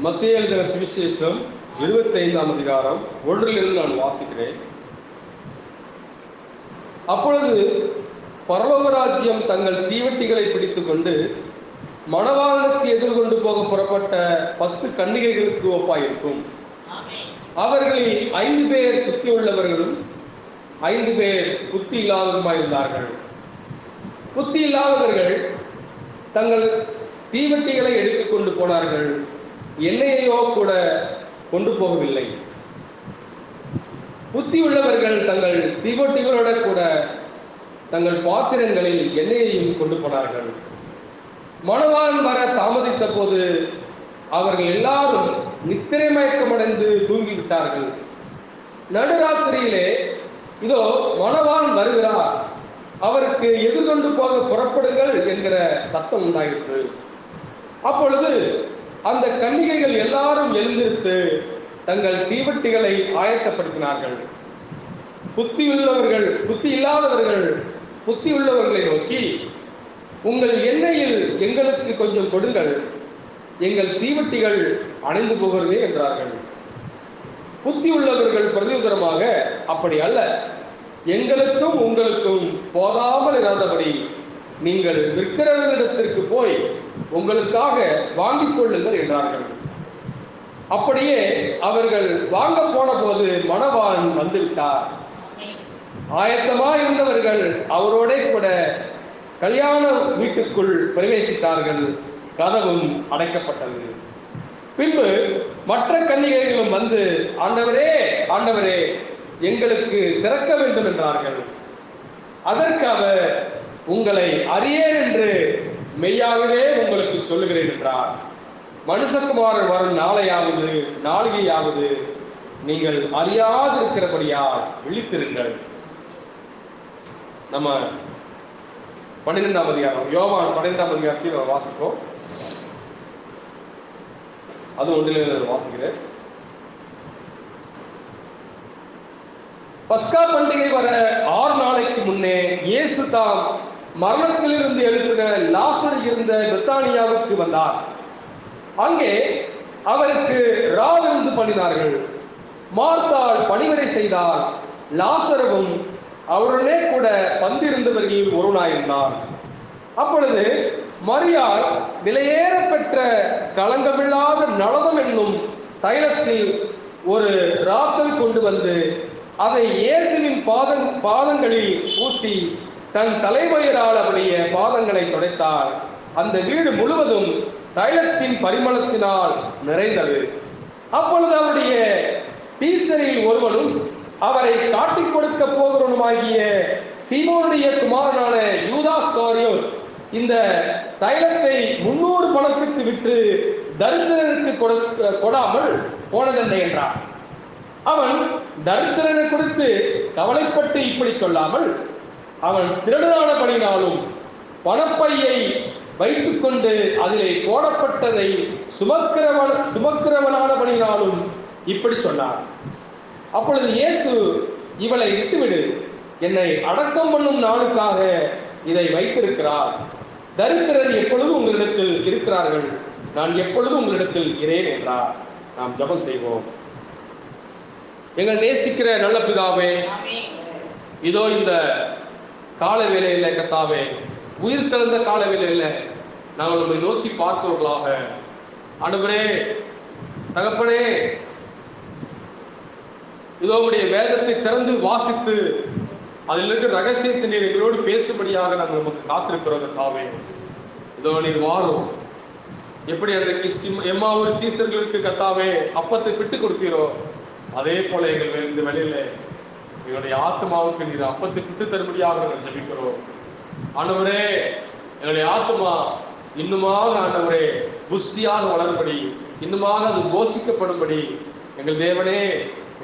மத்தேயு எழுதின சுவிசேஷம் 25ஆம் அதிகாரம் 1 நான் வாசிக்கிறேன். அப்பொழுது பரலோக ராஜ்யம் தங்கள் தீவட்டிகளை பிடித்துக் கொண்டு மணவாளனுக்கு எதிர்கொண்டு போக புறப்பட்ட 10 கன்னிகைகளுக்கு ஒப்பாயிருக்கும். அவர்களில் 5 பேர் புத்தி உள்ளவர்களும் 5 பேர் புத்தி இல்லாதவருமாயிருந்தார்கள். புத்தி இல்லாதவர்கள் தங்கள் தீவட்டிகளை எடுத்துக்கொண்டு போனார்கள், எண்ணெயையோ கூட கொண்டு போகவில்லை. புத்தி உள்ளவர்கள் தங்கள் தீவட்டிகளோட கூட தங்கள் பாத்திரங்களில் எண்ணெயையும் கொண்டு போனார்கள். மணவாளன் வர தாமதித்த போது அவர்கள் எல்லாரும் நித்திரை மயக்கமடைந்து தூங்கிவிட்டார்கள். நடுராத்திரியிலே இதோ மணவாளன் வருகிறார், அவருக்கு எதிர்கொண்டு போக புறப்படுங்கள் என்கிற சத்தம் உண்டாயிற்று. அப்பொழுது அந்த கன்னிகைகள் எல்லாரும் எழுந்திருத்து தங்கள் தீவட்டிகளை ஆயத்தப்படுத்தினார்கள். புத்தி இல்லாதவர்கள் புத்தி உள்ளவர்களை நோக்கி, உங்கள் எண்ணெயில் எங்களுக்கு கொஞ்சம் கொடுங்கள், எங்கள் தீவட்டிகள் அணைந்து போகிறதே என்றார்கள். புத்தி உள்ளவர்கள் பிரதியுத்தரமாக, அப்படி அல்ல, எங்களுக்கும் உங்களுக்கும் போதாமல் இராதபடி நீங்கள் விற்கிறவர்களிடத்திற்கு போய் உங்களுக்காக வாங்கிக் கொள்ளுங்கள் என்றார்கள். அப்படியே அவர்கள் வாங்க போன போது மணவாளன் வந்துவிட்டார். ஆயத்தமாக இருந்தவர்கள் அவரோட கூட கல்யாண வீட்டுக்குள் பிரவேசித்தார்கள். கதவும் அடைக்கப்பட்டது. பின்பு மற்ற கன்னிகைகளும் வந்து, ஆண்டவரே ஆண்டவரே, எங்களுக்கு திறக்க வேண்டும் என்றார்கள். அதற்கு அவர், உங்களை அறியேன் என்று மெய்யாகவே உங்களுக்கு சொல்லுகிறேன் என்றார். மனுஷகுமாரன் வரும் நாளிகையாவது நீங்கள் அறியாதிருக்கிறபடியால் விழித்திருங்கள். நம்ம 12ஆம் அதிகாரம், யோவான் 12ஆம் அதிகாரத்தில் நம்ம வாசிப்போம். அது ஒன்றில் வாசிக்கிறேன். பஸ்கா பண்டிகை வர 6 நாளைக்கு முன்னே இயேசு தாம் மரணத்திலிருந்து எழுப்பின லாசரு இருந்த பெத்தானியாவுக்கு வந்தார். அங்கே அவருக்கு ராவிருந்து பண்ணினார்கள். மார்த்தாள் பணிவிடை செய்தார். லாசருவும் அவருடனே கூட பந்திருந்தவர்களில் ஒருவனாயிருந்தார். அப்பொழுது மரியாள் விலையேற பெற்ற களங்கமில்லாத நளதம் என்னும் தைலத்தில் ஒரு ராத்தல் கொண்டு வந்து அதை இயேசுவின் பாதங்களில் பூசி தன் தலைமயிரால் அவருடைய பாதங்களை துடைத்தார். அந்த வீடு முழுவதும் தைலத்தின் பரிமளத்தினால் நிறைந்தது. அப்பொழுது அவருடைய சீசரில் ஒருவனும் அவரை காட்டிக் கொடுக்க போகிறவனுமாகிய சீமோனுடைய குமாரனான யூதாஸ்காரியோத் இந்த தைலத்தை 300 பணத்துக்கு விற்று தரித்திரருக்கு கொடாமல் போனதென்ன என்றார். அவன் தரித்திரரை குறித்து கவலைப்பட்டு இப்படி சொல்லாமல், அவன் திருடனானபடினாலும் பணப்பையை வைத்துக் கொண்டு அதிலே போடப்பட்டதை சுமக்கிறவனானபடினாலும் இப்படி சொன்னார். அப்பொழுது இயேசு, இவளை விட்டுவிடு, என்னை அடக்கம் பண்ணும் நாளுக்காக இதை வைத்திருக்கிறார். தரித்திரர் எப்பொழுதும் உங்களிடத்தில் இருக்கிறார்கள், நான் எப்பொழுதும் உங்களிடத்தில் இருக்கிறேன் என்றார். நாம் ஜெபம் செய்வோம். எங்கள் நேசிக்கிற நல்ல பிதாவே, இதோ இந்த கால வேளையில கர்த்தாவே, உயிர் திறந்த கால வேளையில நாங்கள் நம்மை நோக்கி பார்க்கிறவர்களாக, ஆண்டவரே தகப்பனே, இதோ உடைய வேதத்தை திறந்து வாசித்து அதில் இருக்கிற ரகசியத்தை நீர் எங்களோடு பேசும்படியாக நாங்கள் நமக்கு காத்திருக்கிறோம் கர்த்தாவே. இதோ நீர் வாரும். எப்படி அன்றைக்கு எம்மாவூர் சீசர்களுக்கு கர்த்தாவே அப்பத்தை பிட்டு கொடுத்தீரோ, அதே போல எங்கள் இந்த வேளையில எங்களுடைய ஆத்மாவுக்கு நீர் அப்பத்தை பிட்டு தரும்படியாக நாங்கள் ஜெபிக்கிறோம். ஆண்டவரே, எங்களுடைய ஆத்மா இன்னுமாக ஆண்டவரே புஷ்டியாக வளரும்படி, இன்னுமாக அது போஷிக்கப்படும்படி எங்கள் தேவனே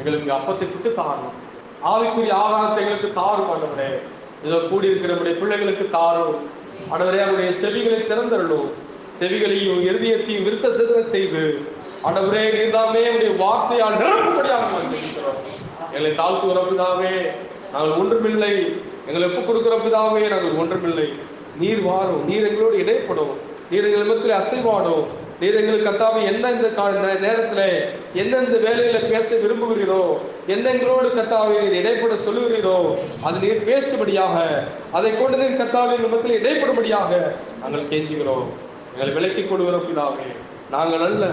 எங்களுக்கு அப்பத்தை பிட்டு தாரும். ஆவிக்குரிய ஆகாரத்தை எங்களுக்கு தாரும் ஆண்டவரே. இதோ கூடியிருக்கிற நம்முடைய பிள்ளைகளுக்கு தாரும் ஆண்டவரே. அவருடைய செவிகளை திறந்தருளும், செவிகளையும் இருதயத்தையும் விருத்த சிதற செய்து ஆண்டவரே நீர்தாமே உடைய வார்த்தையால் நிரப்பும்படியாக நாங்கள் ஜெபிக்கிறோம். எங்களை தாழ்த்துகிற பிதாவே, நாங்கள் ஒன்றுமில்லை. எங்களை ஒப்புக் கொடுக்கிற பிதாவே, நாங்கள் ஒன்றுமில்லை. நீர் வாரும், நீர் எங்களோடு இடைப்படும், நீர் எங்கள் மத்தியில் அசைவாடும். நீர் எங்களுக்கு கர்த்தாவே என்ன இந்த நேரத்துல எந்தெந்த வேலையில பேச விரும்புகிறீரோ, என்ன எங்களோடு கர்த்தாவே நீர் இடைப்பட சொல்லுகிறீரோ அது நீர் பேசும்படியாக, அதை கொண்டு நீர் கர்த்தாவே நிமிடத்தில் இடைப்படும்படியாக நாங்கள் கெஞ்சுகிறோம். எங்களை விலக்கி கொடுக்கிறோம் பிதாவே. நாங்கள் அல்ல,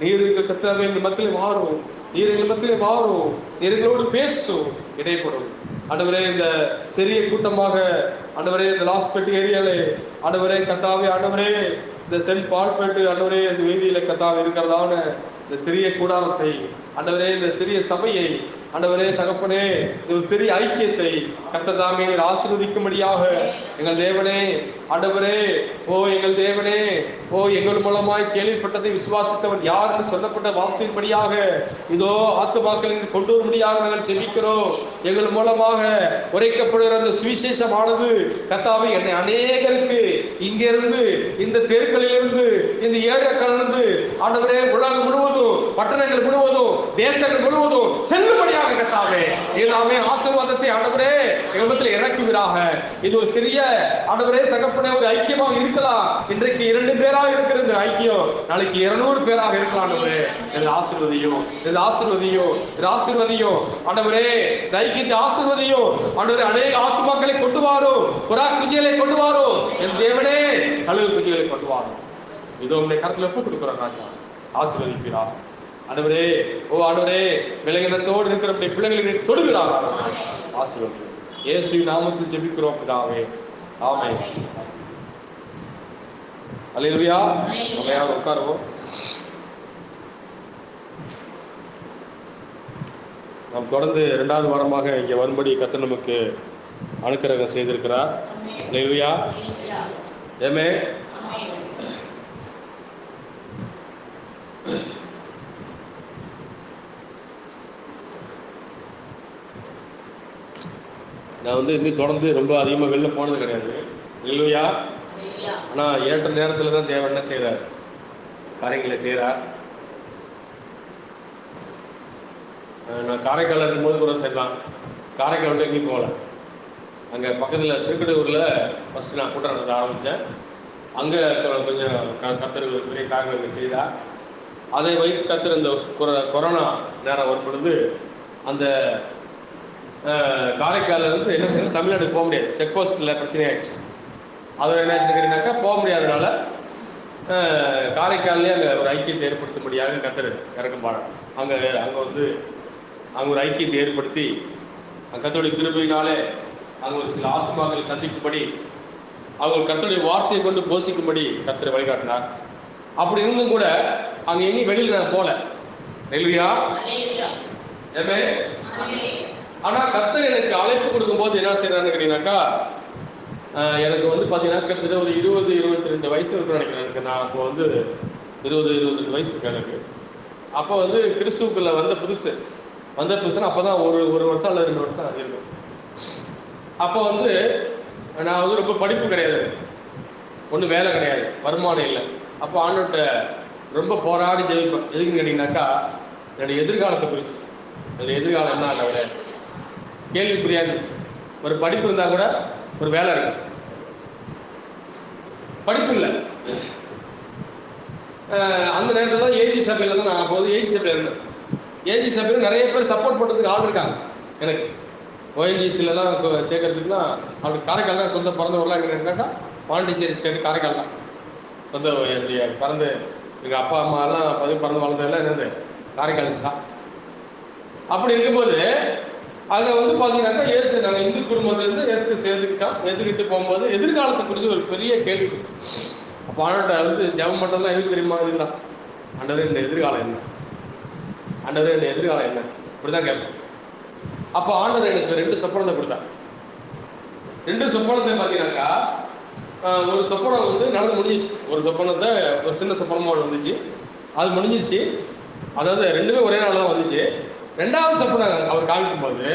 நீர் எங்கள் கர்த்தாவே நிமிடத்தில் மாறும், நீர் எங்கள் மத்தியிலே மாறும், நீர் எங்களோடு பேசும், இடைப்படும். ஆண்டவரே, இந்த சிறிய கூட்டமாக ஆண்டவரே இந்த லாஸ்பேட் ஏரியாலே ஆண்டவரே கர்த்தாவே, ஆண்டவரே இந்த சென்ட் பால்பேட்டு ஆண்டவரே இந்த வீதியில கர்த்தாவே இருக்கிறதான இந்த சிறிய கூடாரத்தை ஆண்டவரே, இந்த சிறிய சபையை ஆண்டவரே தகப்பனே, இந்த சிறிய ஐக்கியத்தை கர்த்தர் தாமே ஆசீர்வதிக்கும்படியாக எங்கள் தேவனே ஆண்டவரே, ஓ எங்கள் தேவனே, ஓ எங்கள் மூலமாய் கேள்விப்பட்டதை விசுவாசித்தவன் யார் என்று சொல்லப்பட்ட வார்த்தையின்படியாக இதோ ஆத்துமாக்களின் கொண்டு வரும்படியாக நாங்கள் ஜெபிக்கிறோம். எங்கள் மூலமாக உரைக்கப்படுகிற அந்த சுவிசேஷமானது கர்த்தாவே என்னை அநேகருக்கு இங்கிருந்து, இந்த தெருக்களிலிருந்து, இந்த ஏரியாக்களிலிருந்து ஆண்டவரே உலகம் முழுவதும், பட்டணங்கள் முழுவதும், தேசங்கள் முழுவதும் செல்லும்படியாக கர்த்தாவே எல்லாமே ஆசீர்வாதத்தை ஆண்டவரே எங்கள் இறக்குவீராக. இது ஒரு சிறிய ஆண்டவரே தகப்பனே ஒரு ஐக்கியமாக இருக்கலாம். இன்றைக்கு 2 பேராக இருக்கிற இந்த ஐக்கியம் நாளைக்கு 200 பேராக இருக்கலாம். ஆண்டவரே ஆசீர்வதியும், ஆசீர்வதியும் ஆண்டவரே, இந்த ஐக்கியத்தை ஆசீர்வதியும் ஆண்டவரே. அநேக ஆத்துமாக்களை கொண்டு வாரும், புறா குஞ்சுகளை கொண்டு வாரும், என் தேவனே கழுகு குஞ்சுகளை கொண்டு வாரும். இதோ உங்களை கருத்துல ஒப்புக் கொடுக்கிறோம் ராஜா, ஆசீர்வதிப்பீரா ஆண்டவரே. ஓ ஆண்டவரே, விலகினத்தோடு இருக்கிற பிள்ளைகளை தொடுகிறார், ஆசீர்வதி. இயேசு நாமத்தில் ஜெபிக்கிறோம் பிதாவே, ஆமென். அல்லேலூயா. நம்ம யாரும் உட்காருவோம். நாம் தொடர்ந்து 2வது வாரமாக இங்கே வரும்படி கர்த்தர் நமக்கு அனுக்கிரகம் செய்திருக்கிறார். அல்லேலூயா. ஆமென். நான் இன்னும் தொடர்ந்து ரொம்ப அதிகமாக வெளில போனது கிடையாது. இல்லையா? ஆனால் ஏற்ற நேரத்தில் தான் தேவன் என்ன செய்கிறார், காரியங்களை செய்கிறார். நான் காரைக்காலில் இருக்கும்போது கூட சரிதான், காரைக்கால் விட்டு எங்கேயும் போகல. அங்கே பக்கத்தில் திருக்கடூரில் ஃபஸ்ட்டு நான் கூட்டம் நடத்த ஆரம்பித்தேன். அங்கே கொஞ்சம் கர்த்தர் பெரிய காரியங்கள் செய்தார். அதை வைத்து கர்த்தர் இந்த கொரோனா நேரம் வரும் பொழுது அந்த காரைக்காலில் இருந்து என்ன செய்யணும், தமிழ்நாட்டுக்கு போக முடியாது, செக் போஸ்ட்டில் பிரச்சனை ஆயிடுச்சு. அதில் என்ன கேட்டீங்கன்னாக்கா போக முடியாதனால காரைக்காலிலே அங்கே ஒரு ஐக்கியத்தை ஏற்படுத்தும்படியாக கர்த்தர் இறக்கப்பாடு. அங்கே ஒரு ஐக்கியத்தை ஏற்படுத்தி கர்த்தருடைய கிருபையினாலே அங்கே ஒரு சில ஆத்மாக்களை சந்திக்கும்படி, அவங்க கர்த்தருடைய வார்த்தையை கொண்டு போஷிக்கும்படி கர்த்தரை வழிகாட்டினார். அப்படி இருந்தும் கூட அங்கே எங்கேயும் வெளியில் நான் போகல. இல்லையா? ஆனால் கர்த்தர் எனக்கு அழைப்பு கொடுக்கும்போது என்ன செய்யறாருன்னு கேட்டீங்கன்னாக்கா, எனக்கு பார்த்தீங்கன்னா கிட்டத்தட்ட ஒரு 20-22 வயசு இருக்குன்னு நினைக்கிறேன். எனக்கு நான் அப்போ 20-22 வயசு இருக்கு எனக்கு. அப்போ கிறிஸ்துவுக்குள்ள வந்த புதுசுன்னா அப்போ தான் ஒரு வருஷம் அல்லது 2 வருஷம் இருக்கும். அப்போ நான் ரொம்ப படிப்பு கிடையாது, ஒன்றும் வேலை கிடையாது, வருமானம் இல்லை. அப்போ ஆண்டவர்கிட்ட ரொம்ப போராடி ஜெயிப்பேன். எதுக்குன்னு கேட்டிங்கனாக்கா, என்னுடைய எதிர்காலத்தை குறித்து, என்னுடைய எதிர்காலம் என்ன இல்லை கேள்விக்குறியா இருந்துச்சு. ஒரு படிப்பு இருந்தால் கூட ஒரு வேலை இருக்கு, படிப்பு இல்லை. அந்த நேரத்தில் தான் ஏஜி சபையில் தான் நான் அப்போ ஏஜி சபையில் இருந்தேன். ஏஜி சபையில் நிறைய பேர் சப்போர்ட் பண்ணுறதுக்கு ஆள் இருக்காங்க. எனக்கு ஓஎன்ஜிசிலலாம் சேர்க்கறதுக்குலாம் அப்படி காரைக்கால் தான் சொந்த பிறந்த ஊர்லாம் எங்கன்னாக்கா பாண்டிச்சேரி ஸ்டேட் காரைக்கால் தான் சொந்த. என்னுடைய பிறந்து எங்கள் அப்பா அம்மாலாம் பிறந்து வளர்ந்ததெல்லாம் என்னது காரைக்கால் தான். அப்படி இருக்கும்போது அதை பார்த்தீங்கன்னாக்கா இயேசு நாங்கள் இந்து குடும்பத்திலேருந்து இயேசுக்கு சேர்த்துக்கிட்டு போகும்போது எதிர்காலத்தை குறித்து ஒரு பெரிய கேள்வி. அப்போ ஆண்டவர்கிட்ட ஜெபம் பண்ணுறதுலாம் எதுக்கு தெரியுமா? இதுதான், ஆண்டவரே இந்த எதிர்காலம் என்ன, ஆண்டவரே இந்த எதிர்காலம் என்ன, இப்படிதான் கேட்பேன். அப்போ ஆண்டவர் எனக்கு 2 சொப்பனத்தை கொடுத்தார். 2 சொப்பனத்தை பார்த்தீங்கன்னாக்கா, ஒரு சொப்பனம் நடந்து முடிஞ்சிச்சு. ஒரு சொப்பனத்தை ஒரு சின்ன சொப்பனமாக வந்துச்சு, அது முடிஞ்சிருச்சு. அதாவது 2மே ஒரே நாள் தான் வந்துச்சு. 2வது சொப்பனம் அவர் காமிக்கும் போது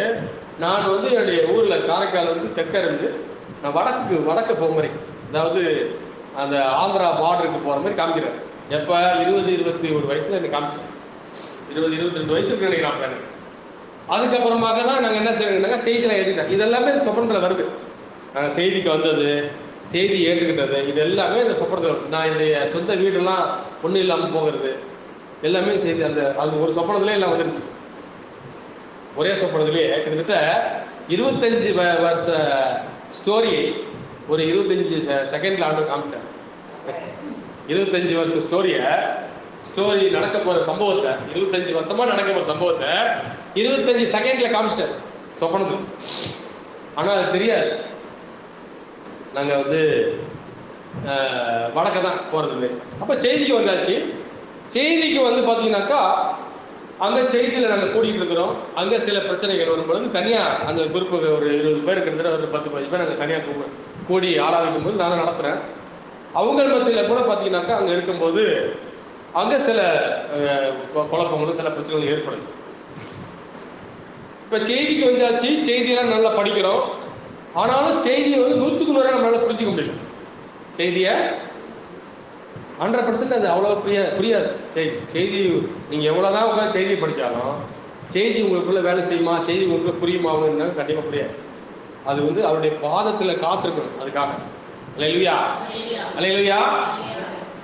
நான் என்னுடைய ஊரில் காரைக்கால் தெற்க இருந்து நான் வடக்கு போக மாதிரி, அதாவது அந்த ஆந்திரா பார்டருக்கு போகிற மாதிரி காமிக்கிறேன். எப்போ 20-21 வயசில் எனக்கு காமிச்சேன். 20-22 வயசுக்கு நினைக்கிறேன் எனக்கு. அதுக்கப்புறமாக தான் நாங்கள் என்ன செய்யணும்னாக்கா செய்தியில் எழுதிட்டேன். இதெல்லாமே சொப்பனத்தில் வருது. நாங்கள் செய்திக்கு வந்தது, செய்தி ஏற்றுக்கிட்டது, இது எல்லாமே இந்த சொப்பனத்தில். நான் என்னுடைய சொந்த வீடெல்லாம் ஒன்றும் இல்லாமல் போகிறது எல்லாமே செய்தி அது ஒரு சொப்பனத்திலே எல்லாம் வந்துருக்கு. ஒரே சொப்பனத்திலேயே கிட்டத்தட்ட 25 வருஷ ஸ்டோரி ஒரு 25 செகண்ட்ல ஆண்டு காமிச்சார். 25 வருஷ ஸ்டோரி நடக்க போற சம்பவத்தை, 25 வருஷமா நடக்க போற சம்பவத்தை 25 செகண்ட்ல காமிச்சிட்டார் சொப்பனத்தில். ஆனா அது தெரியாது. நாங்க வடக்க தான் போறது. அப்ப செய்திக்கு வந்தாச்சு. செய்திக்கு பாத்தீங்கன்னாக்கா அங்க செய்தியில நாங்க கூட்டிட்டு இருக்கிறோம். அங்க சில பிரச்சனைகள் வரும்பொழுது தனியா அந்த குரூப் ஒரு 20 பேர் கிட்டத்தட்ட ஒரு 10-15 பேர் நாங்க தனியா கூடி ஆராதிக்கும் போது நான் நடத்துறேன். அவங்க மத்தியில கூட பாத்தீங்கன்னாக்கா அங்க இருக்கும்போது அங்க சில குழப்பங்களும் சில பிரச்சனைகளும் ஏற்படுது. இப்ப செய்திக்கு வந்தாச்சு. செய்தியெல்லாம் நல்லா படிக்கிறோம். ஆனாலும் செய்தியை 100க்கு 100 நம்மளால புரிஞ்சுக்க முடியல. செய்தியை 100% அது அவ்வளோ புரியாது. செய்தி நீங்க எவ்வளவுதான் உட்காந்து செய்தியை படிச்சாலும் செய்தி உங்களுக்குள்ள வேலை செய்யுமா, செய்தி உங்களுக்கு புரியுமான்னு கண்டிப்பா புரியாது. அது அவருடைய பாதத்துல காத்திருக்கணும். அதுக்காக அல்லேலூயா, அல்லேலூயா.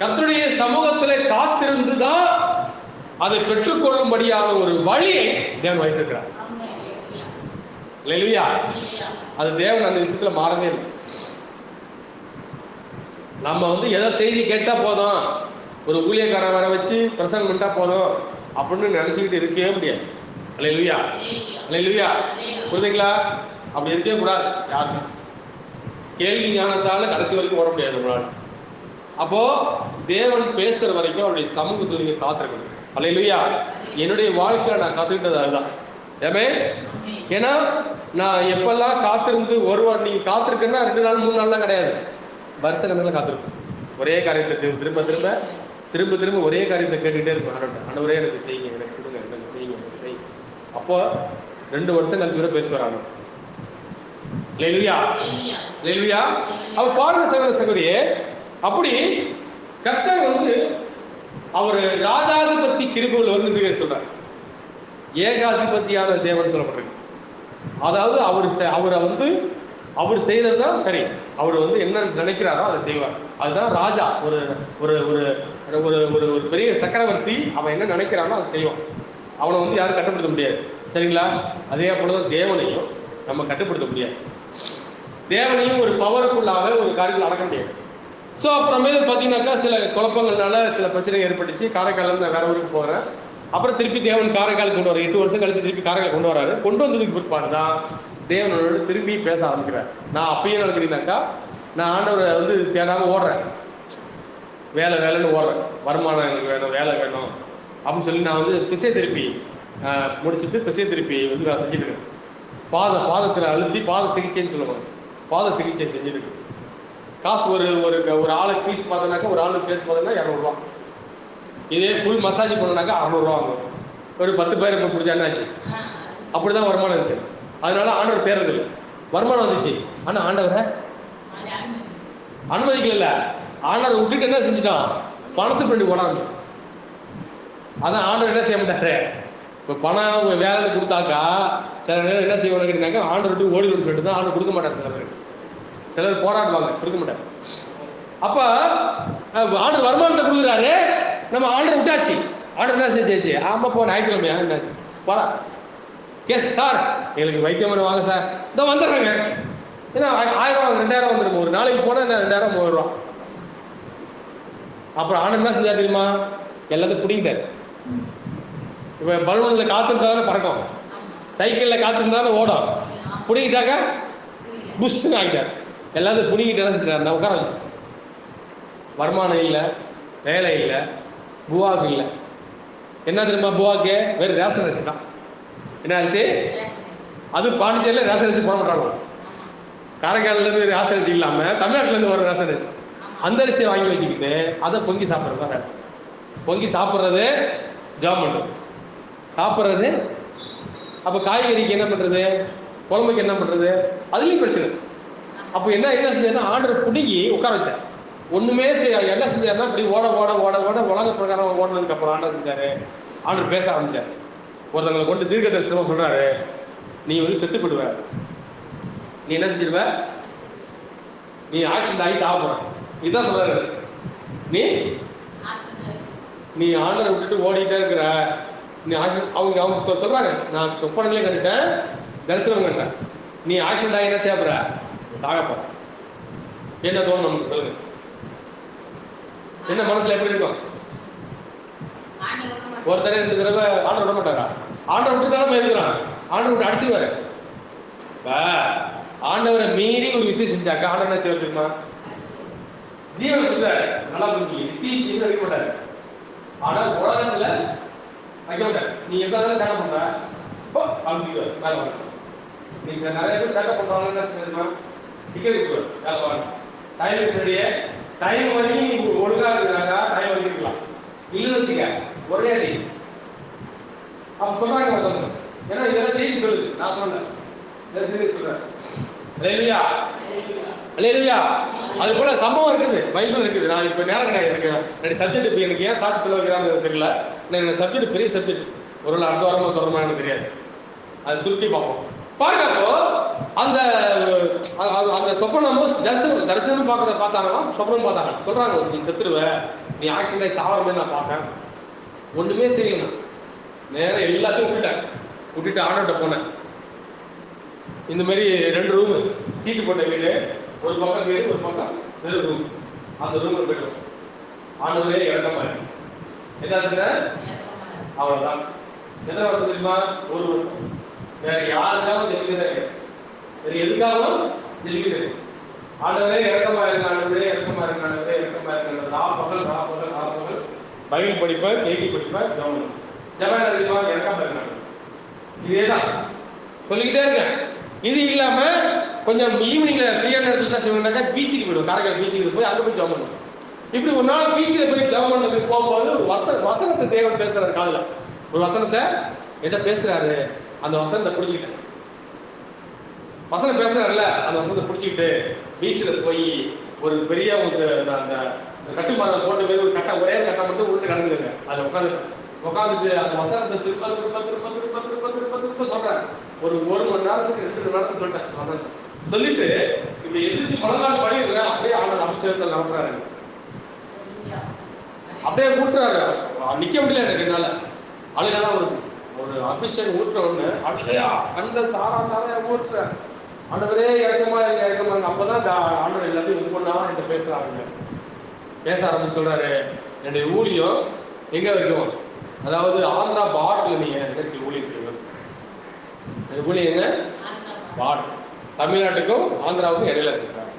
கர்த்தருடைய சமூகத்துல காத்திருந்துதான் அதை பெற்றுக்கொள்ளும்படியான ஒரு வழியை தேவன் வைத்திருக்கிறார். அல்லேலூயா. அது தேவன் அந்த விஷயத்துல மாறவே இல்லை. நம்ம ஏதோ செய்தி கேட்டா போதும், ஒரு ஊழியக்காரன் வர வச்சு பிரசங்கம் பண்ணிட்டா போதும் அப்படின்னு நினைச்சுக்கிட்டு இருக்கவே முடியாது. அல்லேலூயா, அல்லேலூயா. புரியுதுங்களா? அப்படி இருக்கவே கூடாது. யாருக்கும் கேள்வி ஞானத்தால கடைசி வரைக்கும் ஓட முடியாது நம்மளால. அப்போ தேவன் பேசுற வரைக்கும் அவருடைய சமூகத்தில் நீங்க காத்திருக்கணும். அல்லேலூயா. என்னுடைய வாழ்க்கையில நான் காத்துக்கிட்டது அதுதான். ஏன்னா நான் எப்பெல்லாம் காத்திருந்து நீங்க காத்திருக்கேன்னா 2 நாள் 3 நாள்லாம் கிடையாது, வருஷ கணக்கில் காத்திருக்கும். ஒரே காரியத்தை திரும்ப திரும்ப திரும்ப திரும்ப ஒரே காரியத்தை கேட்டுக்கிட்டே இருக்கும். ஆண்டவரே எனக்கு செய்யுங்க, எனக்கு கொடுங்க, எனக்கு செய்யுங்க, எனக்கு செய்யுங்க. அப்போ 2 வருஷம் கழிச்சு கூட பேசுவாங்க. அல்லேலூயா, அல்லேலூயா. அவ பாருங்க சகோதரியே, அப்படி கர்த்தர் அவர் ராஜாதிபதி கிருபையில் சொல்றார். ஏகாதிபதியான தேவன் சொல்லப்பட்டிருக்கு. அதாவது அவர் செய்யறது தான் சரி. அவர் என்ன நினைக்கிறாரோ அதை செய்வார். அதுதான் ராஜா. ஒரு ஒரு ஒரு ஒரு ஒரு பெரிய சக்கரவர்த்தி அவன் என்ன நினைக்கிறானோ அதை செய்வான். அவனை யாரும் கட்டுப்படுத்த முடியாது. சரிங்களா? அதே போலதான் தேவனையும் நம்ம கட்டுப்படுத்த முடியாது. தேவனையும் ஒரு பவருக்குள்ளாக ஒரு காரியத்தில் அடக்க முடியாது. ஸோ அப்புறமேல பார்த்தீங்கன்னாக்கா சில குழப்பங்கள்னால சில பிரச்சனை ஏற்பட்டுச்சு. காரைக்காலில் நான் வேற ஊருக்கு போகிறேன். அப்புறம் திருப்பி தேவன் காரைக்கால் கொண்டு வர 8 வருஷம் கழிச்சு திருப்பி காரைக்கால் கொண்டு வராரு. கொண்டு வந்ததுக்கு பிற்பாடு தான் தேவனோட திரும்பி பேச ஆரம்பிக்கிறார். நான் அப்பயே நினைக்கிறீங்கன்னாக்கா நான் ஆண்டவரை தேடாமல் ஓடுறேன். வேலைன்னு ஓடுறேன். வருமானம் எனக்கு வேணும், வேலை வேணும் அப்படின்னு சொல்லி நான் திசை திருப்பி முடிச்சுட்டு திசை திருப்பி நான் செஞ்சுட்டு இருக்கேன். பாதத்தில் அழுத்தி பாத சிகிச்சைன்னு சொல்லுவாங்க. பாத சிகிச்சை செஞ்சுட்டு இருக்கேன். காசு ஒரு ஆளுக்கு பீஸ் பார்த்தோன்னாக்கா, ஒரு ஆளுக்கு பேஸ் பார்த்தோன்னா 200 ரூபா. இதே ஃபுல் மசாஜ் பண்ணனாக்கா 600 ரூபா வாங்குவோம். ஒரு 10 பேர் இப்போ பிடிச்சா என்னாச்சு? அப்படிதான் வருமானம் இருந்துச்சு. அதனால ஆண்டவர் தேர்றதில்லை. வருமானம் வந்துச்சு, ஆனா ஆண்டவரை அனுமதிக்கல. ஆண்டவர் விட்டுட்டு என்ன செஞ்சுட்டான்? பணத்தை பண்ணி ஓட ஆரம்பிச்சு. அதான் ஆண்டவர் என்ன செய்ய மாட்டாரு. இப்போ பணம் வேலை கொடுத்தாக்கா சில நேரம் என்ன செய்வாங்க கேட்டீங்கன்னாக்கா, ஆண்டவர் விட்டு ஓடிடும்னு சொல்லிட்டு தான் ஆண்டவர் கொடுக்க மாட்டார். சிலர் போராடுவாங்க, கொடுக்க மாட்டார். அப்ப ஆண்டவர் வருமானத்தை கொடுக்குறாரு, நம்ம ஆண்டர் விட்டாச்சு. ஆண்டர் என்ன செஞ்சாச்சு? ஆமா போ ஞாயிற்றுக்கிழமையா என்னாச்சு போறா கேஸ் சார் எங்களுக்கு வைத்தியம் வாங்க சார், இதோ வந்துடுறாங்க. ஏன்னா 1000 ரூபா 2000 வந்துடும். ஒரு நாளைக்கு போனால் என்ன 2000 3000 ரூபா. அப்புறம் ஆண்டர் என்ன செஞ்சா தெரியுமா? எல்லாத்தையும் பிடிக்கிட்டாரு. இப்போ பலூனில் காத்திருந்தாலும் பறக்கும், சைக்கிளில் காத்திருந்தாலும் ஓடும். பிடிக்கிட்டாக்க புஷ்ஷுன்னு ஆகிட்டார். எல்லாத்தையும் பிடிக்கிட்டு என்ன செஞ்சார்? நான் உட்கார வச்சு. வருமானம் இல்லை, வேலை இல்லை, புவாக்கு இல்லை. என்ன தெரியுமா புவாக்கு? வெறும் ரேஷன் அரிசி தான். என்ன அரிசி? அது பாண்டிச்சேரியில் ரேஷன் அரிசி போட மாட்டாங்க. காரைக்காலிலேருந்து ரேஷன் அரிசி இல்லாமல் தமிழ்நாட்டிலேருந்து வர ரேஷன் அரிசி, அந்த அரிசியை வாங்கி வச்சுக்கிட்டு அதை பொங்கி சாப்பிட்றது தான். பொங்கி சாப்பிட்றது ஜாம் பண்ணுறது, சாப்பிட்றது. அப்போ காய்கறிக்கு என்ன பண்ணுறது, குழம்புக்கு என்ன பண்ணுறது, அதுலேயும் பிரச்சனை. அப்போ என்ன செஞ்சேன்னா ஆர்டர் பிடிங்கி உட்கார வச்சேன். ஒன்றுமே என்ன செஞ்சாருன்னா இப்படி ஓட ஓட ஓட ஓட உலக பிரகாரம் ஓடுனதுக்கு அப்புறம் ஆண்டர் செஞ்சாரு. ஆண்டர் பேச ஆரம்பிச்சார். ஒருத்தவங்களை கொண்டு தீர்க்க தரிசனமாக சொல்கிறாரு, நீ செத்து போடுவ, நீ என்ன செஞ்சிருவ? நீ ஆக்சிடென்ட் ஆகி சாக போற. இதுதான் சொல்றாரு. நீ நீ ஆண்டரை விட்டுட்டு ஓடிட்டே இருக்கிற. நீ அவங்க சொல்றாங்க, நான் சொப்பனங்களே கண்டுட்டேன், தரிசனம் கண்டேன், நீ ஆக்சிடென்ட் ஆகி என்ன செய்ய போற? சாக போற. என்ன தோணும் நமக்கு சொல்லுங்க? என்ன மனசுல எப்படி இருக்கும்? ஒரு தடவை 2 தடவை ஆண்டர் விட மாட்டாரா? ஆண்டர் விட்டு தானே போயிருக்கிறான். ஆண்டர் விட்டு அடிச்சிருவாரு. ஆண்டவரை மீறி ஒரு விஷயம் செஞ்சாக்க ஆண்டவர் என்ன செய்ய தெரியுமா? ஜீவன் கொடுத்தாரு. நல்லா புரிஞ்சு, நித்திய ஜீவன் வைக்க மாட்டாரு. ஆனா உலகத்துல வைக்க மாட்டாரு. நீ எதாவது சேட்டை பண்ற அப்படின்னு வேலை வாங்க. நீங்க நிறைய பேர் சேட்டை பண்றாங்க, என்ன செய்யணுமா? டிக்கெட் கொடுக்குறாரு, வேலை வாங்க. டைமுக்கு முன்னாடியே டைம் வரைக்கும் ஒழுங்கா இருக்கிறாங்க, டைம் வரைக்கும் இருக்கலாம். இல்லைன்னு வச்சுக்க ஒரே அடி. அப்ப சொல்றாங்க, ஏன்னா இதெல்லாம் செய்தி சொல்லுது, நான் சொன்னேன் சொல்றேன். அது போல சம்பவம் இருக்குது, பைபிள் இருக்குது. நான் இப்ப நேரம் கிடையாது, சப்ஜெக்ட் இப்ப எனக்கு ஏன் சாட்சி சொல்ல வைக்கிறான்னு தெரியல. எனக்கு சப்ஜெக்ட் பெரிய சப்ஜெக்ட், ஒரு அடுத்த வாரமா தொடரமா எனக்கு தெரியாது. அது சுருக்கி பார்ப்போம். பார்க்கப்போ அந்த அந்த சொப்பனம் தரிசனம் பார்த்தாங்கன்னா சொப்பனம் பார்த்தாங்க. சொல்றாங்க, நீ செத்துருவ, நீ ஆக்சிடென்ட் ஆகி சாவர மாதிரி நான் பார்த்தேன். ஒண்ணுமே செய்யணும், நேரம் எல்லாத்தையும் விட்டுட்டு ஆண்டோட்ட போனேன். இந்த மாதிரி 2 ரூமு, சீட்டு போட்ட வீடு, ஒரு பக்கம் வீடு, ஒரு பக்கம் வெறும் ரூம். அந்த ரூம்ல போயிடும். ஆண்டவரே இறக்கமா இருக்கு. என்ன சொன்ன? அவ்வளவுதான். எத்தனை வருஷம் தெரியுமா? 1 வருஷம். வேற யாருக்காகவும் ஜெபிக்கிறதே, வேற எதுக்காகவும் ஜெபிக்கிறது. ஆண்டவரே இறக்கமா இருக்கு, ஆண்டவரே இறக்கமா இருக்கு, ஆண்டவரே இறக்கமா இருக்கு. ராப்பகல் பைபிள் படிப்பேன், செய்தி படிப்பேன், ஜெபம் தெரியுமா? இறக்கமா இருக்காங்க. இதேதான் சொல்லிக்கிட்டே இருக்கேன். இது இல்லாம கொஞ்சம் ஈவினிங்ல ஃப்ரீயான நேரத்துல என்ன செய்வாங்கன்னாக்கா பீச்சுக்கு போயிடுவோம். காரைக்கால் பீச்சுக்கு போய் அங்க போய் ஜெபம் பண்ணுவோம். இப்படி ஒரு நாள் பீச்சில் போய் ஜெபம் பண்ணதுக்கு போகும்போது வசனத்தை தேவன் பேசுறாரு காதுல. ஒரு வசனத்தை என்ன பேசுறாரு, அந்த வசனத்தை பிடிச்சிக்கிட்டேன். வசனம் பேசுறாருல்ல, அந்த வசனத்தை பிடிச்சிக்கிட்டு பீச்சில் போய் ஒரு பெரிய அந்த கட்டுமானம் போட்டு போய் ஒரு கட்டை, ஒரே கட்டை மட்டும் உருட்டு கடந்துருங்க. அதில் உட்காந்துட்டு அந்த வசனத்தை திருப்ப சொல்றேன். ஒரு 1 மணி நேரத்துக்கு 2 மணி நேரத்துக்கு சொல்லிட்டேன் வசனத்தை. சொல்லிட்டு இப்ப எதிர்த்து பலநாள் படிக்கிறேன். அப்படியே ஆண்டவர் அபிஷேகத்தில் நடத்துறாரு, அப்படியே ஊட்டுறாரு. நிக்க முடியல எனக்கு, என்னால அழுகதான் வருது. ஒரு அபிஷேகம் ஊட்டுற ஒண்ணு அழுகையா கண்கள் தாரா ஊட்டுற. ஆண்டவரே இறக்கமா இருக்கு. அப்பதான் ஆண்டவர் எல்லாத்தையும் ஒவ்வொன்றா என்கிட்ட பேச ஆரம்பிச்சு சொல்றாரு, என்னுடைய ஊழியம் எங்க வரைக்கும், அதாவது ஆந்திரா பார்டர்ல நீங்க என்ன ஊழியம் செய்வது. ஊழியம் எங்க? பார்டர், தமிழ்நாட்டுக்கும் ஆந்திராவுக்கும் இடையில வச்சிருக்காங்க.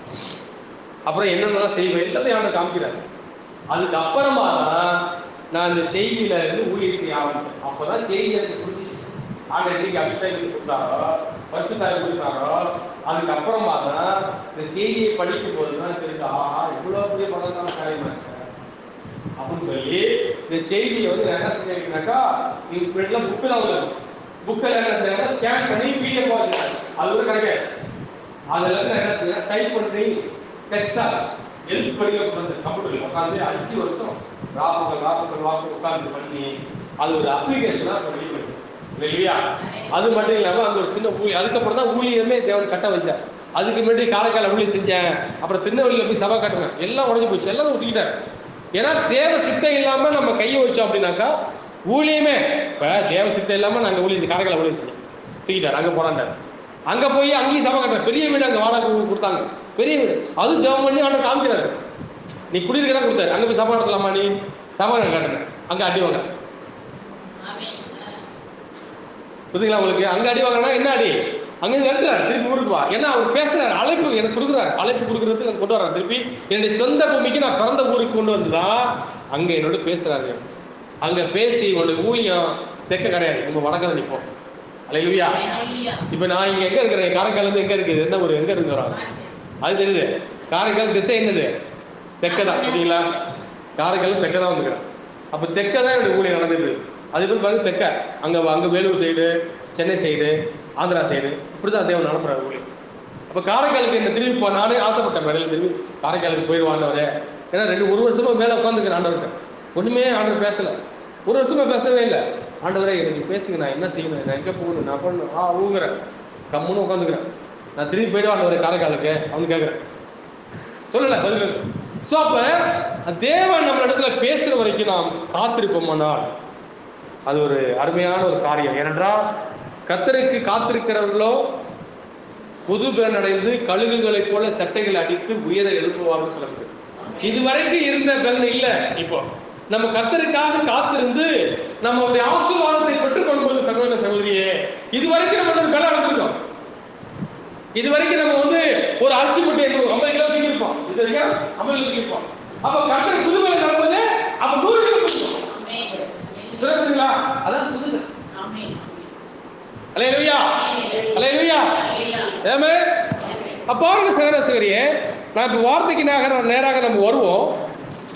அப்புறம் என்னென்னலாம் செய்வேன் எல்லாத்தையும் ஆண்டு காமிக்கிறாரு. அதுக்கு அப்புறமா தான் நான் இந்த செய்தியில இருந்து ஊழியம் செய்ய ஆரம்பிச்சேன். அப்பதான் செய்தி எனக்கு புரிஞ்சிச்சு. ஆண்டு இன்னைக்கு அபிஷேகத்துக்கு கொடுத்தாரோ, பரிசுத்தாய் கொடுத்தாரோ, அதுக்கு அப்புறமா தான் இந்த செய்தியை படிக்கும் போதுதான் தெரிஞ்சு, ஆஹா இவ்வளவு பெரிய பலத்தான காரியமாச்சு அப்படின்னு சொல்லி இந்த செய்தியை நான் என்ன செஞ்சிருக்கேன்னாக்கா, நீங்க புக்கு தான் வரும். புக்கில் ஸ்கேன் பண்ணி பிடிஎஃப் வச்சுருக்கேன். அது கூட கிடைக்காது. அதுல இருந்து என்ன செய்ய டைப் பண்ணி டெக்ஸ்டா எழுத்து படிக்க கம்ப்யூட்டர்ல உட்காந்து 5 வருஷம் ராப்பகல் உட்காந்து பண்ணி அது ஒரு அப்ளிகேஷனா ரெடி பண்ணி இல்லையா? அது மட்டும் இல்லாம அங்க ஒரு சின்ன ஊழி, அதுக்கப்புறம் தான் ஊழியமே தேவன் கட்ட வச்சார். அதுக்கு முன்னாடி காரைக்கால ஊழியம் செஞ்சேன், அப்புறம் திருநெல்வேலியில போய் சபை கட்டுவேன், எல்லாம் உடஞ்சு போச்சு, எல்லாம் விட்டுக்கிட்டாரு. ஏன்னா தேவ சித்தம் இல்லாம நம்ம கையை வச்சோம் அப்படின்னாக்கா ஊழியமே, இப்ப தேவ சித்தம் இல்லாம நாங்க ஊழியம் காரைக்கால ஊழியம் செஞ்சோம், தூக்கிட்டாரு, அங்க போறாண்டாரு. அங்க போய் அங்கேயும் சபை கட்டுற பெரிய வீடு, அங்க வாடகை கொடுத்தாங்க, பெரிய வீடு. அதுவும் ஜெபம் பண்ணி அவனை காமிக்கிறாரு, நீ குடியிருக்கதான் கொடுத்தாரு. அங்க போய் சபை நடத்தலாமா, நீ சபை கட்டுறேன், அங்க அடி வாங்க. புரியுதுங்களா உங்களுக்கு? அங்க அடி வாங்கினா என்ன அடி, அங்க நிறுத்துறாரு, திருப்பி ஊருக்கு வா. ஏன்னா அவர் பேசுறாரு, அழைப்பு எனக்கு கொடுக்குறாரு, அழைப்பு கொடுக்கறதுக்கு கொண்டு வர்றாரு. திருப்பி என்னுடைய சொந்த பூமிக்கு நான் பிறந்த ஊருக்கு கொண்டு வந்துதான் அங்க என்னோட பேசுறாரு. அங்க பேசி உங்களுடைய ஊழியம் தெக்க கிடையாது, உங்க வடக்கரை நிற்போம். அல்லேலூயா. இப்ப நான் இங்க எங்க இருக்கிறேன், காரைக்கால் இருந்து எங்க இருக்குது, என்ன ஒரு எங்க இருக்கிறோம் அது தெரியுது. காரைக்கால் திசை என்னது, தெக்கதான். பார்த்தீங்களா, காரைக்கால் தெக்கதான் வந்துக்கிறேன். அப்ப தெக்கதான் என்னுடைய ஊழியம் நடந்துட்டு. அதுக்கு பாருங்க தெக்க, அங்க Vellore side, Chennai side, Andhra side, இப்படிதான் தேவன் அனுப்புறாரு ஊழியம். அப்ப காரைக்காலுக்கு என்ன திரும்பி போ, நானே ஆசைப்பட்டேன் மேடையில் திரும்பி காரைக்காலுக்கு போயிடுவாண்டவரே. ஏன்னா 1 வருஷமா மேல உட்காந்துக்கிறேன் ஆண்டவர்கிட்ட, ஒண்ணுமே ஆண்டவர் பேசல, 1 வருஷமா பேசவே இல்லை. ஆண்டவரே எனக்கு பேசுங்க, நான் என்ன செய்யணும், நான் எங்க போகணும், நான் பண்ணணும் ஊங்குறேன், கம்முன்னு உட்காந்துக்கிறேன். நான் திரும்பி போயிடுவான் ஆண்டவரே காரைக்காலுக்கு அவனு கேட்குறேன். சொல்லல பதில். சோ அப்ப தேவன் நம்ம இடத்துல பேசுற வரைக்கும் நாம் காத்திருப்போமானால் அது ஒரு அருமையான ஒரு காரியம். ஏனென்றால் கர்த்தருக்கு காத்திருக்கிறவர்களோ புது பலன் அடைந்து கழுகுகளை போல சட்டைகளை அடித்து உயர எழுப்புவார்கள் சொல்லுங்க. இதுவரைக்கும் இருந்த பலன் இல்ல. இப்போ நம்ம கர்த்தருக்காக காத்திருந்து நம்ம ஒரு ஆசீர்வாதத்தை பெற்றுக் கொள்ளும்போது சகோதர சகோதரியே, இதுவரைக்கும் நம்ம ஒரு பலன் அடைஞ்சிருக்கோம். இதுவரைக்கும் நம்ம ஒரு அரிசி மூட்டை 50 கிலோ தூக்கி இருப்போம். இது வரைக்கும் 50 கிலோ தூக்கி இருப்போம். அப்ப கர்த்தர் புது பலன் நடக்கும்போது அப்ப 100 கிலோ தூக்குவோம். புரியுதுங்களா? அதான் புது. ஆமென். அல்லேலூயா. அல்லேலூயா. ஆமென். அப்ப பாருங்க சகோதர சகோதரியே, நான் இப்ப வார்த்தைக்கு நேராக நம்ம வருவோம்.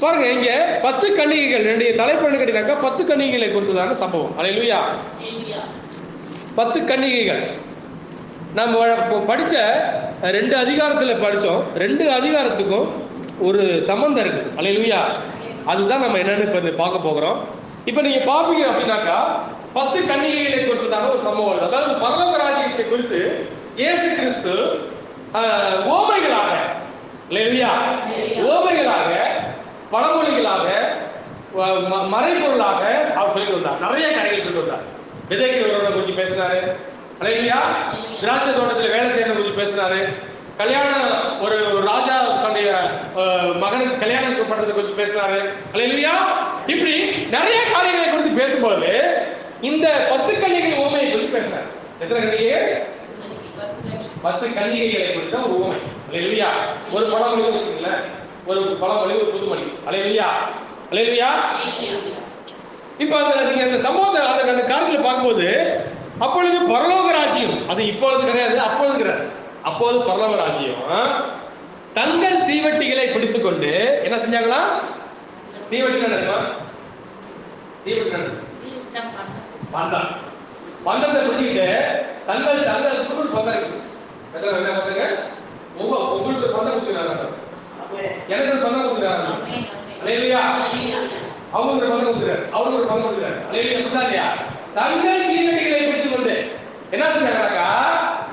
பாருங்க இங்க 10 கன்னிகைகள், ரெண்டு தலைப்பு என்ன கேட்டீங்கன்னாக்கா 10 கன்னிகைகளை குறித்ததான சம்பவம். அல்லேலூயா. 10 கன்னிகைகள் நம்ம படிச்ச 2 அதிகாரத்துல படிச்சோம். 2 அதிகாரத்துக்கும் ஒரு சம்பந்தம் இருக்கு. அல்லேலூயா. அதுதான் நம்ம என்னன்னு இப்ப பார்க்க போகிறோம். இப்ப நீங்க பாப்பீங்க அப்படின்னாக்கா 10 கன்னிகைகளை குறித்ததான ஒரு சம்பவம். அதாவது பரலோக ராஜ்யத்தை குறித்து இயேசு கிறிஸ்து ஓமைகளாக, ஓமைகளாக, பழமொழிகளாக, மறைபொருளாக அவர் சொல்லிட்டு வந்தார். நிறைய காரியங்கள் சொல்லிட்டு வந்தார். விதைக்கிறவரோட கொஞ்சம் பேசினாரு. அல்லேலூயா. திராட்சை தோட்டத்தில் வேலை செய்யறத கொஞ்சம் பேசினாரு. கல்யாணம் ஒரு ராஜா தன்னுடைய மகனுக்கு கல்யாணம் பண்றதை கொஞ்சம் பேசினாரு. அல்லேலூயா. இப்படி நிறைய காரியங்களை குறித்து பேசும்போது இந்த 10 கன்னிகைகள் ஓமையை குறித்து பேசுறாரு. எத்தனை கன்னிகைகள்? 10 கன்னிகைகளை குறித்த ஒரு ஓமை. அல்லேலூயா. ஒரு பழமொழி வச்சுங்களேன், ஒரு பழமொழி, ஒரு புதுமொழி. அல்லேலூயா. அல்லேலூயா. இப்ப நீங்க அந்த சம்பவத்தை அந்த காரியத்தில் பார்க்கும்போது அப்பொழுது பரலோக ராஜ்யம், அது இப்பொழுது கிடையாது, அப்பொழுது கிடையாது, அப்போது பரலோக ராஜ்யம் தங்கள் தீவட்டிகளை பிடித்துக் கொண்டு என்ன செஞ்சாங்களா? பந்தத்தை பிடிச்சிக்கிட்டு தங்கள் பந்தம் இருக்கு. என்ன பந்தங்க? உங்களுக்கு பந்தம் கொடுக்குறாங்க, எனக்கு பந்தம் கொடுக்குறாங்க. அல்லேலூயா. அவங்களுக்கு பந்தம் கொடுக்குறாரு, அவருக்கு பந்தம் கொடுக்குறாரு. அல்லேலூயா. தங்கள் தீவட்டிகளை பிடித்துக் கொண்டு என்ன செஞ்சாங்கன்னாக்கா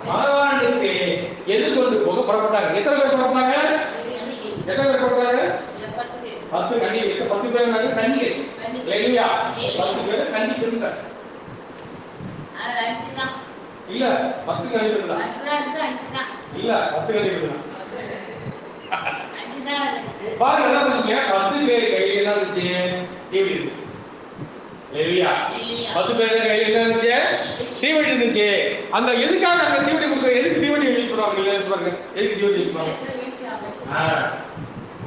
மணவாளனுக்கு எதிர்கொண்டு போக புறப்பட்டாங்க. எத்தனை பேர் புறப்பட்டாங்க? 10 கன்னிகைகள். 10 பேர் கன்னிகை. அல்லேலூயா. 10 பேர் கன்னிகைகள் இல்ல, 10 கன்னிகைகள் தான் இல்ல, 10 கன்னிகைகள் தான். பாருங்க என்ன பண்ணீங்க? 10 பேர் கையில என்ன இருந்துச்சு? டிவி இருந்துச்சு. அல்லேலூயா. 10 பேர் கையில என்ன இருந்துச்சு? தீவட்டி இருந்துச்சு. அந்த எதுக்காக அந்த தீவட்டி கொடுக்க, எதுக்கு தீவட்டி யூஸ் பண்ணுவாங்க? நீங்க யோசிச்சு பாருங்க. எதுக்கு தீவட்டி யூஸ் பண்ணுவாங்க?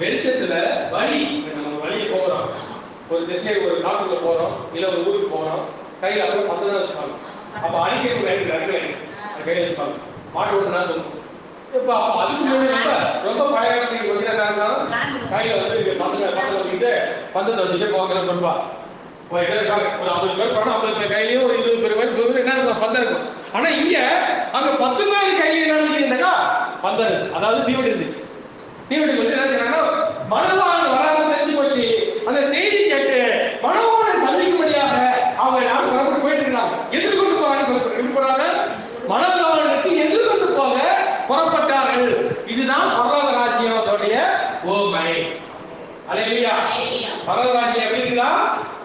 வெளிச்சத்துல வழி, நம்ம வழியை போறோம், ஒரு திசை, ஒரு நாட்டுக்குள்ள போறோம், இல்ல ஒரு ஊருக்கு போறோம், கையில அப்புறம் 10 தான் வச்சுப்பாங்க. அப்ப அடிக்க கையில வச்சுப்பாங்க. மாட்டு ஓட்டு நான் சொல்லுவோம். இப்ப அதுக்கு முன்னாடி ரொம்ப பயங்கரத்துக்கு கையில பந்தத்தை வச்சுட்டு போங்க பண்ணுவா. ஒரு 50 பேர் போனா 50 பேர் கையிலயும் ஒரு 20 பேர் என்ன பந்தம் இருக்கும். ஆனா இங்க அங்க 10 பேர் கையில என்ன இருந்துச்சுன்னாக்கா பந்தம் இருந்துச்சு, அதாவது தீவட்டி இருந்துச்சு. தீவட்டி வந்து என்ன செய்யறாங்கன்னா மணவாளன் வராது தெரிஞ்சு போச்சு. அந்த செய்தி கேட்டு மணவாளன் சந்திக்கும்படியாக அவங்க எல்லாரும் புறப்பட்டு போயிட்டு இருக்காங்க. எதிர்கொண்டு போறாங்கன்னு சொல்றாங்க. எப்படி போறாங்க? மணவாளனுக்கு எதிர்கொண்டு போக புறப்பட்டார்கள். இதுதான் பரலோக ராஜ்யத்தோடைய ஓமை. அல்லேலூயா. பரலோக ராஜ்யம் எப்படி இருக்குதா?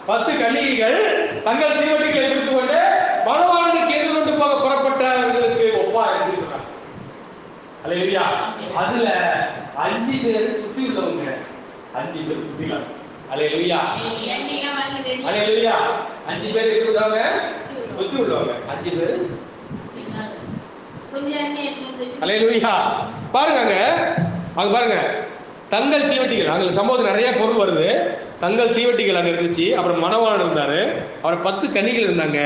10 கன்னிகைகள் தங்கள் தீவட்டிகளை பிடித்துக் கொண்டு மணவாளனுக்கு எதிர்கொண்டு போக புறப்பட்டவர்களுக்கு ஒப்பா என்று சொன்னாங்க. அல்லேலூயா. அதுல 5 பேர் புத்தி உள்ளவங்க, 5 பேர் புத்தி இல்லாதவங்க. அல்லேலூயா. அல்லேலூயா. 5 பேர் எப்படி உள்ளவங்க? புத்தி உள்ளவங்க. 5 பேர் அல்லேலூயா. பாருங்க அங்க பாருங்க, தங்கள் தீவட்டிகள், அங்க சம்பவத்துல நிறைய பொருள் வருது. தங்கள் தீவட்டிகள் அங்க இருந்துச்சு. அப்புறம் மணவாளன் இருந்தாரு. அப்புறம் 10 கன்னிகைகள் இருந்தாங்க.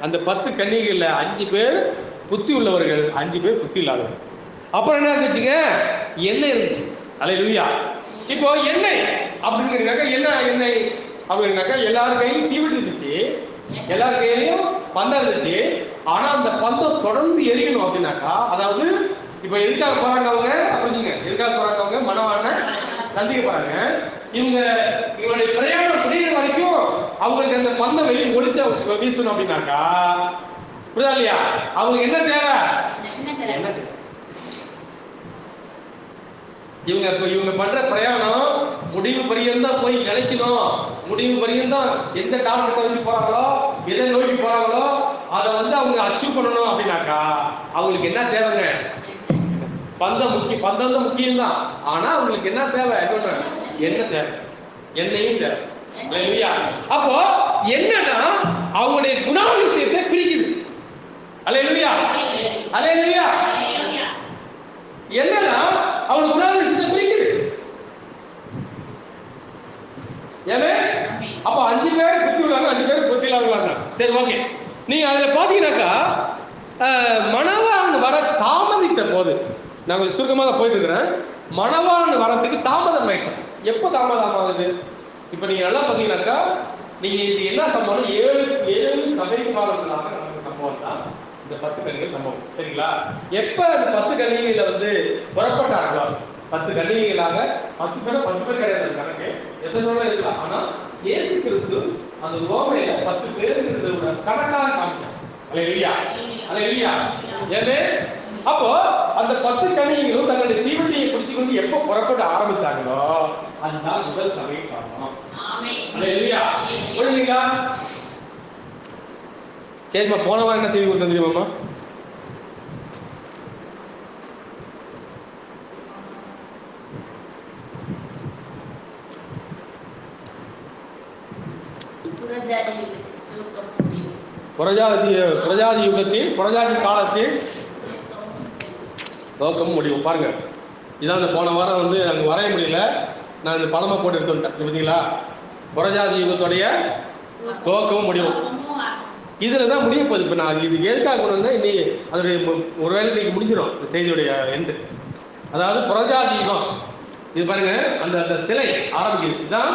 அந்த 10 கன்னிகைகள்ல 5 பேர் புத்தி உள்ளவர்கள், 5 பேர் புத்தி இல்லாதவர்கள். அப்புறம் என்ன இருந்துச்சுங்க? எண்ணெய் இருந்துச்சு. அல்லேலூயா. இப்போ எண்ணெய் அப்படிங்கிறதுனாக்கா என்ன எண்ணெய் அப்படின்னாக்கா எல்லார் கையிலும் தீவட்டி இருந்துச்சு, எல்லார் கையிலையும் பந்தம் இருந்துச்சு. ஆனா அந்த பந்தம் தொடர்ந்து எரியணும் அப்படின்னாக்கா, அதாவது இப்ப எதுக்காக போறாங்க அவங்க? அப்படிங்க எதுக்காக போறாங்க அவங்க? மணவாளனை சந்திக்க போறாங்க. இவங்களுடைய பிரயாணம் முடிகிற வரைக்கும் அவங்களுக்கு அந்த பந்தம் வெளியே ஒளிச்ச வீசணும் அப்படின்னாக்கா, புரியுதா இல்லையா? அவங்க என்ன தேவை? என்ன தேவை? இவங்க பண்ற பிரயாணம் முடிவு பரியந்தான் போய் நிலைக்கணும். முடிவு பரியந்தான் எந்த டார்கெட்டை வச்சு போறாங்களோ, எதை நோக்கி போறாங்களோ அதை அவங்க அச்சீவ் பண்ணணும் அப்படின்னாக்கா அவங்களுக்கு என்ன தேவைங்க? பந்தம் தான் முக்கியம் தான். ஆனா அவங்களுக்கு என்ன தேவை? என்ன தேவை? என்னையும் தேவை. அப்போ என்னன்னா அவங்களுடைய குணாதிசயத்தை பிரிக்குது. அல்லேலூயா, அல்லேலூயா. என்னன்னா அவங்க குணாதிசயத்தை பிரிக்குது. ஏமே அப்ப 5 பேர் புத்தி உள்ளாங்க, 5 பேர் புத்தி இல்லாதவங்க. சரி, ஓகே. நீங்க அதுல பாத்தீங்கன்னாக்கா மணவாளன் வர தாமதித்த போது, நான் கொஞ்சம் சுருக்கமாக போயிட்டு இருக்கிறேன். மணவாளன் வரத்துக்கு தாமதம் ஆயிடுச்சு. எப்போ தாமதம் ஆகுது? இப்ப நீங்க நல்லா பாத்தீங்கன்னாக்கா நீங்க இது என்ன சம்பவம்? 7 சபை காலங்களாக நடந்த சம்பவம் தான் இந்த 10 கன்னிகள் சம்பவம். சரிங்களா? எப்ப அந்த 10 கன்னிகையில புறப்பட்டார்களோ, 10 கன்னிகைகளாக 10 பேர் கிடையாது கணக்கு, எத்தனை பேர் இருக்கலாம். ஆனா இயேசு கிறிஸ்து அந்த ரோமையில 10 பேருக்கு கணக்காக காமிச்சார். அல்லேலூயா, அல்லேலூயா. ஏமே அப்போ அந்த 10 கன்னிகைகளும் தங்களுடைய தீவட்டியை பிடிச்சு கொண்டு எப்ப புறப்பட ஆரம்பிச்சாங்களோ அதுதான் முதல் சபை காரணம். அல்லேலூயா. புரியுதுங்களா? சரிம்மா, போன வாரம் என்ன செய்தி கொடுத்தது தெரியுமாம்மா? புரஜாதி யுகத்தின் புரஜாதி காலத்தின் துவக்கம் முடியும். பாருங்க, இதான் இந்த போன வாரம் நாங்கள் வரைய முடியல, நான் இந்த பதமா போட்டு எடுத்துட்டேன். பார்த்தீங்களா? புரஜாதி யுகத்துடைய துவக்கமும் முடியும் இதுல தான் முடிய போகுது. இப்போ நான் இது எதுக்காக கொண்டு வந்தேன், இன்னைக்கு அதோடைய ஒருவேளை இன்னைக்கு முடிஞ்சிடும் இந்த செய்தியுடைய எண்டு. அதாவது புரஜாதி யுகம். இது பாருங்க, அந்த சிலை ஆரம்பிக்குது. இதுதான்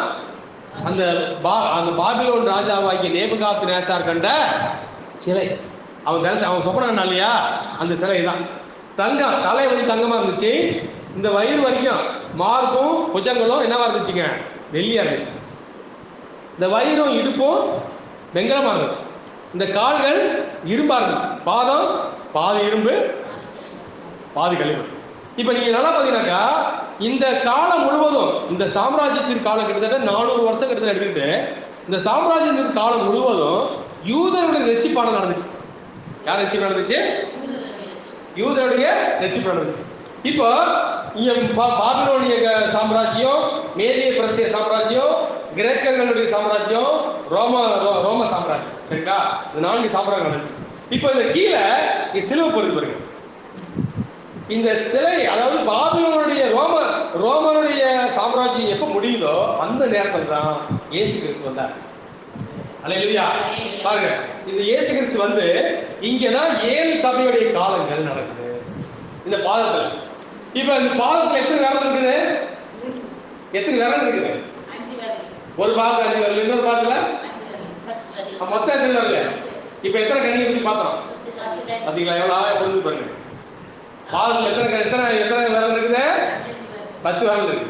அந்த பாபிலோன் ராஜாவாகிய நேபுகாத் நேசார் கண்ட சிலை. அவன் சொப்பனம் இல்லையா, அந்த சிலை தான். தங்கம், தலை தங்கமா இருந்துச்சு. இந்த வயிறு வரைக்கும் மார்பும் புஜங்களும் என்னவா இருந்துச்சுங்க? வெள்ளியா இருந்துச்சு. இந்த வயிறும் இடுப்பும் வெங்கலமா இருந்துச்சு. இந்த கால்கள் இரும்பா இருந்துச்சு. பாதம் பாதி இரும்பு பாதி களிமண். இப்ப நீங்க நல்லா பாத்தீங்கன்னாக்கா இந்த காலம் முழுவதும், இந்த சாம்ராஜ்யத்தின் காலம் கிட்டத்தட்ட 400 வருஷம் கிட்ட எடுத்துக்கிட்டு, இந்த சாம்ராஜ்யத்தின் காலம் முழுவதும் யூதருடைய ரட்சிப்பாடு நடந்துச்சு. யார் ரட்சிப்பு நடந்துச்சு? யூதருடைய ரட்சிப்பு நடந்துச்சு. இப்போ பாபிலோனிய சாம்ராஜ்யம், மேதிய பிரசிய சாம்ராஜ்யம், கிரேக்கர்களுடைய சாம்ராஜ்யம், ரோம சாம்ராஜ்யம். சரிங்களா? இந்த 4 சாம்ராஜ்யம் நடந்துச்சு. இப்போ இந்த கீழே சிலுவை பொறுத்து பாருங்க. இந்த சிலை, அதாவது பாபிலோனுடைய ரோமனுடைய சாம்ராஜ்யம் எப்ப முடியுதோ அந்த நேரத்தில் தான் இயேசு கிறிஸ்து வந்தார். அல்லேலூயா. பாருங்க, இந்த இயேசு கிறிஸ்து இங்கதான் 7 சபையுடைய காலங்கள் நடக்குது இந்த பாதத்துல. இப்ப இந்த பாதத்துல எத்தனை விரல் இருக்குது? எத்தனை விரல் இருக்குது? ஒரு பாதத்துல 5 விரல், இன்னொரு பாதத்துல மொத்தம் எத்தனை விரல்? இப்ப எத்தனை கனியை பத்தி பார்த்தோம் பாத்தீங்களா? எவ்வளவு ஆழம் புரிஞ்சு பாருங்க. பாதத்துல எத்தனை விரல் இருக்குது? 10 விரல் இருக்கு.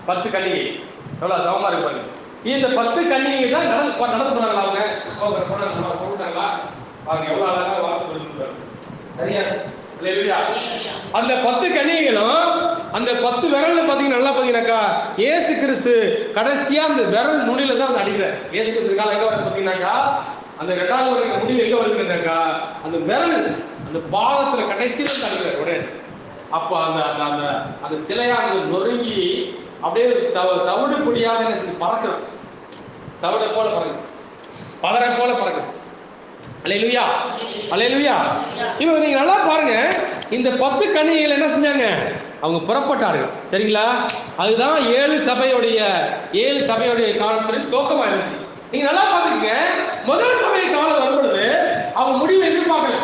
10 கன்னிகை எவ்வளவு சமமா இருக்கு பாருங்க. இந்த 10 கன்னிகை தான் நடந்து போனாங்களா? அவங்க போட்டாங்களா? அவங்க எவ்வளவு அழகா வார்த்தை கொடுத்துருக்காங்க. சரியா? அந்த 10 கன்னிகைகளும் அந்த 10 விரல்ல பாத்தீங்கன்னா நல்லா பாத்தீங்கன்னாக்கா இயேசு கிறிஸ்து கடைசியா அந்த விரல் நுனியில தான் அடிக்கிறார். இயேசு கிறிஸ்து காலம் எங்க வருது பாத்தீங்கன்னாக்கா அந்த 2வது முடிவு எங்க வருதுன்னாக்கா அந்த விரல் அந்த பாதத்துல கடைசியில தான் அடிக்கிறார் உடனே. அப்ப அந்த சிலையானது நொறுங்கி அப்படியே தவிடு பொடியாக பறக்குது. தவிட போல பறக்குது, பதரை போல பறக்குது. அல்லேலூயா, அல்லேலூயா. இப்போ நீங்க நல்லா பாருங்க, இந்த 10 கன்னிகைகள் என்ன செஞ்சாங்க? அவங்க புறப்பட்டார்கள். சரிங்களா? அதுதான் 7 சபையுடைய காலத்தில் துவக்கமா இருந்துச்சு. நீங்க நல்லா பாத்துக்கங்க, முதல் சபை காலம் வரும்பொழுது அவங்க முடிவு எதிர்பார்க்கல.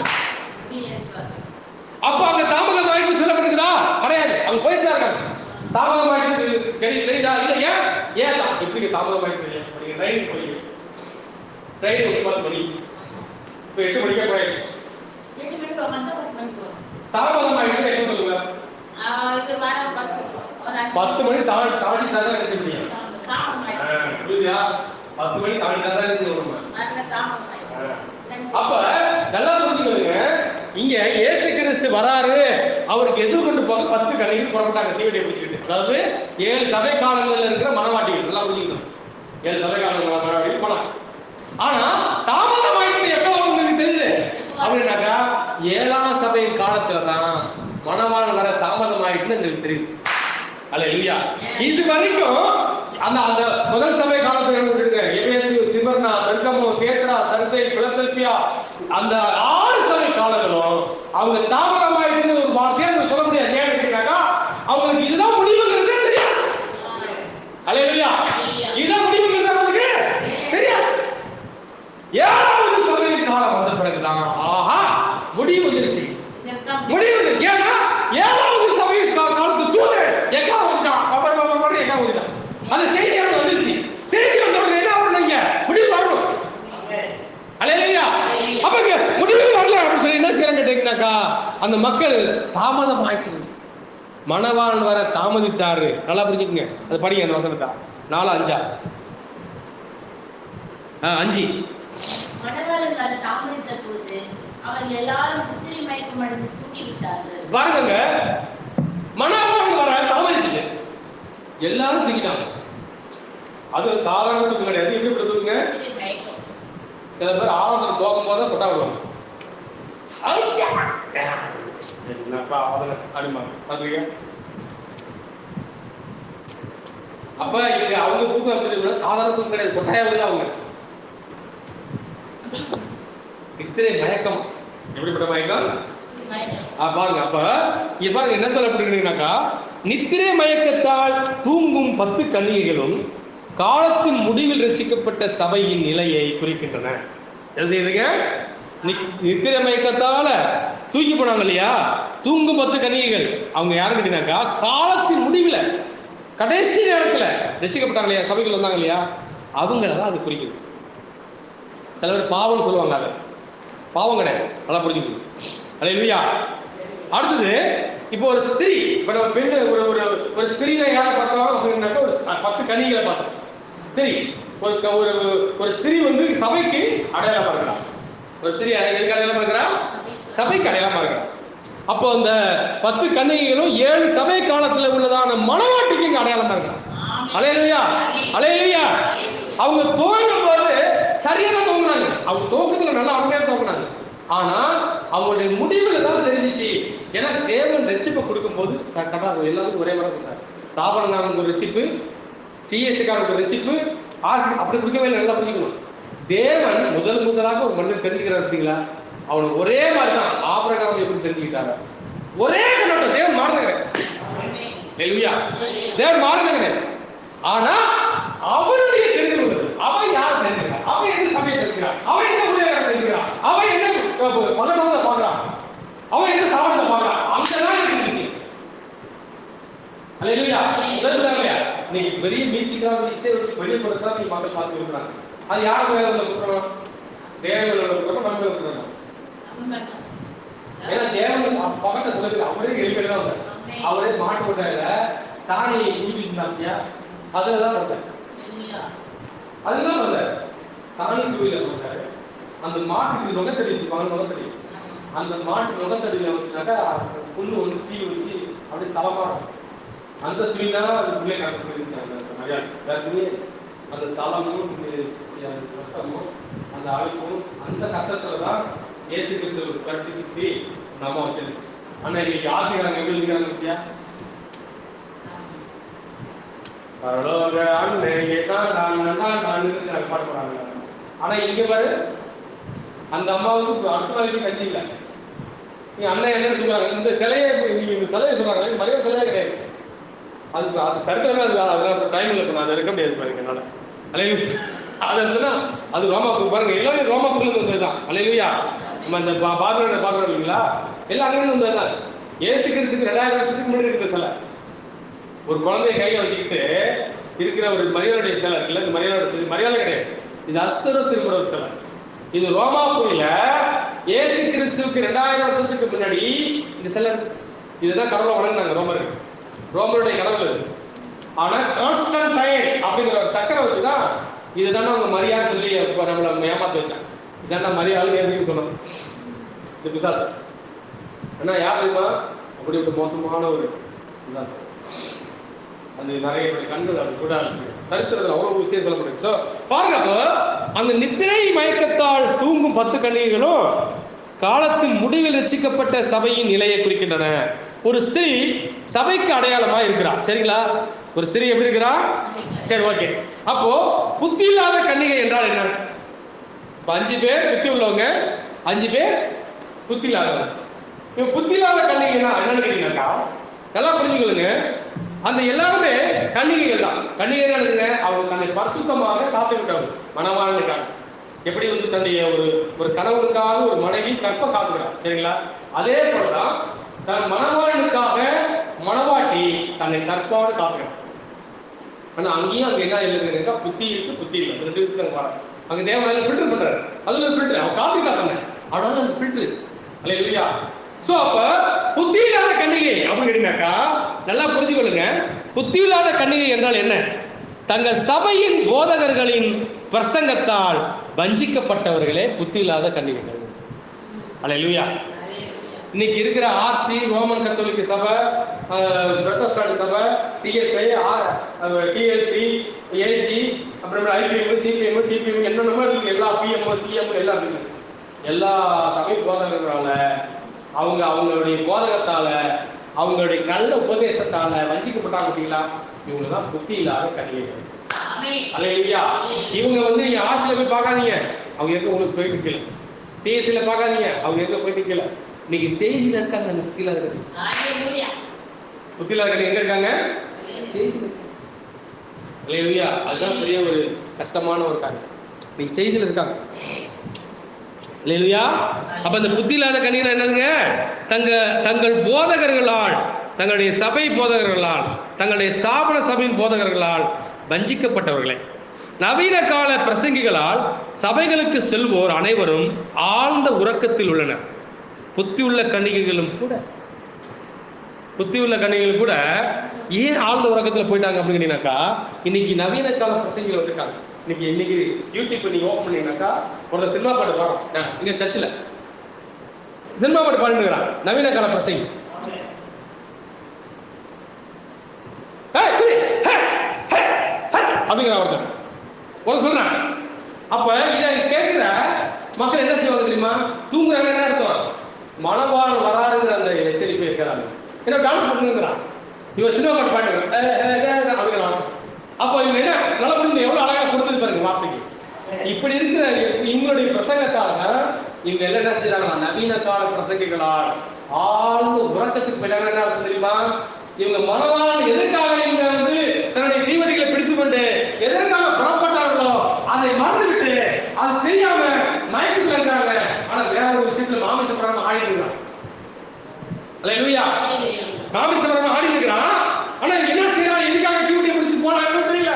அப்ப அங்க தாமதமாயிட்டு சொல்லப்பட்டிருக்குதா? கிடையாது. அவங்க போயிட்டு தான் இருக்காங்க. தாமதமாயிட்டு தெரியுதா? இல்ல. ஏன் எப்படி தாமதமாயிட்டு? நீங்க ட்ரெயின் போய் ட்ரெயின் 9 மணி, இப்ப 8 மணிக்கே போயாச்சு. 8 மணிக்கு தாமதமாயிட்டு என்ன சொல்லுங்க? 10 மணி தாண்டிட்டா தான் என்ன செய்ய முடியும்? புரியுதா? 10 மணி தாண்டிட்டா தான் என்ன செய்யணும்? அப்ப நல்லா புரிஞ்சுக்கோங்க, இங்க இயேசு கிறிஸ்து வராரு, அவருக்கு எதிர்கொண்டு போக 10 கன்னிகைகள் புறப்பட்டாங்க தீவெட்டியை பிடிச்சிக்கிட்டு. அதாவது 7 சபை காலங்களில் இருக்கிற மனவாட்டிகள், நல்லா புரிஞ்சுக்கணும். 7 சபை காலங்கள் மனவாட்டிகள் போனாங்க. ஆனா தாமதமாயிட்டு எப்போ அவங்களுக்கு தெரியுது அப்படின்னாக்கா 7ஆம் சபை காலத்துல தான் மணவாளன் வர தாமதமாயிட்டுன்னு எங்களுக்கு தெரியுது. அல்லேலூயா. இது வரைக்கும் அந்த அந்த முதல் சபை காலத்துல இருக்கு, எபேசு, சிமர்னா, பெர்கமோ, தேத்ரா, சர்தை, பிலதெல்பியா, அந்த 6 சபை காலங்களும் அவங்க தாமதமாயிட்டு ஒரு வார்த்தையை நம்ம சொல்ல முடியாது. ஏன் கேட்டீங்கன்னாக்கா அவங்களுக்கு இதுதான் முடிவுங்கிறது தெரியாது. அல்லேலூயா. இதுதான் முடிவுங்கிறது அவங்களுக்கு தெரியாது. 7வது சபை காலம் வந்த பிறகுதான் ஆஹா முடிவு வந்துருச்சு. முடிவு ஏன்னா 7வது சபை காலத்து தூது எக்கா வந்துட்டான், அப்புறம் எக்கா வந்துட்டான். அது செய்தி வந்துருச்சு. செய்தி வந்தவங்க என்ன பண்ணுங்க, முடிவு வரணும். அல்லேலூயா. அப்ப முடிவு வரல அப்படின்னு சொல்லி என்ன செய்யலாம் கேட்டீங்கன்னாக்கா அந்த மக்கள் தாமதம் ஆயிட்டு மணவாளன் வர தாமதிச்சாரு. நல்லா புரிஞ்சுக்குங்க. அது படிங்க அந்த வசனத்தை 4:5. 5. மணவாளன் வர தாமதித்த போது அவர்கள் எல்லாரும் புத்திரி மயக்கம் அடைந்து தூங்கிவிட்டார்கள். பாருங்க, மணவாளன் வர தாமதிச்சு எல்லாரும் தூங்கிட்டாங்க. அது சாதாரண தூக்கம் கிடையாது. எப்படி தூக்குங்க? சில பேர் ஆராதனை போகும்போது தான் கொட்டா விடுவாங்க. என்னப்பா ஆராதனை அப்படிமா பாத்துருக்க. அப்ப இங்க அவங்க தூக்கம் எப்படி சாதாரண தூக்கம் கிடையாது, கொட்டாயா இல்லை. அவங்க நித்திரை மயக்கம். எப்படிப்பட்ட மயக்கம் பாருங்க. அப்ப இங்க பாருங்க என்ன சொல்லப்பட்டிருக்கீங்கன்னாக்கா நித்திரை மயக்கத்தால் தூங்கும் 10 கன்னிகைகளும் காலத்தின் முடிவில் ரசிக்கப்பட்ட சபையின் நிலையை குறிக்கின்றன. என்ன செய்யுதுங்க? நித்திரை மயக்கத்தால தூக்கி போனாங்க இல்லையா, தூங்கும் 10 கன்னிகைகள் அவங்க யாரும் கேட்டீங்கன்னாக்கா காலத்தின் முடிவில் கடைசி நேரத்தில் ரசிக்கப்பட்டாங்க இல்லையா, சபைகள் வந்தாங்க இல்லையா, அவங்களதான் அது குறிக்குது. சில பேர் பாவம்னு சொல்லுவாங்க. அதை பாவம் கிடையாது. நல்லா புரிஞ்சுக்கணும். அல்லேலூயா. அடுத்தது இப்போ ஒரு ஸ்திரீ, இப்போ நம்ம பெண் ஒரு ஒரு ஒரு ஸ்திரீயை யாரை பார்த்தோம் அப்படின்னாக்கா ஒரு 10 கன்னிகளை பார்த்தோம். ஸ்திரீ ஒரு ஒரு ஸ்திரீ வந்து சபைக்கு அடையாளமா இருக்கிறான். ஒரு ஸ்திரீ எதுக்கு அடையாளமா இருக்கிறா? சபைக்கு அடையாளமா இருக்கிறான். அப்போ அந்த 10 கன்னிகைகளும் 7 சபை காலத்துல உள்ளதான மணவாட்டிக்கு இங்க அடையாளமா இருக்கிறான். அல்லேலூயா. அல்லேலூயா. அவங்க துவங்கும் போது சரியான தோங்குனாங்க. அவங்க தோக்கத்துல நல்லா அருமையாக தோங்குனாங்க. ஆனா அவங்களுடைய முடிவுல தான் தெரிஞ்சிச்சு. ஏன்னா தேவன் ரட்சிப்பை கொடுக்கும் போது எல்லாருக்கும் ஒரே மாதிரி கொடுத்தாரு. சாபனக்காரனுக்கு ஒரு ரட்சிப்பு, சிஎஸ்காரனுக்கு ஒரு ரட்சிப்பு, அப்படி கொடுக்கவே இல்லை. நல்லா புரிஞ்சுக்கணும். தேவன் முதலாக ஒரு மனிதன் தெரிஞ்சுக்கிறார் பார்த்தீங்களா, அவனுக்கு ஒரே மாதிரி தான். ஆபிரகாம் எப்படி தெரிஞ்சுக்கிட்டாரு, ஒரே கண்ணோட்டம். தேவன் மாறல கிடையாது. தேவன் மாறல கிடையாது. ஆனா அவருடைய தெரிந்து கொள்வது, அவன் யார் தெரிஞ்சுக்கிறான், அவன் எந்த சமயம் தெரிஞ்சுக்கிறான், அவன் எந்த ஊழியர்கள் தெரிஞ்சுக்கிறான், அவன் எந்த மன்னனோட பாக்குறான், அவன் எந்த சாவனத்தை பாக்குறான், அங்கதான் இருந்துச்சு. அல்லேலூயா. நீங்க பெரிய மியூசிக்காக இசை வச்சு வெளியே கொடுத்தா நீங்க மக்கள் பார்த்து இருக்கிறாங்க. அது யார் மேல குற்றம்? தேவனோட குற்றம், நம்ம குற்றம். ஏன்னா தேவன் பக்கத்தை சொல்லுங்க, அவரே எழுப்பிதான் அவரே மாட்டு கொண்டாயில சாணியை ஊற்றிட்டு இருந்தாப்பியா, அதுலதான் வந்தார். அதுதான் வந்தார். சாணி தூவில வந்தாரு. அந்த மாட்டுக்கு நுகத்தடி வச்சுப்பாங்க. நுகத்தடி அந்த மாட்டு நுகத்தடியில வந்துட்டாக்கா புண்ணு வந்து சீ வச்சு அப்படியே சலமா அந்த துணி தான் அந்த பிள்ளை கணக்கு வேற துணியே. அந்த சலமும் ரத்தமும் அந்த அழுப்பும் அந்த கஷ்டத்துல தான் ஏசி கிறிஸ்து கட்டி சுற்றி நம்ம வச்சிருச்சு. ஆனா இன்னைக்கு ஆசைக்காரங்க எப்படி இருக்கிறாங்க பத்தியா? பாட்டு போறாங்க. ஆனா இங்க பாரு, அந்த அம்மாவுக்கு அடுத்த நாளைக்கு கஞ்சி இல்லை. நீங்க அண்ணன் என்ன சொல்றாங்க, இந்த சிலையை இந்த சிலையை சொல்றாங்க, மரியாதை சிலையே கிடையாது. அதுக்கு அது சரித்திரமே அது அதெல்லாம் டைம் இல்லை. நான் அதை இருக்க முடியாது பாருங்க என்னால. அல்லேலூயா. அது இருந்துன்னா அது ரோமாபுரி பாருங்க, எல்லாமே ரோமாபுரில வந்ததுதான். அல்லேலூயா. நம்ம இந்த பார்வை பார்க்கணும் இல்லைங்களா, எல்லாம் அங்கே வந்ததுதான். ஏசு கிறிஸ்துக்கு 2000 வருஷத்துக்கு முன்னாடி இருக்க சிலை. ஒரு குழந்தைய கையில வச்சுக்கிட்டு இருக்கிற ஒரு மரியாதையுடைய சிலை இருக்குல்ல, இந்த மரியாதை சிலை மரியாதை கிடையாது. இது அஸ்தர திருமுறை சிலை. இது ரோமாபுரியில ஏசு கிறிஸ்துவுக்கு 2000 வருஷத்துக்கு முன்னாடி இந்த சிலை. இதுதான் கடவுளை வணங்கினாங்க ரோமர்கள். ரோமருடைய கடவுள் இது. ஆனா கான்ஸ்டன்டைன் அப்படிங்கிற ஒரு சக்கரவர்த்தி தான் இதுதான் அவங்க மரியாதை சொல்லி நம்மளை ஏமாத்தி வச்சான். இதான் மரியாதை ஏசுன்னு சொன்னோம். இந்த பிசாசு ஆனா யார் தெரியுமா அப்படி ஒரு மோசமான ஒரு disaster. அது நிறைய கண்கள் அது கூட ஆச்சு. சரித்திரத்தில் அவ்வளவு விஷயம் சொல்லப்படுது. ஸோ பாருங்க, அப்போ அந்த நித்திரை மயக்கத்தால் தூங்கும் 10 கன்னிகைகளும் காலத்தின் முடிவில் ரட்சிக்கப்பட்ட சபையின் நிலையை குறிக்கின்றன. ஒரு ஸ்திரீ சபைக்கு அடையாளமா இருக்கிறார். சரிங்களா? ஒரு ஸ்திரீ எப்படி இருக்கிறா? சரி, ஓகே. அப்போ புத்தி இல்லாத கன்னிகை என்றால் என்ன? 5 பேர் புத்தி உள்ளவங்க, 5 பேர் புத்தி இல்லாதவங்க. இப்போ புத்தி இல்லாத கன்னிகைனா என்னன்னு கேட்டீங்கன்னாக்கா, நல்லா புரிஞ்சுக்கொள்ளுங்க. அந்த எல்லாருமே கன்னிகைகள் தான். கன்னிகை எழுதுங்க, அவங்க தன்னை பரிசுத்தமாக காத்து விட்டவங்க மணவாளனுக்காக. எப்படி வந்து தன்னுடைய ஒரு கணவனுக்காக ஒரு மனைவி கற்ப காத்துக்கிறார். சரிங்களா? அதே போலதான் தன் மணவாளனுக்காக மணவாட்டி தன்னை கற்பாடு காத்துக்கிறார். ஆனா அங்கேயும் அங்க என்ன எழுதுறா, புத்தி இருக்கு புத்தி இல்லை, 2 விஷயத்துக்கு வர அங்க தேவனால ஃபில்டர் பண்றாரு. அதுல ஒரு ஃபில்டர் அவன் காத்துக்கிறாங்க, அதனால அந்த ஃபில்டர் இல்லையா? சோ அப்ப புத்தி இல்லாத கன்னிகை அப்படின்னு கேட்டீங்கன்னாக்கா நல்லா புரிஞ்சுக்கொள்ளுங்க. புத்தி இல்லாத கன்னிகை என்றால் என்ன? தங்கள் சபையின் போதகர்களின் பிரசங்கத்தால் வஞ்சிக்கப்பட்டவர்களே புத்தி இல்லாத கன்னிகைகள். அல்லேலூயா. இன்னைக்கு இருக்கிற ஆர்சி, ரோமன் கத்தோலிக்க சபை, புரோட்டஸ்டாண்ட் சபை, சிஎஸ்ஐ, டிஎல்சி, ஏஜி, அப்புறம் ஐபிஎம், சிபிஎம், டிபிஎம், என்னென்னமோ இருக்கு. எல்லா பிஎம், சிஎம் எல்லாம் இருக்கு. எல்லா சபை போதகர்களால அவங்களுடைய போதகத்தால அவங்களுடைய கள்ள உபதேசத்தால வஞ்சிக்கப்பட்டாங்க. பார்த்தீங்களா? இவங்க தான் புத்தி இல்லாத கன்னிகைகள். அல்லேலூயா. இவங்க வந்து நீங்க ஆசில போய் பார்க்காதீங்க, அவங்க எங்க உங்களுக்கு போயிட்டு இருக்கல. சிஎஸ்சில பார்க்காதீங்க, அவங்க எங்க போயிட்டு இருக்கல. இன்னைக்கு செய்தியில இருக்காங்க அந்த புத்தி இல்லாத கன்னிகை. புத்தி இல்லாத கன்னிகை எங்க இருக்காங்க? செய்தியில. அல்லேலூயா. அதுதான் பெரிய ஒரு கஷ்டமான ஒரு காரியம். நீங்க செய்தியில இருக்காங்க. அல்லேலூயா. அப்ப அந்த புத்தி இல்லாத கன்னிகை என்னதுங்க? தங்கள் போதகர்களால், தங்களுடைய சபை போதகர்களால், தங்களுடைய ஸ்தாபன சபையின் போதகர்களால் வஞ்சிக்கப்பட்டவர்களே. நவீன கால பிரசங்கிகளால் சபைகளுக்கு செல்வோர் அனைவரும் ஆழ்ந்த உறக்கத்தில் உள்ளனர். புத்தி உள்ள கன்னிகைகளும் கூட ஏன் ஆழ்ந்த உறக்கத்தில் போயிட்டாங்க அப்படின்னு கேட்டீங்கன்னாக்கா, இன்னைக்கு நவீன கால பிரசங்கிகள் வந்திருக்காங்க. இன்னைக்கு யூடியூப் நீங்க ஓப்பன் பண்ணீங்கன்னாக்கா ஒரு சினிமா பாட்டு பாடுறோம். இங்க சர்ச்சில் சினிமா பாட்டு பாடிட்டுக்கிறான் நவீன கால பிரசங்கி. அப்படிங்கிற ஒருத்தர் சொல்றான். அப்ப இதை கேட்கிற மக்கள் என்ன செய்வாங்க தெரியுமா? தூங்குறாங்க. என்ன அர்த்தம்? மனவாள் வராருங்கிற அந்த எச்சரிப்பை இருக்கிறாங்க. என்ன டான்ஸ் பண்ணுங்கிறான், இவன் சினிமா பாட்டு பாடுங்க அப்படிங்கிறான். அப்போ இவங்க என்ன நல்லா புரிஞ்சு எவ்வளவு அழகா கொடுத்துட்டு பாருங்க வார்த்தைக்கு. இப்படி இருக்கிற இவங்களுடைய பிரசங்கத்தால இவங்க எல்லாம் என்ன செய்யறாங்க? நவீன கால பிரசங்கிகளால் ஆழ்ந்த உறக்கத்துக்கு போயிட்டாங்க. என்ன அர்த்தம் தெரியுமா? இவங்க மனவாளன் எதற்காக இவங்க வந்து தன்னுடைய தீவடிகளை பிடித்துக் கொண்டு எதற்காக புறப்பட்டார்களோ அதை மறந்துவிட்டு அது தெரியாம மயக்கத்தில் இருந்தாங்க. ஆனா வேற ஒரு விஷயத்துல மாமிசப்படாம ஆடி இருக்கிறான். அல்லேலூயா. மாமிசப்படாம ஆடி இருக்கிறான். ஆனா என்ன செய்யறான்? எதுக்காக தீவடியை பிடிச்சு போனாங்கன்னு தெரியல.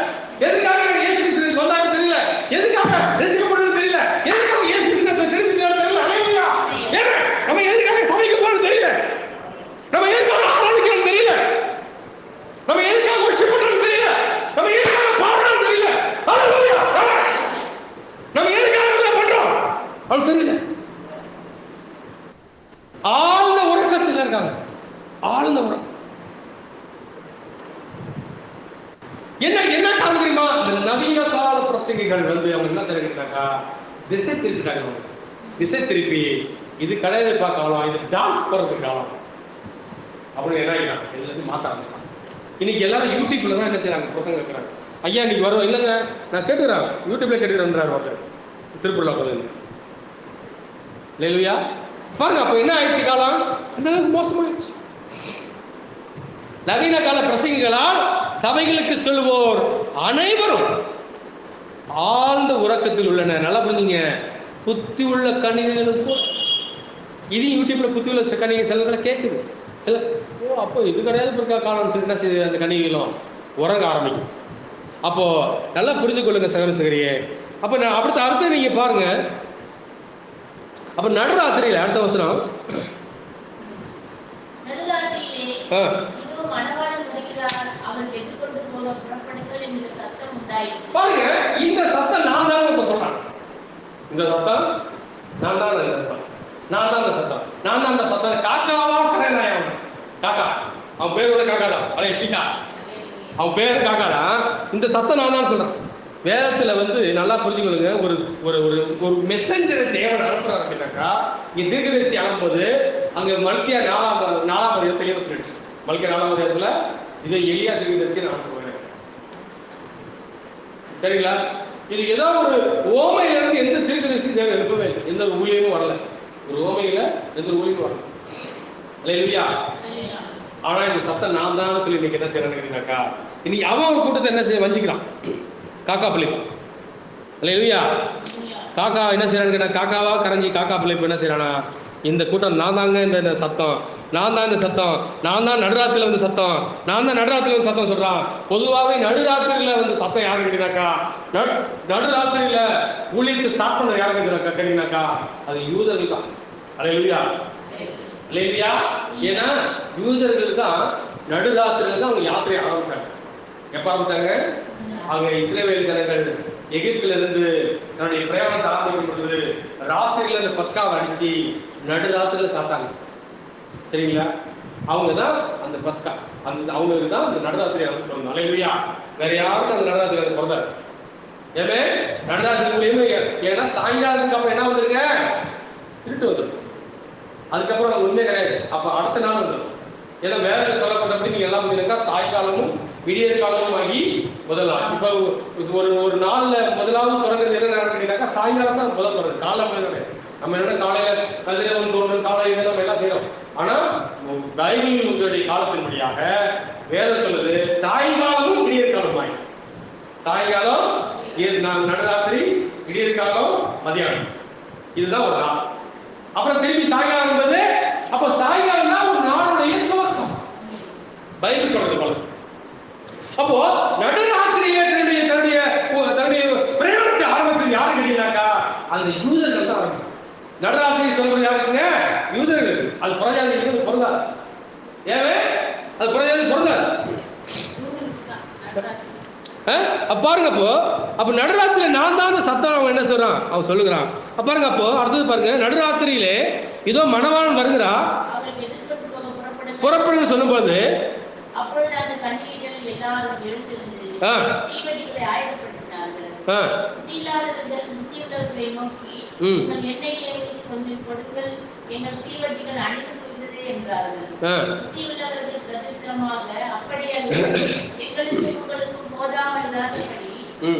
எதுக்காக இயேசு கிறிஸ்து வந்தாருன்னு தெரியல. எதுக்காக ரசிக்கப்படணும்னு தெரியல. எதுக்காக இயேசு கிறிஸ்து தெரிஞ்சுக்கணும்னு தெரியல. அல்லேலூயா. ஏன் நம்ம எதுக்காக சபைக்கு போறோம்னு தெரியல. நம்ம எதுக்காக ஆராதிக்கிறோம்னு தெரியல. நம்ம எதுக்காக வொர்ஷிப் பண்றோம்னு தெரியல. நம்ம எதுக்காக பாடுறோம்னு தெரியல. அல்லேலூயா. நம்ம எதுக்காக இதெல்லாம் பண்றோம் அது தெரியல. ஆழ்ந்த உறக்கத்தில் இருக்காங்க. ஆழ்ந்த உறக்கம். என்ன காரணம் தெரியுமா? இந்த நவீன கால பிரசங்கிகள் வந்து அவங்க என்ன செய்யறாங்கன்னாக்கா திசை திருப்பிட்டாங்க. திசை திருப்பி இது கிடையாது பார்க்கலாம், இது டான்ஸ் போறது காலம் அப்படின்னு என்ன ஆகிட்டாங்க, எல்லாத்தையும் மாற்ற ஆரம்பிச்சாங்க. இன்னைக்கு எல்லாரும் யூடியூப்ல தான் என்ன செய்யறாங்க? பிரசங்க இருக்கிறாங்க. ஐயா இன்னைக்கு வரும் இல்லைங்க, நான் கேட்டுக்கிறேன், யூடியூப்ல கேட்டுக்கிறேன்றாரு ஒருத்தர் திருப்பூர்ல போகுது. இல்லையா பாருங்க. அப்ப என்ன ஆயிடுச்சு? காலம் அந்த அளவுக்கு மோசமாயிடுச்சு. நவீன கால பிரசங்கிகளால் சபைகளுக்கு செல்வோர் அனைவரும் ஆழ்ந்த உறக்கத்தில் உள்ளனர். நல்லா புரிஞ்சுங்க. புத்தி உள்ள கன்னிகைகளுக்கும் இது யூடியூப்ல புத்தி உள்ள கன்னிகை சிலதுல கேட்குது. சில அப்போ இது கிடையாது இருக்கா காலம் சொல்லிட்டு என்ன செய்யுது? அந்த கன்னிகைகளும் உறங்க ஆரம்பிக்கும். அப்போ நல்லா புரிஞ்சு கொள்ளுங்க சகோதர சகோதரியே. அப்ப நான் அடுத்த நீங்க பாருங்க. அப்ப நடுராத்திரியில அடுத்த வசனம் பாருங்க. இந்த சத்தம் நான் தான் இப்ப சொல்றேன். இந்த சத்தம் நான் தான். நான் தான் அந்த சத்தம், நான் தான் அந்த சத்தம். காக்காவா கரைநாயம், காக்கா, அவன் பேர் கூட காக்கா தான். அதை எப்படிக்கா அவன் பேர் காக்கா தான். இந்த சத்தம் நான் தான் சொல்றேன். வேதத்துல வந்து நல்லா புரிஞ்சுக்கொள்ளுங்க. ஒரு ஒரு ஒரு ஒரு மெசஞ்சரை தேவன் அனுப்புறாரு அப்படின்னாக்கா, இங்க தீர்க்கதரிசி அனுப்பும்போது அங்க மல்கியா 4ஆம் அதிகாரத்துல சொல்லிடுச்சு. மல்கியா 4ஆம் அதிகாரத்துல இதை எலியா தீர்க்கதரிசி நான் அனுப்புவேன். சரிங்களா? இது ஏதோ ஒரு ஓமையில இருந்து எந்த தீர்க்கதரிசி தேவன் எழுப்பவே இல்லை. எந்த ஒரு ஊழியமும் வரல. ஒரு ஓமையில எந்த ஒரு ஊழியமும் வரல. அல்லேலூயா. ஆனா இந்த சத்தம் நான் தான் சொல்லி இன்னைக்கு என்ன செய்யறாங்கன்னாக்கா, இன்னைக்கு அவன் ஒரு கூட்டத்தை என்ன செய்ய வஞ்சிக்கிறான். காக்கா பிள்ளைப்பு. அல்லேலூயா. காக்கா என்ன செய்யறான்னு, காக்காவா கரைஞ்சி காக்கா பிள்ளைப்பு என்ன செய்யறானா, இந்த கூட்டம் நான் தாங்க இந்த சத்தம், நான் தான் இந்த சத்தம், நான் தான் நடுராத்திரில வந்து சத்தம், நான் தான் நடுராத்திரில வந்து சத்தம் சொல்றான். பொதுவாகவே நடுராத்திரில வந்து சத்தம் யாரு கேட்டீங்கன்னாக்கா, நடுராத்திரில ஊழியத்தை ஸ்டார்ட் பண்ண யாரு கேட்டீங்கன்னாக்கா, அது யூதர்கள் தான். அல்லேலூயா. அல்லேலூயா. ஏன்னா யூதர்கள் தான் நடுராத்திரில தான் அவங்க யாத்திரையை ஆரம்பிச்சாங்க. எப்ப ஆரம்பிச்சாங்க? அவங்க இஸ்ரவேல் ஜனங்கள் எகிப்துல இருந்து தன்னுடைய பிரயாணத்தை ஆரம்பிக்கும் பொழுது ராத்திரியில அந்த பஸ்காவை அடிச்சு நடுராத்திரில சாப்பிட்டாங்க. சரிங்களா? அவங்க தான் அந்த பஸ்கா, அந்த அவங்களுக்கு தான் அந்த நடுராத்திரி ஆரம்பிச்சு. அல்லேலூயா. வேற யாருக்கும் அந்த நடுராத்திரி பிறந்தாரு. ஏமே நடுராத்திரி மூலியமா, ஏன்னா சாயங்காலத்துக்கு அப்புறம் என்ன வந்துருங்க, இருட்டு வந்துடும். அதுக்கப்புறம் உண்மை கிடையாது. அப்ப அடுத்த நாள் வந்துடும். ஏன்னா வேதத்துல சொல்லப்பட்டபடி நீங்க எல்லாம் பார்த்தீங்கன்னா சாயங்காலமும் விடியற் காலமும் ஆகி முதல் நாள். இப்ப ஒரு நாள்ல முதலாவது தொடங்குறது என்ன நேரம் கேட்டீங்கன்னாக்கா சாயங்காலம் தான் முதல் தொடங்குது. காலையில கிடையாது. நம்ம என்ன காலையில கதிரவன் தோன்றும் காலை இதை நம்ம எல்லாம் செய்யறோம். ஆனா பைபிளுடைய காலத்தின்படியாக வேதம் சொல்லுது சாயங்காலமும் விடியற் காலம் ஆகி, சாயங்காலம் நடுராத்திரி, விடியற் காலம், மதியானம், இதுதான் ஒரு நாள். அப்புறம் திருப்பி சாயங்காலம் என்பது, அப்ப சாயங்காலம் தான் ஒரு நாளுடைய துவக்கம் பைபிள் சொல்றது போல. அப்போ நடுராத்திரியில தன்னுடைய பிரயாணத்தை ஆரம்பித்தது யாரு கேட்டீங்கன்னாக்கா, அந்த யூதர்கள் தான் ஆரம்பிச்சாங்க. நடுராத்திரி சொல்றது யாருக்குங்க? யூதர்கள். அது புறஜாதிகளுக்கு பொருந்தாது. ஏவே அது புறஜாதி பொருந்தாது. பாருங்க. அப்போ நடுராத்திரியில நான் தான் அந்த சத்தம் அவன் என்ன சொல்றான், அவன் சொல்லுகிறான். பாருங்க. அப்போ அடுத்தது பாருங்க, நடுராத்திரியிலே இதோ மணவாளன் வருகிறா புறப்படுன்னு சொல்லும்போது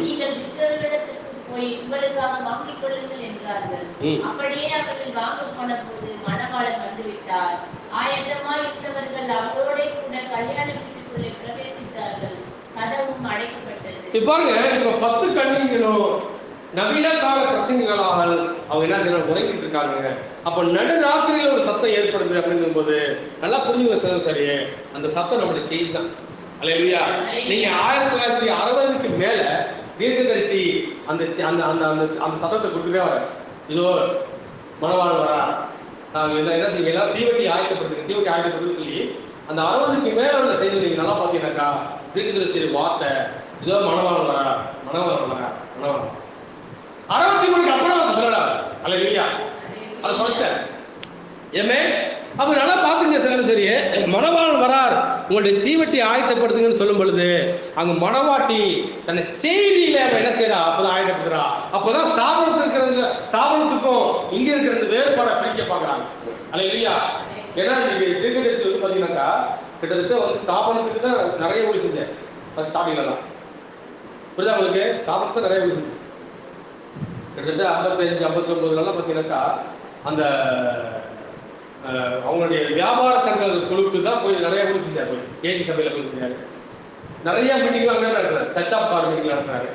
நீங்கள் விக்கிரகத்திற்கு போய் உங்களுக்காக வாங்கிக் கொள்ளுங்கள் என்றார்கள். அப்படியே அவர்கள் வாங்க போன போது மணவாளன் வந்துவிட்டார். ஆயத்தமாய் இருந்தவர்கள் அவரோட கூட கல்யாண வீட்டுக்குள்ளே பிரவேசித்தார்கள். கதவும் அடைக்கப்பட்டது. பாருங்க, இப்ப 10 கன்னிகளும் நவீன கால பிரசங்கங்களாக அவங்க என்ன செய்யறாங்க, உறங்கிட்டு இருக்காங்க. அப்ப நடுராத்திரியில ஒரு சத்தம் ஏற்படுது அப்படிங்கும் போது நல்லா புரிஞ்சுங்க. சரி, அந்த சத்தம் நம்முடைய செய்தி தான். அல்லேலூயா. நீங்க 1960க்கு மேல தீர்க்கதரிசி அந்த அந்த அந்த அந்த சத்தத்தை கொடுத்துட்டே வர, இதோ மணவாளன் வரா, என்ன செய்வீங்க, தீவட்டி ஆயத்தப்படுத்துன்னு சொல்லி அந்த 60க்கு மேல உள்ள செய்தி நீங்க நல்லா பாத்தீங்கன்னாக்கா, தீர்க்கதரிசி வார்த்தை இதோ மணவாளன் வரா, மணவாளன் வரா, மணவாளன் 63க்கு அப்புறம் அந்த சொல்லல. அல்லேலூயா. அது சொல்ல ஏமே. அப்ப நல்லா பாத்துங்க சார். சரி, மணவாளன் வரார், உங்களுடைய தீவட்டி ஆயத்தப்படுத்துங்கன்னு சொல்லும் பொழுது அங்க மணவாட்டி தன்னை செய்தியில என்ன செய்யறா, அப்பதான் ஆயத்தப்படுத்துறா. அப்பதான் சாபனத்துக்கும் இங்க இருக்கிற வேறுபாட பிரிக்க பாக்குறாங்க. அல்லேலூயா. ஏன்னா நீங்க தீர்க்கதரிசி வந்து பாத்தீங்கன்னாக்கா கிட்டத்தட்ட வந்து ஸ்தாபனத்துக்கு தான் நிறைய ஊழி செஞ்சேன் ஸ்டார்டிங்லாம். புரியுதா உங்களுக்கு? ஸ்தாபனத்தை நிறைய ஊழி செஞ்சேன். கிட்டத்தட்ட 55, 59 பாத்தீங்கன்னாக்கா அந்த அவங்களுடைய வியாபார சங்க குழுக்கு தான் போய் நிறைய ஊழி செஞ்சார். போய் ஏஜி சபையில போய் செஞ்சாரு. நிறைய மீட்டிங்லாம் அங்கே நடக்கிறார், சர்ச் ஆஃப் கார் மீட்டிங் நடத்துறாரு.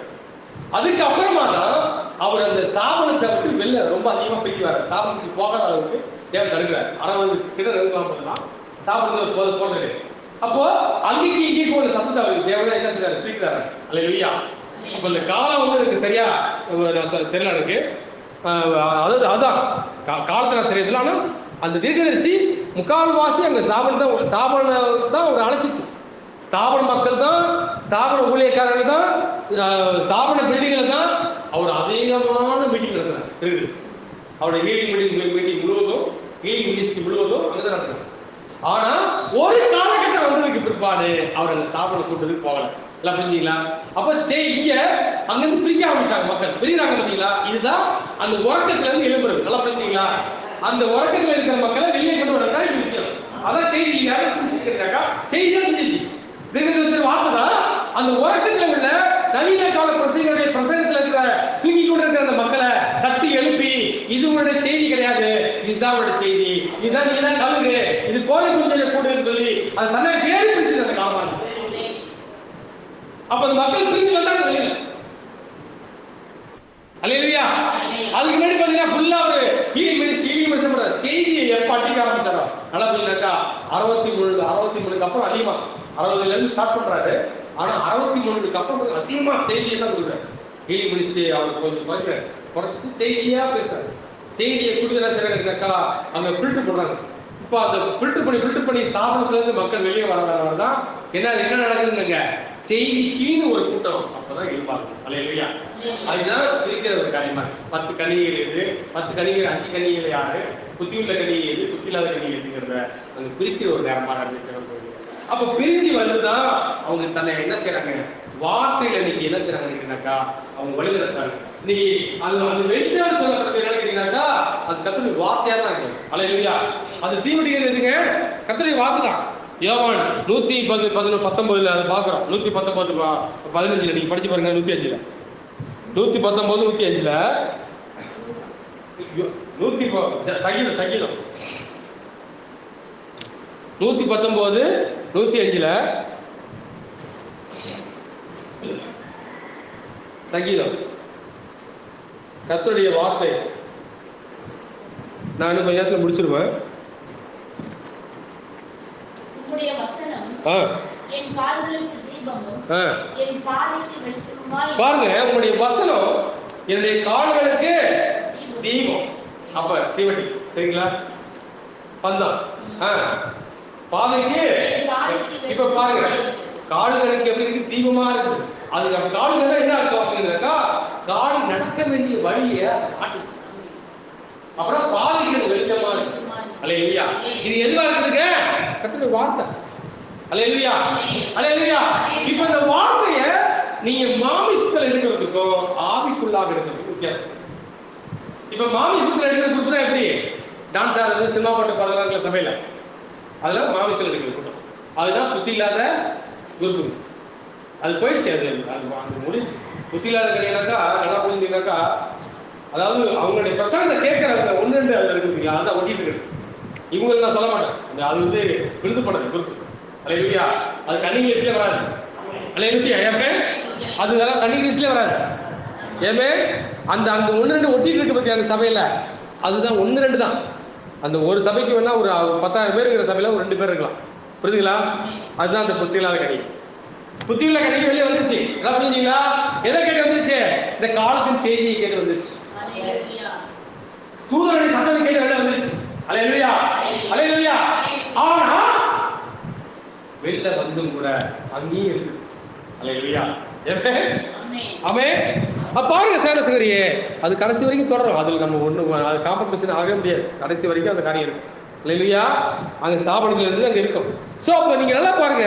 அதுக்கப்புறமா தான் அவர் அந்த ஸ்தாபனத்தை விட்டு வெளில ரொம்ப அதிகமா பேசுவார். ஸ்தாபனத்துக்கு போகாத அளவுக்கு தேவை தடுக்கிறார். 60 கிட்ட நெருங்கலாம் போதுலாம் ஸ்தாபனத்தில் போறது. அப்போ அங்கேக்கு இங்கேக்கு ஒரு சத்தத்தை அவருக்கு தேவையான என்ன செய்யறாரு, தீர்க்கிறாரு. அல்லேலூயா. அப்போ இந்த காலம் வந்து எனக்கு சரியா தெரியல எனக்கு. அதாவது அதான் காலத்தை நான் தெரியல. ஆனால் அந்த தீர்க்கதரிசி முக்கால்வாசி அங்கே ஸ்தாபனம் தான் ஒரு அழைச்சிச்சு. ஸ்தாபன மக்கள் தான், ஸ்தாபன ஊழியக்காரர்கள் தான், ஸ்தாபன பில்டிங்கில் தான் அவர் அதிகமான மீட்டிங் நடத்துறாரு தீர்க்கதரிசி. அவருடைய ஹீலிங் மீட்டிங் முழுவதும், ஹீலிங் மினிஸ்ட்ரி முழுவதும் அங்கதான் நடக்கும். ஆனா ஒரு காலகட்டம் வந்ததுக்கு பிற்பாடு அவர் அந்த ஸ்தாபனம் கூட்டத்துக்கு போகல. எல்லாம் புரிஞ்சுங்களா? அப்ப இங்க அங்கிருந்து பிரிக்க ஆரம்பிச்சாங்க மக்கள். பிரிக்கிறாங்க பாத்தீங்களா? இதுதான் அந்த உறக்கத்துல இருந்து எழுப்புறது. நல்லா புரிஞ்சுங்களா? அந்த உறக்கத்துல இருக்கிற மக்களை வெளியே கொண்டு வரதான் இந்த விஷயம். அதான் செய்தி யாரும் செஞ்சுக்கிறாங்க, செய்தியா செஞ்சிச்சு. வாக்குதான் அந்த உறக்கத்துல உள்ள நவீன கால பிரசங்கத்துல இருக்கிற தூங்கி கொண்டு இருக்கிற அந்த மக்களை தட்டி எழுப்பி, இது உங்களுடைய செய்தி கிடையாது, இதுதான் உங்களுடைய செய்தி, இதுதான் நீதான் கழுகு, இது கோழி குஞ்சலை கூடுன்னு சொல்லி அது தன்னை வேறு பிடிச்சது அந்த காலமான. அப்ப அந்த மக்கள் பிரிஞ்சு வந்தாங்க வெளியில. அல்லேலூயா. அதுக்கு முன்னாடி பாத்தீங்கன்னா ஃபுல்லா ஒரு ஹீலிங் மினிஸ்ட்ரி செய்தியை எப்ப அடிக்க ஆரம்பிச்சாரோ நல்லா புரியுதாக்கா? 63 அப்புறம் அதிகமா 60ல இருந்து ஸ்டார்ட் பண்றாரு. ஆனா 63க்கு அப்புறம் அதிகமா செய்தியை தான் கொடுக்குறாரு. ஹீலிங் மினிஸ்ட்ரி அவர் கொஞ்சம் குறைச்சிட்டு செய்தியா பேசுறாரு. செய்தியை கொடுக்குற சரிக்கா அவங்க ஃபில்டர் பண்றாங்க. இப்போ அந்த ஃபில்டர் பண்ணி ஸ்தாபனத்துல இருந்து மக்கள் வெளியே வரதான் என்ன நடக்குதுங்க? செய்திக்குன்னு ஒரு கூட்டம் அப்பதான் எழுப்பாங்க. அல்லேலூயா. அதுதான் பிரிக்கிற ஒரு காரியமா. 10 கனிகள் எது, 10 கனிகள் 5 கனிகள் யாரு, புத்தியுள்ள கனி எது, புத்தி இல்லாத கனி எதுங்கிறத அந்த பிரிக்கிற ஒரு நேரமா இருந்துச்சு. அப்ப பிரிஞ்சு வந்துதான் அவங்க தன்னை என்ன செய்யறாங்க, வார்த்தையில இன்னைக்கு என்ன செய்யறாங்கன்னாக்கா அவங்க வழி நடத்தாங்க. இன்னைக்கு அந்த வெளிச்சாடு சொல்லப்படுறது என்ன கேட்டீங்கன்னாக்கா அது கர்த்தருடைய வார்த்தையா தான் இருக்கு. அல்லேலூயா. அது தீவிடிக்கிறது எதுங்க? கர்த்தருடைய வாக்கு தான். யோவான் 119 அது பாக்குறோம். 119 15 நீங்க படிச்சு பாருங்க. 105 119 105 சங்கீதம் 119 105 சங்கீதம் கர்த்தருடைய வார்த்தை. நான் இன்னும் கொஞ்ச நேரத்தில் முடிச்சிருவேன். உம்முடைய வசனம் என் கால்களுக்கு தீபமும் என் பாதைக்கு வெளிச்சமுமாய். பாருங்க, உம்முடைய வசனம் என்னுடைய கால்களுக்கு தீபம். அப்ப தீவட்டி சரிங்களா? பந்தம் பாதைக்கு. இப்ப பாருங்க, கால்களுக்கு எப்படி இருக்கு? தீபமா இருக்கு. அது நம்ம கால்கள் என்ன அர்த்தம் அப்படின்னாக்கா கால் நடக்க வேண்டிய வழியை காட்டு. அப்புறம் பாதைக்கு வெளிச்சமா இருக்கு. அல்லேலூயா. இது எதுவா இருக்குதுங்க? கர்த்தருடைய வார்த்தை. அல்லேலூயா. அல்லேலூயா. இப்ப இந்த வார்த்தைய நீங்க மாமிசத்துல எடுக்கிறதுக்கும் ஆவிக்குள்ளாக எடுக்கிறதுக்கும் வித்தியாசம். இப்ப மாமிசத்துல எடுக்கிற குரூப் தான் எப்படி டான்ஸ் ஆடுறது, சினிமா பாட்டு பாடுறாங்க சபையில, அதெல்லாம் மாமிசத்துல எடுக்கிற கூட்டம். அதுதான் புத்தி இல்லாத குரூப். அது போயிடுச்சு. அது முடிஞ்சு. புத்தி இல்லாத கிடையாதுனாக்கா நல்லா புரிஞ்சுனாக்கா, அதாவது அவங்களுடைய பிரசங்கத்தை கேட்கறவங்க ஒன்று ரெண்டு அதில் இருக்குதுங்களா, அதான் ஒட்டிட்டு இருக்கு. இவங்க நான் சொல்ல மாட்டேன். அது விருதுப்படாது குரூப். அல்லேலூயா. அது கன்னிங் லிஸ்ட்ல வராது. அல்லேலூயா. ஏமே அது இதெல்லாம் கன்னிங் லிஸ்ட்ல வராது. ஏமே அந்த அங்க ஒன்று ரெண்டு ஒட்டிட்டு இருக்கு பத்தி அந்த சபையில, அதுதான் 1-2 தான். அந்த ஒரு சபைக்கு வேணா ஒரு 10,000 பேர் இருக்கிற சபையில ஒரு 2 பேர் இருக்கலாம். புரியுதுங்களா? அதுதான் அந்த புத்தி இல்லாத கனி. புத்தி உள்ள கனிக்கு வெளியே வந்துருச்சு. எல்லாம் புரிஞ்சுங்களா? எதை கேட்டு வந்துருச்சு? இந்த காலத்தின் செய்தியை கேட்டு வந்துருச்சு. தூதருடைய சத்தத்தை கேட்டு வெளியே வந்துருச்சு. அல்லேலூயா. அல்லேலூயா. ஆனா வெளில வந்தும் கூட அங்கேயும் இருக்கு. அல்லேலூயா. ஆமென். பாருங்க சேவசகரியே, அது கடைசி வரைக்கும் தொடரும். அதுல நம்ம அது காம்ப்ரமைஸ் ஆக முடியாது. கடைசி வரைக்கும் அந்த காரியம் இருக்கு. அல்லேலூயா. அங்க ஸ்தாபனத்துல இருந்து அங்க இருக்கும். சோ அப்ப நீங்க நல்லா பாருங்க,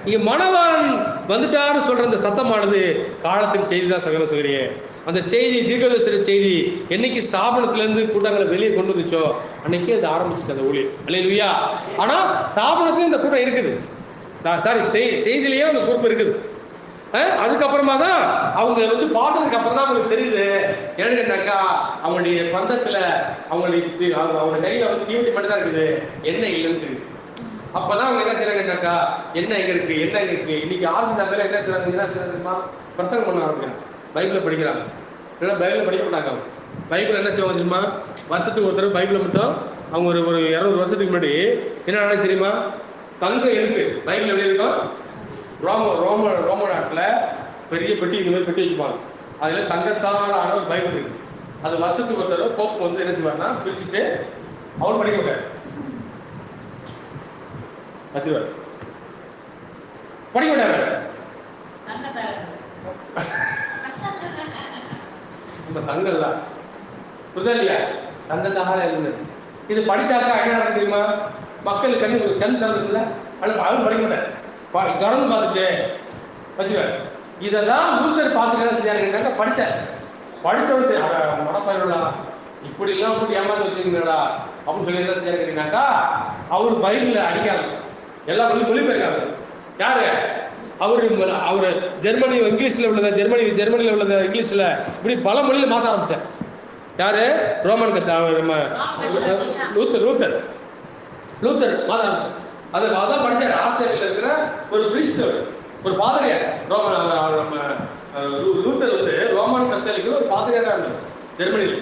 இங்க மணவாளன் வந்துட்டாருன்னு சொல்ற அந்த சத்தமானது காலத்தின் செய்தி தான் சகோதரியே. அந்த செய்தி தீர்க்கதரிசன செய்தி என்னைக்கு ஸ்தாபனத்துல இருந்து கூட்டங்களை வெளியே கொண்டு வந்துச்சோ அன்னைக்கே அது ஆரம்பிச்சுட்டு அந்த ஊழியம். அல்லேலூயா. ஆனா ஸ்தாபனத்துல இந்த கூட்டம் இருக்குது. சாரி, செய்திலேயே அந்த குரூப் இருக்குது. அதுக்கப்புறமா தான் அவங்க பார்த்ததுக்கு அப்புறம் தான் அவங்களுக்கு தெரியுது என்னன்னாக்கா அவங்களுடைய பந்தத்துல அவங்க கையில தீவட்டி மட்டும் தான் இருக்குது, என்ன இல்லைன்னு தெரியுது. அப்பதான் அவங்க என்ன செய்யறாங்கன்னாக்கா என்ன எங்க இருக்கு, என்ன எங்க இருக்கு. இன்னைக்கு ஆர்சி சபையில என்ன செய்யறாங்க, பிரசங்கம் பண்ண ஆரம்பிக்கிறாங்க, பைபிளை படிக்கிறாங்க. இல்லைன்னா பைபிளை படிக்க மாட்டாங்க. அவங்க பைபிள் என்ன செய்வாங்க தெரியுமா? வருஷத்துக்கு ஒரு தடவை பைபிளை மட்டும் அவங்க ஒரு 200 வருஷத்துக்கு முன்னாடி என்ன நடக்குது தெரியுமா? தங்கம் இருக்கு. பைபிள் எப்படி இருக்கும்? ரோம நாட்டுல பெரிய பெட்டி, இந்த மாதிரி பெட்டி வச்சுப்பாங்க. அதுல தங்கத்தால் ஆன ஒரு பைபிள் இருக்கு. அது வருஷத்துக்கு ஒரு தடவை போப் என்ன செய்வாருன்னா பிரிச்சுட்டு அவர் படிக்க மாட்டார், வச்சிருவார். படிக்க மாட்டாரு. நம்ம தங்கல்ல புரிதா இல்லையா? தங்கத்தாக இருந்தது. இது படிச்சாக்கா என்ன நடக்கும் தெரியுமா? மக்கள் கண் திறந்துல அவன் படிக்க மாட்டேன் தொடர்ந்து பார்த்துட்டு வச்சுக்க. இதை தான் லூத்தர் பார்த்துட்டு என்ன செஞ்சாருன்னாக்கா படிச்சவனுக்கு மனப்பயனுடா இப்படிலாம் போட்டு ஏமாந்து வச்சுருக்கீங்களா அப்படின்னு சொல்லி என்ன செஞ்சாரு கேட்டீங்கன்னாக்கா அவர் பைபிளில் அடிக்க ஆரம்பிச்சார். எல்லா மொழிபெயர்க்க ஆரம்பிச்சார். யாரு? அவரு ஜெர்மனி இங்கிலீஷ்ல உள்ளத ஜெர்மனியில் உள்ளத இங்கிலீஷ்ல இப்படி பல மொழியில மாற்ற ஆரம்பிச்சார். யாரு? ரோமன் நம்ம லூத்தர் மாற்ற ஆரம்பிச்சார். அதான் படிச்சார். ஆஸ்திரேலியாவில் இருக்கிற ஒரு பிரிஸ்ட், ஒரு பாதிரியார். நம்ம லூத்தர் வந்து ரோமன் கத்தோலிக்கர் ஒரு பாதிரியாரா இருந்தார் ஜெர்மனியில்.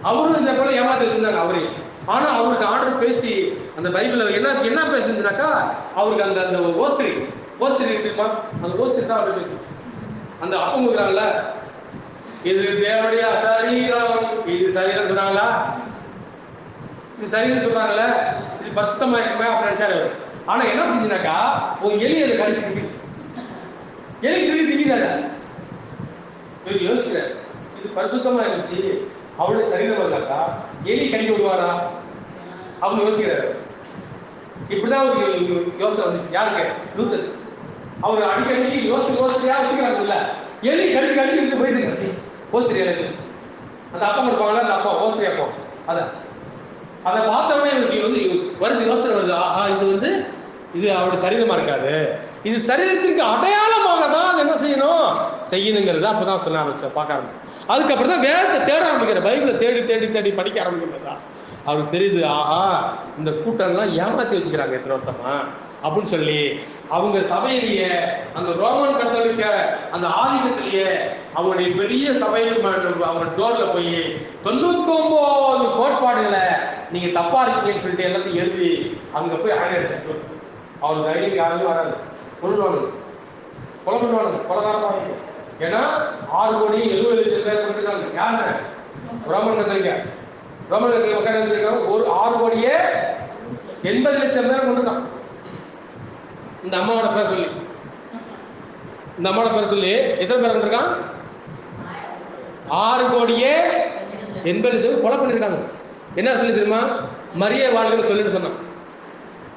அவரும் இந்த போல ஏமாத்தி வச்சிருந்தாங்க அவரையும். ஆனா அவருக்கு ஆர்டர் பேசி அந்த பைபிள்ல என்ன பேசுனாக்கா அவருக்கு அந்த ஓஸ்திரி தெரியுமா? அந்த ஓஸ்திரி தான் அவர் பேசு. அந்த அப்பம் கொடுக்குறாங்கல்ல, இது தேவனுடைய சரீரம், இது சரீரம் சொன்னாங்களா? இது சரீரம் சொல்றாங்கல்ல, இது பரிசுத்தமா இருக்குமே அப்படி நினைச்சாரு. ஆனா என்ன செஞ்சுனாக்கா ஒரு எலி அதை கடிச்சு எலி திங்கிதாங்க. இவருக்கு யோசிக்கிறார், இது பரிசுத்தமா இருந்துச்சு, அவருடைய சரீரம் இருந்தாக்கா எலி கடிக்க விடுவாரா அப்படின்னு யோசிக்கிறாரு. இப்படிதான் அவருக்கு யோசனை வந்துச்சு. யாருக்கு? லூத்தர். அவர் அடிக்கடி யோசிக்கையா வச்சுக்கிறாங்கல்ல, எலி கடிச்சு போயிட்டு இருக்கு ஓஸ்திரி எனக்கு. அந்த அப்பம் இருப்பாங்களா, அந்த அப்பம் ஓஸ்திரி அப்பம், அதை பார்த்தவொடனே இவருக்கு வந்து வருது, யோசனை வருது. இது அவருடைய சரீரமா இருக்காது, இது சரீரத்திற்கு அடையாளமாக தான் அது என்ன செய்யணுங்கிறது அப்பதான் சொல்ல ஆரம்பிச்சேன், பார்க்க ஆரம்பிச்சேன். அதுக்கப்புறம் தான் வேதத்தை தேட ஆரம்பிக்கிற, பைபிளை தேடி படிக்க ஆரம்பிக்கிறதா அவருக்கு தெரியுது. ஆஹா, இந்த கூட்டம்லாம் ஏமாத்தி வச்சுக்கிறாங்க எத்தனை வருஷமா அப்படின்னு சொல்லி அவங்க சபையிலேயே அந்த ரோமன் கத்தோலிக்க அந்த ஆதிக்கத்திலேயே அவங்களுடைய பெரிய சபையில் அவங்க டோர்ல போய் 99 கோட்பாடுகளை நீங்க தப்பா இருக்கீங்கன்னு சொல்லிட்டு எல்லாத்தையும் எழுதி அங்க போய் அடையாளம். அவர் தைரியம் யாருமே வராது, கொள்வானு கொலகாரமாக. ஏன்னா 6,70,00,000 பேர் கொண்டிருக்காங்க. யாருங்க? ரோமன் கத்தோலிக்க மக்கள் ஒரு 6,80,00,000 பேர் கொண்டிருக்கான். இந்த அம்மாவோட பேர் சொல்லி எத்தனை பேர் கொண்டிருக்கான்? 6,80,00,000 கொலை பண்ணிருக்காங்க. என்ன சொல்லி தெரியுமா? மரியே வாழ்க்கை சொல்லிட்டு சொன்னான்.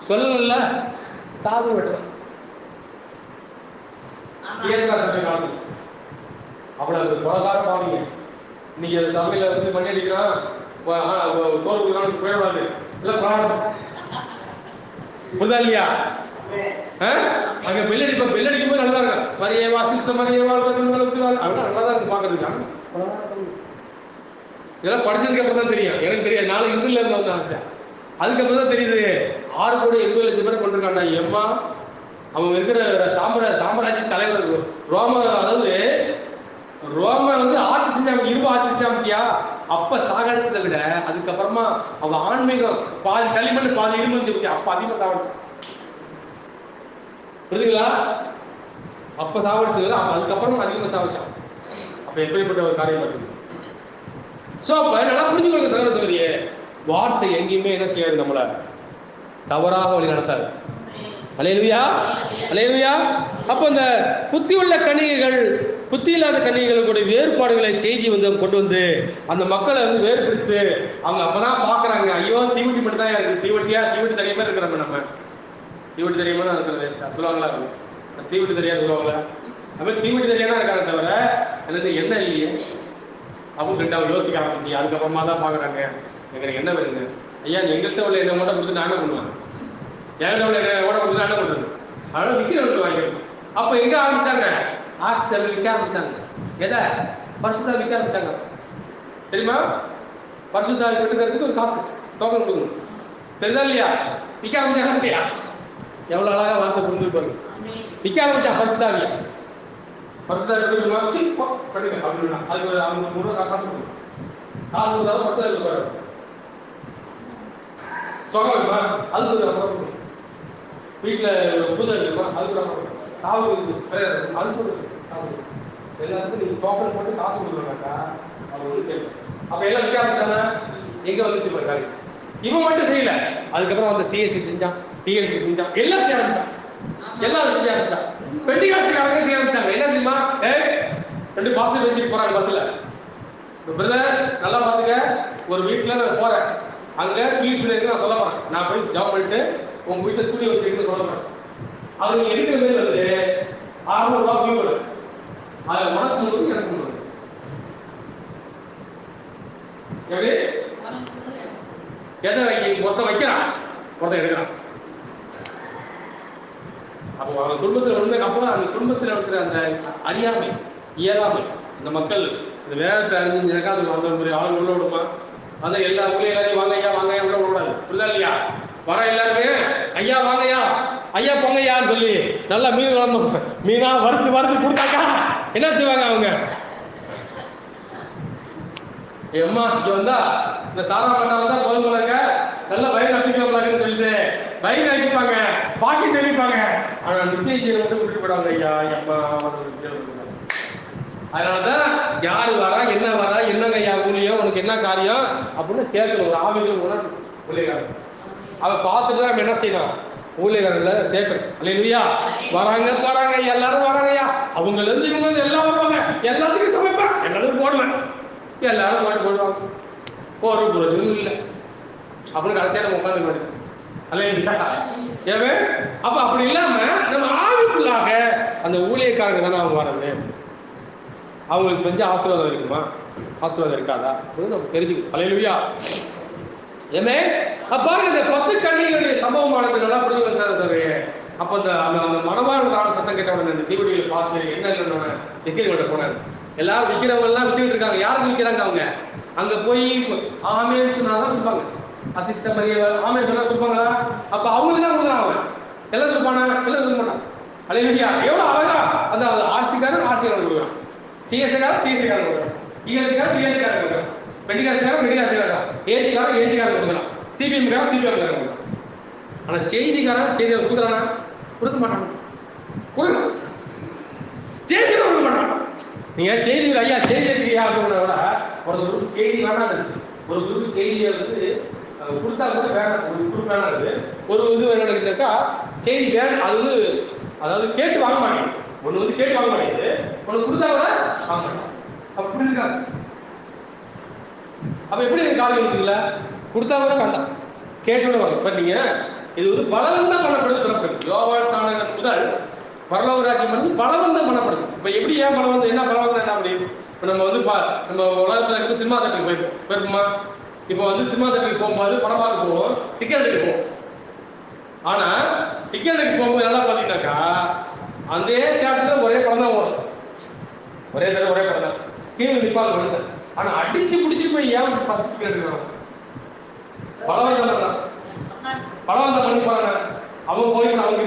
சொல்லல, சாவு வெட்டுறான். அவ்வளவு கொலகார பாவீங்க. இன்னைக்கு அந்த சபையில வந்து பண்ணி அடிக்கிறான், சோறு போயிடாது புரிதா இல்லையா? அங்க பெல்லடிக்கும் போது நல்லா இருக்கும். மரியவா சிஸ்டம் மரியவா நல்லா தான் இருக்கு பாக்குறதுக்கு. இதெல்லாம் படிச்சதுக்கு அப்புறம் தான் தெரியும். எனக்கு தெரியாது, நாளை இந்துல இருந்து வந்து நினைச்சேன். அதுக்கப்புறம் தான் தெரியுது 6,80,00,000 பேர் கொண்டிருக்காண்டா. எம்மா, அவங்க இருக்கிற சாம்ராஜ்ய தலைவர் ரோம வந்து ஆட்சி செஞ்சாங்க, இரும்பு ஆட்சி செஞ்சாங்கயா. அப்ப சாகடிச்சதை விட அதுக்கப்புறமா அவங்க ஆன்மீகம் பாதி களிமண் பாதி இரும்பு வச்சு அப்ப அதிகமா சாகடிச்சு. புரியுதுங்களா? அப்ப சாவடிச்சது அதுக்கப்புறம் அதிகமா சாவடிச்சான். அப்ப எப்படிப்பட்ட ஒரு காரியம் இருக்கு. சோ அப்ப நல்லா புரிஞ்சுக்கொள்ளுங்க சகோதர சகோதரியே, வார்த்தை எங்கேயுமே என்ன செய்யாது, நம்மள தவறாக வழி நடத்தாது. அல்லேலூயா, அல்லேலூயா. அப்ப இந்த புத்தி உள்ள கன்னிகைகள் புத்தி இல்லாத கன்னிகைகளுடைய வேறுபாடுகளை செய்தி வந்து கொண்டு வந்து அந்த மக்களை வந்து வேறுபடுத்து அவங்க அப்பதான் பாக்குறாங்க. ஐயோ, தீவட்டி மட்டும் தான் இருக்கு, தீவட்டி தெரியாம இருக்கிறாங்க. நம்ம தீவட்டி தெரியாம இருக்கிற வேஸ்டா சொல்லுவாங்களா? தீவட்டி தெரியாது சொல்லுவாங்களா? அதுமாதிரி தீவட்டி தெரியாம இருக்காங்க தவிர எனக்கு என்ன இல்லையே அப்படின்னு சொல்லிட்டு அவங்க யோசிக்க ஆரம்பிச்சு அதுக்கப்புறமா தான் பாக்குறாங்க, எங்களுக்கு என்ன வேணுங்க ஐயா, எங்கள்கிட்ட உள்ள என்ன ஓட கொடுத்து நான் என்ன பண்ணுவேன், என்கிட்ட உள்ள என்ன ஓட கொடுத்து நான் என்ன பண்றது, அதனால விற்கிறவங்களுக்கு வாங்கிக்கணும். அப்ப எங்க ஆரம்பிச்சாங்க? ஆக்சிஜன் விற்க ஆரம்பிச்சாங்க. எதை? பரிசுத்தா விற்க ஆரம்பிச்சாங்க. தெரியுமா? பரிசுத்தா விற்கிறதுக்கு ஒரு காசு டோக்கன் கொடுக்கணும். தெரியுதா இல்லையா? விற்க ஆரம்பிச்சாங்க இல்லையா? எவ்வளவு அழகா வார்த்தை புரிஞ்சுருப்பாங்க. விற்க ஆரம்பிச்சா பரிசுத்தாவியா, பரிசுத்தாவி பண்ணுங்க அப்படின்னா அதுக்கு ஒரு அவங்க முழு காசு கொடுக்கணும். காசு கொடுத்தாலும் பரிசுத்தா இருப்பாரு சொன்னா அதுக்கு ஒரு அமௌண்ட் கொடுக்கணும். வீட்டுல பூஜை இருக்குமா அதுக்கு ஒரு அமௌண்ட், சாவு அதுக்கு ஒரு காசு, எல்லாத்துக்கும் நீங்க டோக்கன் போட்டு காசு கொடுக்கணும்னாக்கா அவங்க வந்து செய்யணும். அப்ப எல்லாம் விற்க ஆரம்பிச்சாங்க. எங்க வந்துச்சு பாரு, இவன் மட்டும் செய்யல, அதுக்கப்புறம் அந்த சிஎஸ்சி செஞ்சான், டிஎல்சி செஞ்சான், எல்லாம் செய்ய ஆரம்பிச்சான். எல்லாரும் செஞ்ச ஆரம்பிச்சான். பெண்டிகாஸ்டுக்காரங்க செய்ய ஆரம்பிச்சாங்க. என்ன தெரியுமா? 2 பாசம் பேசிட்டு போறாங்க பஸ்ல, பிரதர் நல்லா பாத்துக்க, ஒரு வீட்டுல நான் போறேன், அங்க பீஸ் இருக்கு நான் சொல்ல போறேன், நான் போய் ஜாப் பண்ணிட்டு உங்க வீட்டுல ஸ்டூடியோ வச்சிருக்கேன்னு சொல்ல போறேன். அது நீங்க எடுக்கிற மேல வந்து 600 ரூபாய் வியூ வரும். அது உனக்கு முன்னாடி எனக்கு முன்னாடி எப்படி எதை ஒருத்தன் வைக்கிறான், ஒருத்தன் எடுக்கிறான். அப்போ அந்த குடும்பத்தில் வந்து அப்போ அந்த குடும்பத்தில் இருக்கிற அந்த அறியாமை, இயலாமை, இந்த மக்கள் இந்த வேதத்தை அறிஞ்சிருக்கா அது அந்த ஒரு ஆள் உள்ள விடுமா? அதான் எல்லா ஊர்லயும் எல்லாரையும் வாங்க ஐயா வாங்க ஐயா உள்ள விடாது, புரியுதா இல்லையா? வர எல்லாருமே ஐயா வாங்கய்யா ஐயா போங்கய்யான்னு சொல்லி நல்லா மீன் குழம்பு மீனா வறுத்து வறுத்து கொடுத்தாக்கா என்ன செய்வாங்க அவங்க? அம்மா இங்க வந்தா இந்த சாரா பண்ணா வந்தா கோதுமை இருக்க நல்லா வயிறு அப்பிக்கலாம்னு சொல்லிட்டு வயிறு அடிப்பாங்க, பாக்கெட் அடிப்பாங்க. ஆனா நிச்சயம் மட்டும் விட்டு போயிடுவாங்க ஐயா அம்மா. அதனாலதான் யாரு வரா என்ன வரா என்னங்க ஐயா ஊழியம் உனக்கு என்ன காரியம் அப்படின்னு கேட்கணும். ஒரு ஆவிகள் உணர்வு ஊழியக்காரன் அதை பார்த்துட்டு தான் நம்ம என்ன செய்யணும், ஊழியக்காரன்ல சேர்க்கணும். இல்லையா? வராங்க போறாங்க எல்லாரும் வராங்கய்யா, அவங்கள இருந்து இவங்க வந்து எல்லாம் வருவாங்க, எல்லாத்துக்கும் சமைப்பேன், எல்லாத்துக்கும் போடுவேன், எல்லாரும் பாட்டு போடுவாங்க, ஒரு புரோஜனம் இல்லை அப்படின்னு கடைசியா நம்ம உட்காந்து மாட்டேன். ஏவே அப்ப அப்படி இல்லாம நம்ம ஆவிக்குள்ளாக அந்த ஊழியக்காரங்க தானே அவங்க வரது, அவங்களுக்கு கொஞ்சம் ஆசீர்வாதம் இருக்குமா, ஆசீர்வாதம் இருக்காதா நம்ம தெரிஞ்சுக்கணும். அல்லேலூயா. ஏமே பாருங்க, இந்த 10 கன்னிகளுடைய சம்பவமானது நல்லா புரிஞ்சுக்கணும் சார். அப்ப அந்த மணவாளன் சத்தம் கேட்ட உடனே அந்த தீவடிகளை பார்த்து என்ன இல்லைன்னு விக்கிரவங்க போனாங்க. எல்லாரும் விக்கிறவங்க எல்லாம் வித்துக்கிட்டு இருக்காங்க. யாருக்கு விற்கிறாங்க? அவங்க அங்க போய் ஆமேன்னு சொன்னாதான் கொடுப்பாங்க. அசிஸ்ட மரிய ஆமே சொன்னா கொடுப்பாங்களா? அப்ப அவங்களுக்கு தான் கொடுக்குறாங்க. எல்லாம் கொடுப்பானா? எல்லாம் கொடுக்க மாட்டான். அல்லேலூயா. எவ்வளவு அழகா அந்த ஆட்சிக்காரன் ஆட்சிக்காரன் கொடுக்குறான், சிஎஸ்காரன் சிஎஸ்காரன் கொடுக்குறான், இஎஸ்காரன் இஎஸ்காரன் கொடுக்குறான், மெடிகாசிக்காரன் மெடிகாசிக்காரன், ஏசிக்காரன் ஏசிக்காரன் கொடுக்குறான், சிபிஎம்காரன் சிபிஎம் கொடுக்குறான். ஆனா செய்திக்காரன் செய்தியை கொடுக்குறானா? கொடுக்க மாட்டாங்க. கொடுக்கணும் செய்தி கொடுக்க மாட்டாங்க. நீங்க செய்தி ஐயா செய்தி இருக்கிறியா அப்படின்னா விட ஒரு குரூப் செய்தி வேணாது, ஒரு குரூப் செய்தியை வந்து கொடுத்தா கூட வேணாம், ஒரு குரூப் வேணாது, ஒரு இது வேணாக்கா செய்தி வேணும். அது வந்து அதாவது கேட்டு வாங்க மாட்டேங்குது, ஒன்று வந்து கேட்டு வாங்க மாட்டேங்குது, ஒன்று கொடுத்தா கூட வாங்க மாட்டேன். அப்படி இருக்காங்க. அப்ப எப்படி காரியம் இருக்குல்ல, கொடுத்தா கூட வேண்டாம், கேட்டு கூட வாங்க. இப்ப நீங்க இது வந்து பலவந்தம் பண்ணப்படுது சொல்லப்படுது. யோவான் ஸ்நானகன் முதல் பரலோக ராஜ்யம் வந்து பலவந்தம் பண்ணப்படுது. இப்ப எப்படி ஏன் பலவந்தம், என்ன பலவந்தம் என்ன அப்படி? இப்ப நம்ம வந்து நம்ம உலகத்துல இருந்து சினிமா தேட்டருக்கு போயிருப்போமா? இப்ப வந்து சினிமா தேட்டருக்கு போகும்போது படம் பார்க்க போவோம், டிக்கெட் எடுக்க போவோம். ஆனா டிக்கெட் எடுக்க போகும்போது நல்லா பாத்தீங்கன்னாக்கா அந்த தேட்டர்ல ஒரே படம் தான் ஓடும், ஒரே தடவை ஒரே படம் தான், கீழே நிப்பாங்க மனுஷன். ஆனா அடிச்சு பிடிச்சிட்டு போய் ஏன் ஃபர்ஸ்ட் டிக்கெட் எடுக்கிறாங்க? பலவந்தம் பலவந்தம் பண்ணி போறாங்க. அவங்க போய் அவங்க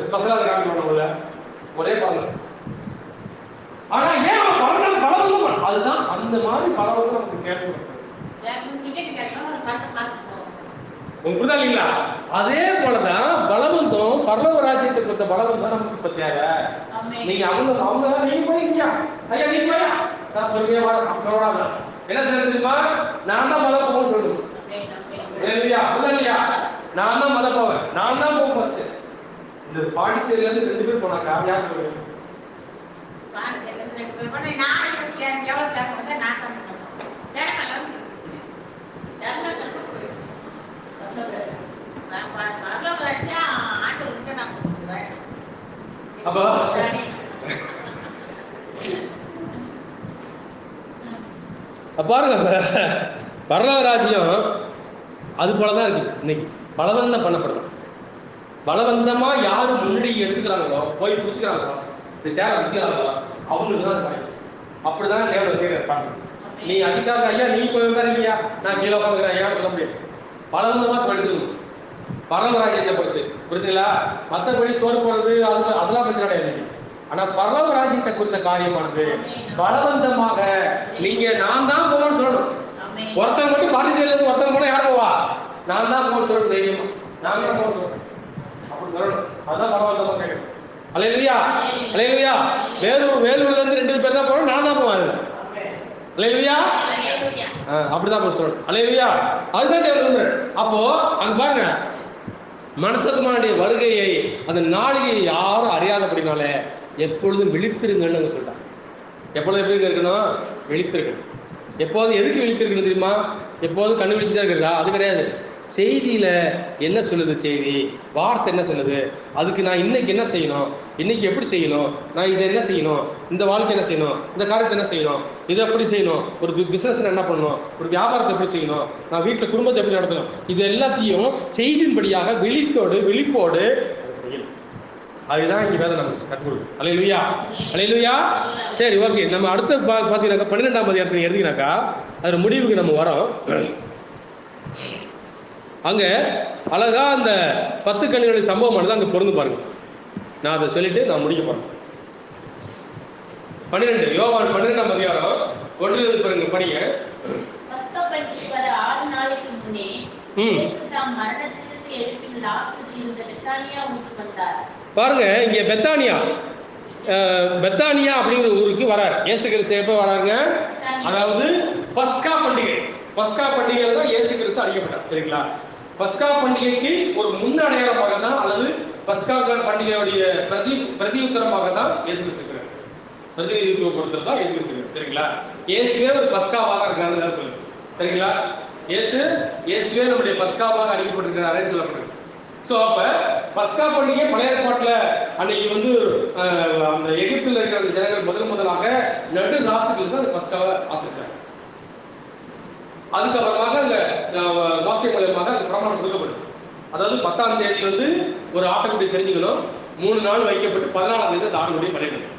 ஸ்பெஷலாக காமிப்பாங்கல்ல, ஒரே படம். ஆனா ஏன் பலவந்தம்? அதுதான் அந்த மாதிரி பலவந்தம் நமக்கு கேட்கணும். புரியுதா இல்லைங்களா? அதே போலதான் பலவந்தம், பரலோக ராஜ்யத்தை கொடுத்த பலவந்தம் நமக்கு இப்ப தேவை. நீங்க அவங்க நீங்க போயிருக்கீங்க ஐயா, நீங்க போயா நான் பொறுமையா வர என்ன சொல்லுமா, நான் தான் மத போவேன்னு சொல்லணும். இல்லையா? இல்லையா? நான் தான் மத போவேன், நான் தான் போவேன் ஃபர்ஸ்ட். இந்த பாண்டிச்சேரியில இருந்து 2 பேர் போனாக்கா யார் போவேன்? அப்ப பாருங்க, பரலோக ராஜ்யம் அது போலதான் இருக்கு. இன்னைக்கு பலவந்தம் பண்ணப்படுது. பலவந்தமா யாரு முன்னாடி எடுத்துக்கிறாங்களோ, போய் பிடிச்சுக்கிறாங்களோ, இந்த சேரை வச்சுக்கிறாங்களோ, அவங்களுக்கு தான் அது. அப்படிதான் தேவை செய்யறாங்க. நீ அதுக்காக ஐயா நீ போய் இல்லையா நான் கீழே உட்காந்துக்கிறேன் ஐயா சொல்ல முடியாது. பலவந்தமா எடுத்துக்கணும் பரலோக ராஜ்யத்தை பொறுத்து, புரியுதுங்களா? மற்றபடி சோறு போடுறது அதெல்லாம் பிரச்சனை கிடையாது. ஆனா பரலோக ராஜ்யத்தை குறித்த காரியமானது பலவந்தமாக நீங்க நான் தான் போவேன்னு சொல்லணும். ஒருத்தங்க மட்டும் பாண்டிச்சேரியில இருந்து ஒருத்தங்க மட்டும் யார் போவா? நான் தான் போவேன்னு சொல்லணும் தைரியமா, நான் தான் போவேன்னு சொல்லணும் அப்படி சொல்லணும். அதுதான் பலவந்தமா கேட்கணும். அல்லேலூயா அல்லேலூயா. வேலூர்ல இருந்து 2 பேர் தான் போறோம், நான் தான் போவேன். அல்லேலூயா. அப்படிதான் சொல்லணும். அல்லேலூயா. அதுதான் தேவை. அப்போ அங்க பாருங்க, மனுஷகுமாரனுடைய வருகையை அந்த நாளிகை யாரும் அறியாதபடினாலே எப்பொழுதும் விழித்திருங்கன்னு சொல்லிட்டாங்க. எப்பொழுதும் எப்படி இருக்கணும்? விழித்திருக்கணும். எப்போதும் எதுக்கு விழித்திருக்கிறது தெரியுமா? எப்போதும் கண்ணு விழிச்சுட்டா இருக்கிறதா? அது கிடையாது. செய்தியில என்ன சொல்லுது, செய்தி வார்த்தை என்ன சொல்லுது, அதுக்கு நான் இன்னைக்கு என்ன செய்யணும், இன்னைக்கு எப்படி செய்யணும், நான் இதை என்ன செய்யணும், இந்த வாழ்க்கை என்ன செய்யணும், இந்த காரியத்தை என்ன செய்யணும், இதை எப்படி செய்யணும், ஒரு பிசினஸ் என்ன பண்ணணும், ஒரு வியாபாரத்தை எப்படி செய்யணும், நான் வீட்டில் குடும்பத்தை எப்படி நடத்தணும், இது எல்லாத்தையும் செய்தியின்படியாக விழிப்போடு அதை செய்யணும். அதுதான் இங்க வேதம் நமக்கு கற்றுக் கொடுக்கும். அல்லேலூயா, அல்லேலூயா. சரி, ஓகே. நம்ம அடுத்த பார்த்தீங்கன்னாக்கா 12ஆம் அதிகாரத்தை எடுத்தீங்கன்னாக்கா அது முடிவுக்கு நம்ம வரோம். அங்க அழகா அந்த 10 கன்னிகளுடைய சம்பவமானது அங்க பொருந்து பாருங்க. நான் அதை சொல்லிட்டு நான் முடிக்க போறேன். 12 யோவான் 12ஆம் அதிகாரம் 1 பாருங்க, படிங்க. பஸ்கா பண்டிகைக்கு வர 6 நாளைக்கு முன்னே இயேசு தாம் மரணத்திலிருந்து எழுப்பின லாசரு இருந்த பெத்தானியா ஊருக்கு வந்தார். பாருங்க, இங்க பெத்தானியா அப்படிங்கிற ஊருக்கு வரார் இயேசு கிறிஸ்து. எப்ப வராருங்க? அதாவது பஸ்கா பண்டிகை. பஸ்கா பண்டிகையில தான் இயேசு கிறிஸ்து அழைக்கப்பட்டார். சரிங்களா? பஸ்கா பண்டிகைக்கு ஒரு முன்னடையாளமாக தான், அல்லது பஸ்கா பண்டிகையுடைய பிரதியுத்தரமாக தான் இயேசு கிறிஸ்து இருக்கிறார். பிரதிநிதித்துவப்படுத்துறது தான் இயேசு கிறிஸ்து. சரிங்களா? இயேசுவே ஒரு பஸ்காவாக இருக்காருன்னு சொல்லுங்க. சரிங்களா? இயேசுவே நம்முடைய பஸ்காவாக அழைக்கப்பட்டிருக்கிறாருன்னு சொல்லப்படுது. ஸோ அப்ப பஸ்கா பண்டிகை பழைய ஏற்பாட்டில் அன்னைக்கு அந்த எகிப்தில் இருக்கிற ஜனங்கள் முதலாக நடு ராத்திரியில் தான் அந்த பஸ்காவை ஆசிரிச்சாங்க. அதுக்கப்புறமாக அந்த மோசே மூலமாக அந்த பிரமாணம் கொடுக்கப்படும். அதாவது 10ஆம் தேதி ஒரு ஆட்டுக்குட்டி தெரிஞ்சுக்கணும். 3 நாள் வைக்கப்பட்டு 14ஆம் தேதி அந்த ஆட்டுக்குட்டியை பலியிடணும்.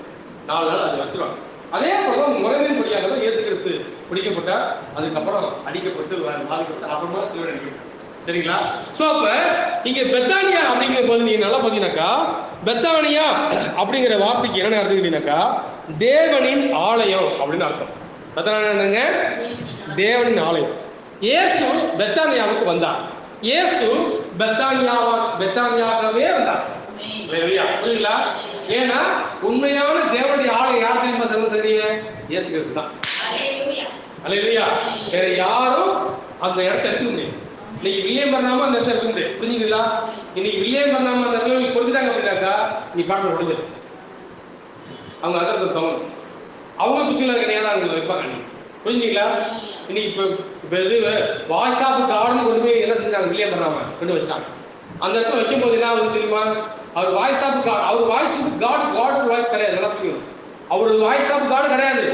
4 நாள் அதை வச்சிருவாங்க. அதே போல முறைமையின் படியாக தான் இயேசு கிறிஸ்து பிடிக்கப்பட்டார். அதுக்கப்புறம் அடிக்கப்பட்டு பாதிக்கப்பட்டு அப்புறமா சிலுவையில் அடிக்கப்பட்டார். சரிங்களா? சோ அப்ப இங்க பெத்தானியா அப்படிங்கிற போது நீங்க நல்லா பாத்தீங்கன்னாக்கா, பெத்தானியா அப்படிங்கிற வார்த்தைக்கு என்ன அர்த்தம் கேட்டீங்கன்னாக்கா, தேவனின் ஆலயம் அப்படின்னு அர்த்தம். பெத்தானியா என்னங்க? தேவனின் ஆலயம். இயேசு பெத்தானியாவுக்கு வந்தார். இயேசு பெத்தானியாவே வந்தார். புரியுங்களா? ஏன்னா உண்மையான தேவனுடைய ஆலயம் யார் தெரியுமா? சர்வசரிய இயேசு கிறிஸ்து தான். அல்லேலூயா. வேற யாரும் அந்த இடத்தை எடுக்க முடியும். இன்னைக்கு வில்லியம் பண்ணாம அந்த இடத்துல இருக்க முடியாது. புரிஞ்சுங்களா? இன்னைக்கு வில்லியம் பண்ணாம அந்த இடத்துல கொடுத்துட்டாங்க அப்படின்னாக்கா நீ பாட்டு உடஞ்சிடும். அவங்க அதை தோணும். அவங்க புத்தியில கிடையாது, அவங்க வைப்பாங்க. புரிஞ்சுங்களா? இன்னைக்கு இப்ப இது வாய்ஸ் ஆஃப் காட்னு கொண்டு போய் என்ன செஞ்சாங்க? வில்லியம் பண்ணாம கொண்டு வச்சிட்டாங்க. அந்த இடத்துல வைக்கும் போது என்ன ஆகுது தெரியுமா? அவர் வாய்ஸ் ஆஃப் காட், அவர் வாய்ஸ் காட் வாய்ஸ் கிடையாது. நல்லா புரியும். அவர் வாய்ஸ் ஆஃப் காட் கிடையாது.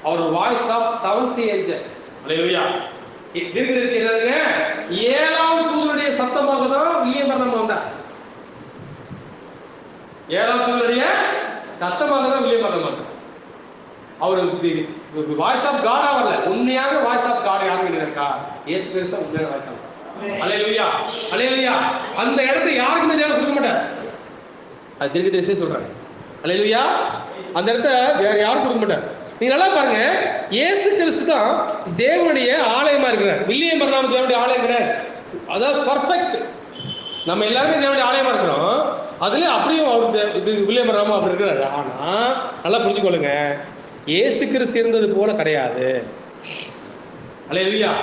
அவர் voice of 7th angel. Hallelujah. தீர்க்கதரிசி என்னதுங்க? 7ஆம் தூதனுடைய சத்தமாக தான் வில்லியம் பண்ணாம வந்தார். 7ஆம் தூதனுடைய சத்தமாக தான் வில்லியம் பண்ணாம வந்தார். அவர் வாய்ஸ் ஆஃப் காடா வரல. உண்மையாக வாய்ஸ் ஆஃப் காட் யாரு கேட்டீங்கன்னாக்கா இயேசு கிறிஸ்து உண்மையான வாய்ஸ் ஆஃப் காட். அல்லேலூயா, அல்லேலூயா. அந்த இடத்தை யாருக்கும் தெரியாம கொடுக்க மாட்டார். அது தீர்க்கதரிசியே சொல்றாங்க. அல்லேலூயா. அந்த இடத்தை வேற யாரும் கொடுக்க மாட்டார். நீங்க நல்லா பாருங்க, இயேசு கிறிஸ்து தான் தேவனுடைய ஆலயமா இருக்கிறார். வில்லியம் பர்னாம் தேவனுடைய ஆலயம் கிடையாது. அதாவது பர்ஃபெக்ட். நம்ம எல்லாருமே தேவனுடைய ஆலயமா இருக்கிறோம். அதுல அப்படியும் அவர் இது வில்லியம் பர்னாம் அப்படி இருக்கிறாரு. ஆனா நல்லா புரிஞ்சுக்கொள்ளுங்க, இயேசு கிறிஸ்து இருந்தது போல கிடையாது. அல்லேலூயா,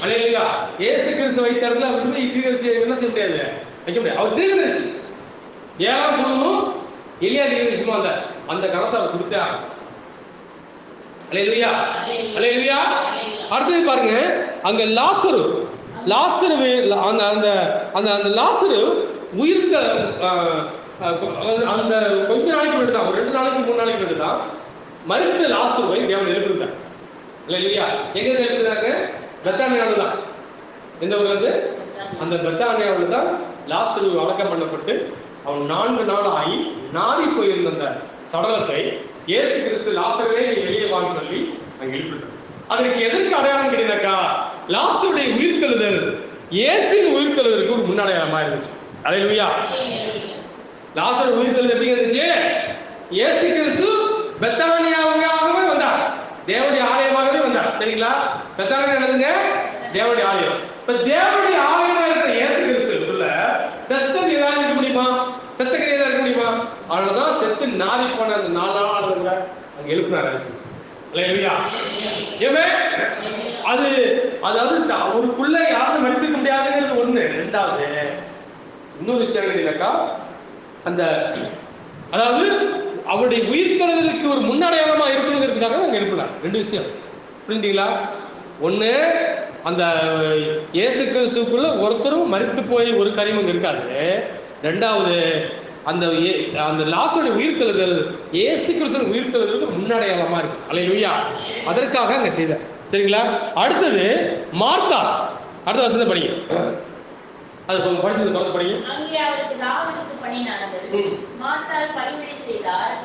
அல்லேலூயா. இயேசு கிறிஸ்து வைத்த இடத்துல அப்படி தீர்க்கதரிசி என்ன செய்ய முடியாது, வைக்க முடியாது. அவர் தீர்க்கதரிசி. 7ஆம் தூதனும் எலியா தீர்க்கதரிசியும் அந்த கணத்தை அவர் கொடுத்தே ஆகும். அல்லேலூயா, அல்லேலூயா. அடுத்து பாருங்க, அங்க லாசரு அந்த அந்த அந்த அந்த லாசரு உயிர்த்த அந்த கொஞ்ச நாளைக்கு முன்னாடி தான், ஒரு 2 நாளைக்கு 3 நாளைக்கு முன்னாடி தான் மரித்த லாசருவை தேவன் எழுப்பினார். அல்லேலூயா. எங்க எழுப்பினாங்க? பெத்தானியாவில் தான். எந்த ஊர்ல? அந்த பெத்தானியாவில் தான் லாசரு அடக்கம் பண்ணப்பட்டு அவன் 4 நாள் ஆகி நாரி போயிருந்த அந்த சடலத்தை இயேசு கிறிஸ்து லாசரே நீ வெளியே வான்னு சொல்லி அங்க எழுப்பிட்டார். அதற்கு எதற்கு அடையாளம் கேட்டீங்கன்னாக்கா, லாசருடைய உயிர்த்தெழுதல் இயேசுவின் உயிர்த்தெழுதலுக்கு ஒரு முன்னடையாளமா இருந்துச்சு. அல்லேலூயா. லாசரு உயிர்த்தெழுதல் எப்படி இருந்துச்சு? இயேசு கிறிஸ்து பெத்தானியாவாகவே வந்தார், தேவனுடைய ஆலயமாகவே வந்தார். சரிங்களா? பெத்தானியா என்னதுங்க? தேவனுடைய ஆலயம். இப்ப தேவனுடைய ஆலயமா இருக்கிற இயேசு கிறிஸ்துக்குள்ள செத்தது ஏதாவது இருக்க முடியுமா? செத்த கிரியை இருக்க முடியுமா? அதனாலதான் செத்து நாரி போன அந்த 4 நாள் அங்க எழுப்பினார் இயேசு. அல்லேலூயா. ஏமே அது அதாவது அவருக்குள்ள யாரும் மறுத்துக்க முடியாதுங்கிறது ஒண்ணு. 2வது இன்னொரு விஷயம் கேட்டீங்கன்னாக்கா, அந்த அதாவது அவருடைய உயிர்த்தெழுதலுக்கு ஒரு முன்னடையாளமா இருக்கணுங்கிறதுக்காக அங்க எழுப்பினார். 2 விஷயம். புரிஞ்சுங்களா? ஒண்ணு அந்த இயேசு கிறிஸ்துக்குள்ள ஒருத்தரும் மரித்து போய் ஒரு காரியமும் இருக்காது. ரெண்டாவது அந்த அந்த லாசருடைய உயிர்த்தெழுதல் இயேசு கிறிஸ்துவின் உயிர்த்தெழுதலுக்கு முன்னடையாளமா இருக்கு. அல்லேலூயா. அதற்காக அங்க செய்தார். சரிங்களா? அடுத்தது மார்த்தா. அடுத்த வசனத்தை படிங்க. அது கொஞ்சம் படிச்சது தொடர்ந்து படிங்க. அங்கே அவருக்கு லாசருக்கு பண்ணினார்கள். மார்த்தாள் பணிவிடை செய்தார்.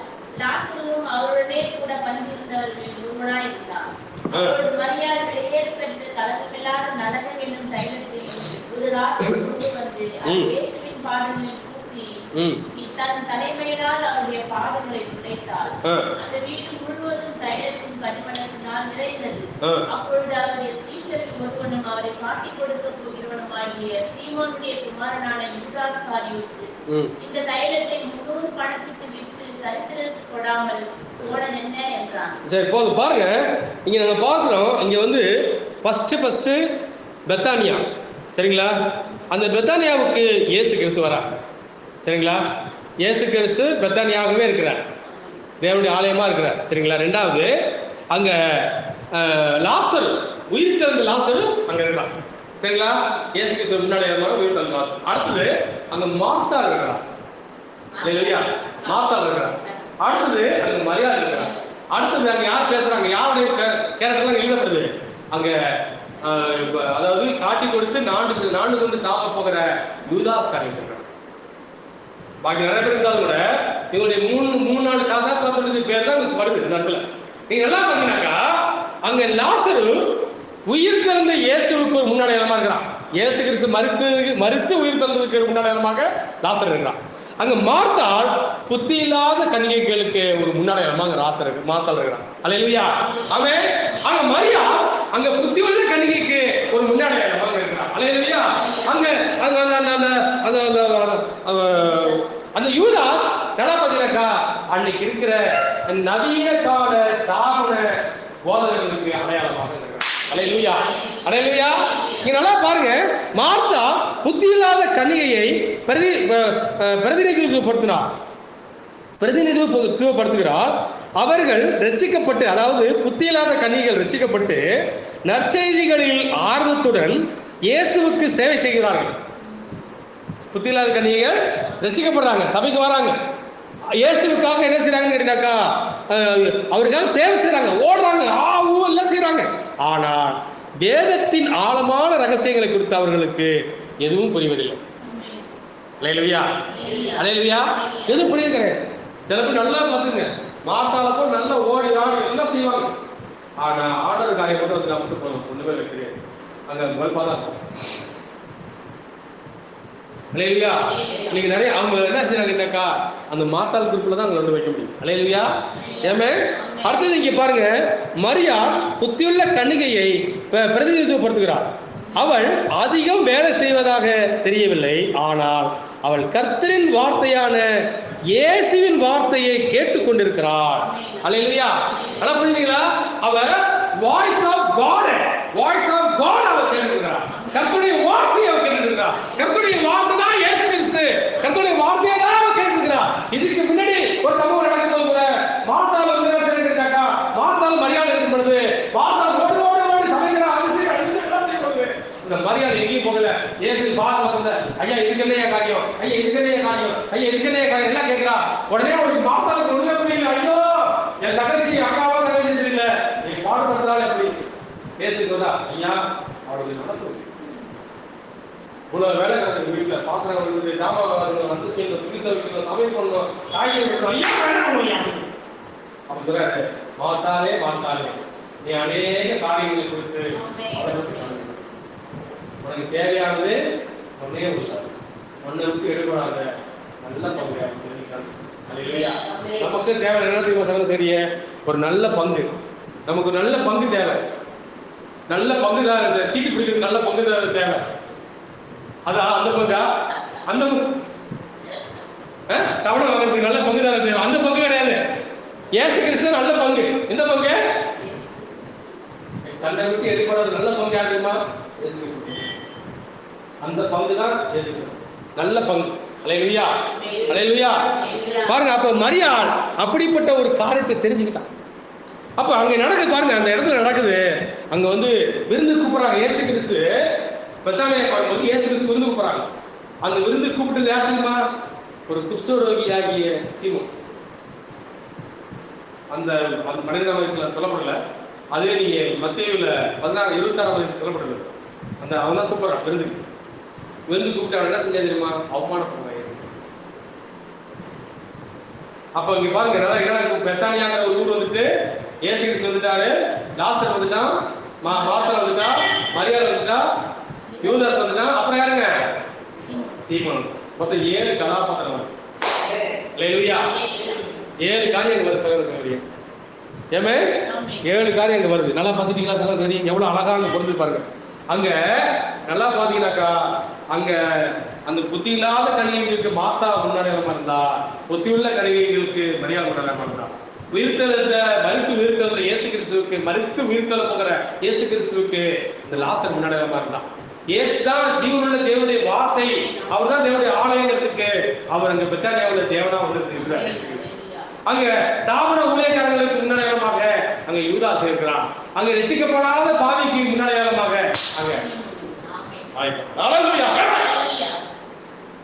லாசரும் அவருடனே கூட பந்திருந்தவர்களில் ஒருவனாய் இருந்தார். அப்பொழுது மரியாள் வெளியேற் பெற்ற கலக்கமில்லாத நடனம் என்னும் தைலத்தை ஒரு ராத்திரி கொண்டு வந்து இயேசுவின் பாதங்களில் பூசி தன் தலைமையினால் அவருடைய பாதங்களை துடைத்தாள். அந்த வீடு முழுவதும் தைலத்தின் பரிமளத்தினால் நிறைந்தது. அப்பொழுது அவருடைய சீஷரில் ஒருவனும் அவரை காட்டிக் கொடுக்க போகிறவனுமாகிய சீமோனுடைய குமாரனான யூதாஸ் காரியோத்து இந்த தைலத்தை 300 பணத்துக்கு விற்று தரித்திரருக்கு கொடாமல் போன என்ன என்றான். சரி, போதும். பாருங்க, இங்க நாங்க பார்க்கிறோம், இங்க வந்து ஃபர்ஸ்ட் பெத்தானியா. சரிங்களா? அந்த பெத்தானியாவுக்கு இயேசு கிறிஸ்து வரா. சரிங்களா? இயேசு கிறிஸ்து பெத்தானியாகவே இருக்கிறார், தேவனுடைய ஆலயமா இருக்கிறார். சரிங்களா? ரெண்டாவது அங்க லாசர், உயிர் தெழுந்த லாசர் அங்க இருக்கான். சரிங்களா? இயேசு கிறிஸ்து முன்னாடி உயிர் தெழுந்த லாசர். அடுத்தது அங்க மார்த்தா இருக்கிறார். இல்லையா? மார்த்தா இருக்கிறார். அடுத்தது அங்க மரியாதை இருக்கிறார். அடுத்தது அங்க யார் பேசுறாங்க, யாருடைய கேரக்டர்லாம் எழுதப்படுது அங்க, அதாவது காட்டி கொடுத்து நாண்டு கொண்டு சாப்பிட போகிற யூதாஸ் காரியத்தை. பாக்கி நிறைய பேர் இருந்தாலும் கூட இவங்களுடைய மூணு நாலு கதாபாத்திரத்துக்கு பேர் தான் வருது இந்த இடத்துல. நீங்க நல்லா பாத்தீங்கன்னாக்கா அங்க லாசரு உயிர் திறந்த இயேசுவுக்கு ஒரு முன்னாடையாளமா இருக்கிறான். இயேசு கிறிஸ்து மரித்து உயிர் திறந்ததுக்கு முன்னாடையாளமாக லாசர் இருக்கிறான். அங்க மார்த்தாள் புத்தி இல்லாத கன்னிகைகளுக்கு ஒரு முன்னாடையாளமாக மார்த்தாள் இருக்கிறான். அல்லேலூயா. ஆமென். அங்க மரியா அங்க புத்தி உள்ள கன்னிகைக்கு ஒரு முன்னாடையாளமாக இருக்கிறான். அல்லேலூயா. அங்க அந்த யூதாஸ் நல்லா பார்த்தீங்கன்னாக்கா அன்னைக்கு இருக்கிற நவீன கால ஸ்தாபன போதகர்களுக்கு அடையாளமாக இருக்கிறார். அல்லேலூயா. அல்லேலூயா. நீங்க நல்லா பாருங்க, மார்த்தா புத்தி இல்லாத கன்னிகையை பிரதிநிதித்துவப்படுத்துகிறார். அவர்கள் ரட்சிக்கப்பட்டு, அதாவது புத்தி இல்லாத கன்னிகைகள் ரட்சிக்கப்பட்டு நற்செய்திகளில் ஆர்வத்துடன் இயேசுவுக்கு சேவை செய்கிறார்கள். புத்தி இல்லாத கன்னிகைகள் ரட்சிக்கப்படுறாங்க, சபைக்கு வராங்க, இயேசுவுக்காக என்ன செய்யறாங்கன்னு கேட்டீங்கன்னாக்கா அவருக்காக சேவை செய்யறாங்க, ஓடுறாங்க, எல்லாம் செய்யறாங்க. ஆனால் வேதத்தின் ஆழமான ரகசியங்களை குறித்து அவர்களுக்கு எதுவும் புரிவதில்லை. அல்லேலூயா. அல்லேலூயா. எதுவும் புரியுது கிடையாது. சில பேர் நல்லா பார்த்துங்க, மார்த்தால போய் நல்லா ஓடி எல்லாம் செய்வாங்க. ஆனா ஆர்டர் காரியம் மட்டும் வந்து நமக்கு போகணும், ஒண்ணுமே தெரியாது. அங்க வல்பாதான். அல்லேலூயா. நீங்க நிறைய அவங்க என்ன செய்யறாங்கன்னாக்கா அந்த மார்த்தாள் குரூப்ல தான் கொண்டு வைக்க முடியும். அல்லேலூயா. ஏமே. அடுத்தது இங்க பாருங்க, மரியா புத்தியுள்ள கன்னிகையை பிரதிநிதித்துவப்படுத்துகிறார். அவள் அதிகம் வேலை செய்வதாக தெரியவில்லை, ஆனால் அவள் கர்த்தரின் வார்த்தையான இயேசுவின் வார்த்தையை கேட்டுக்கொண்டிருக்கிறாள். அல்லேலூயா. அத புரியுதுங்களா? அவ வாய்ஸ் ஆஃப் காட் அவ கேட்டுக்கிறாள். கர்த்தருடைய வார்த்தையை அவ கேட்டுக்கிறாள். கர்த்தருடைய வார்த்தை தான் இயேசு கிறிஸ்து. கர்த்தருடைய வார்த்தையை தான் அவ கேட்டுக்கிறாள். இதுக்கு முன்னாடி ஒரு சம்பவம் நடக்கும்போது கூட மார்த்தாள் வந்து என்ன சொல்லிட்டாக்கா, மார்த்தாள் மரியாதை இருக்கும் பொழுது மார்த்தாள் ஓடி சமைக்கிற இந்த மரியாதை எங்கேயும் போகல. இயேசு பாதம் வந்த ஐயா இதுக்கு என்னையா காரியம், ஐயா இதுக்கு என்னையா காரியம், ஐயா இதுக்கு என்னையா காரியம் எல்லாம் கேட்கிறா. உடனே அவளுக்கு மார்த்தாளுக்கு ஒண்ணுமே புரியல. ஐயோ என் தங்கச்சி அக்காவா தங்கச்சி தெரியல, நீ பாடுபடுறதால எப்படி இயேசு சொன்னா, ஐயா அவளுக்கு நடக்கும் இவ்வளவு வேலை கிடக்கு, வீட்டுல பாத்திரம் வந்து ஜாமான் வந்து சேர்ந்து துணி துவைக்கணும், சமையல் பண்ணணும், காய்கறி வைக்கணும், ஐயா வேலை பண்ணுவோம். அப்ப சொல்றாரு, மாத்தாலே நீ அநேக காரியங்களை குறித்து உனக்கு தேவையானது ஒன்னே ஒன்னை விட்டு எடுபடாத நல்ல பங்கு. நமக்கு தேவை என்ன சரிய ஒரு நல்ல பங்கு, நமக்கு நல்ல பங்கு தேவை, நல்ல பங்கு சீட்டு பிடிக்கிறது நல்ல பங்கு தேவை. அதான் அந்த பங்கா, அந்த தவணை வாங்கிறதுக்கு நல்ல பங்கு தேவை, அந்த பங்கு கிடையாது. இயேசு கிறிஸ்து நல்ல பங்கு. எந்த பங்கு? தன்னை விட்டு எடுபடாத நல்ல பங்கு யார் தெரியுமா? இயேசு கிறிஸ்து. அந்த பங்கு தான் நல்ல பங்கு. அல்லேலூயா. அல்லேலூயா. பாருங்க, அப்ப மரியாள் அப்படிப்பட்ட ஒரு காரியத்தை தெரிஞ்சுக்கிட்டான். அப்ப அங்க நடக்குது பாருங்க, அந்த இடத்துல நடக்குது. அங்க வந்து விருந்து கூப்பிடுறாங்க. இயேசு கிறிஸ்து பெத்தானியா வரும்போது இயேசு கிறிஸ்து விருந்து கூப்பிடுறாங்க. அந்த விருந்து கூப்பிட்டது யார் தெரியுமா? ஒரு குஷ்டரோகியாகிய சீமோன். அந்த 12ஆம் சொல்லப்படல, அதுவே நீங்க மத்தேயுல 16:26 சொல்லப்படல. அந்த அவன் தான் கூப்பிடுறான் விருந்துக்கு. விருந்து கூப்பிட்டு அவன் என்ன செஞ்சா தெரியுமா? அவமானப்படுறான் இயேசு. அப்ப இங்க பாருங்க, என்ன பெத்தானியாங்கிற ஒரு ஊர் வந்துட்டு இயேசு கிறிஸ்து வந்துட்டாரு, லாசர் வந்துட்டான், மார்த்தா வந்துட்டா, மரியாள் வந்துட்டா, யூதாஸ் வந்துட்டான், அப்புறம் யாருங்க? சீமோன். மொத்தம் 7 கதாபாத்திரம் வருது. அல்லேலூயா. 7 காரியங்கள் வருது சகோதர சகோதரியே. ஏமே 7 காரியங்கள் வருது. நல்லா பார்த்துட்டீங்களா சகோதர சகோதரி? எவ்வளவு அழகா அங்க பொறுத்து பாருங்க. அங்க நல்லா பாத்தீங்கன்னாக்கா, அங்க அந்த புத்தி இல்லாத கன்னிகைகளுக்கு மார்த்தா முன்னாடியமா இருந்தா, புத்தி உள்ள கன்னிகைகளுக்கு மரியாள் முன்னாடியமா இருந்தா. மறித்து உயிர்த்தெழுந்த இயேசு கிறிஸ்துவுக்கு, மறித்து உயிர்த்தெழ போகிற இயேசு கிறிஸ்துவுக்கு இந்த லாசர் முன்னாடியமா இருந்தான். இயேசு தான் ஜீவனுள்ள தேவனுடைய வார்த்தை, அவர் தான் தேவனுடைய ஆலயங்கிறதுக்கு அவர் அங்க பெத்தானியாவுல தேவனா வந்து இருக்கிறார் இயேசு கிறிஸ்து. அங்க சாபன ஊழியக்காரர்களுக்கு முன்னாடியமாக அங்க யூதாஸ் இருக்கிறான். அங்க ரட்சிக்கப்படாத பாவிக்கு முன்னாடியமாக அங்க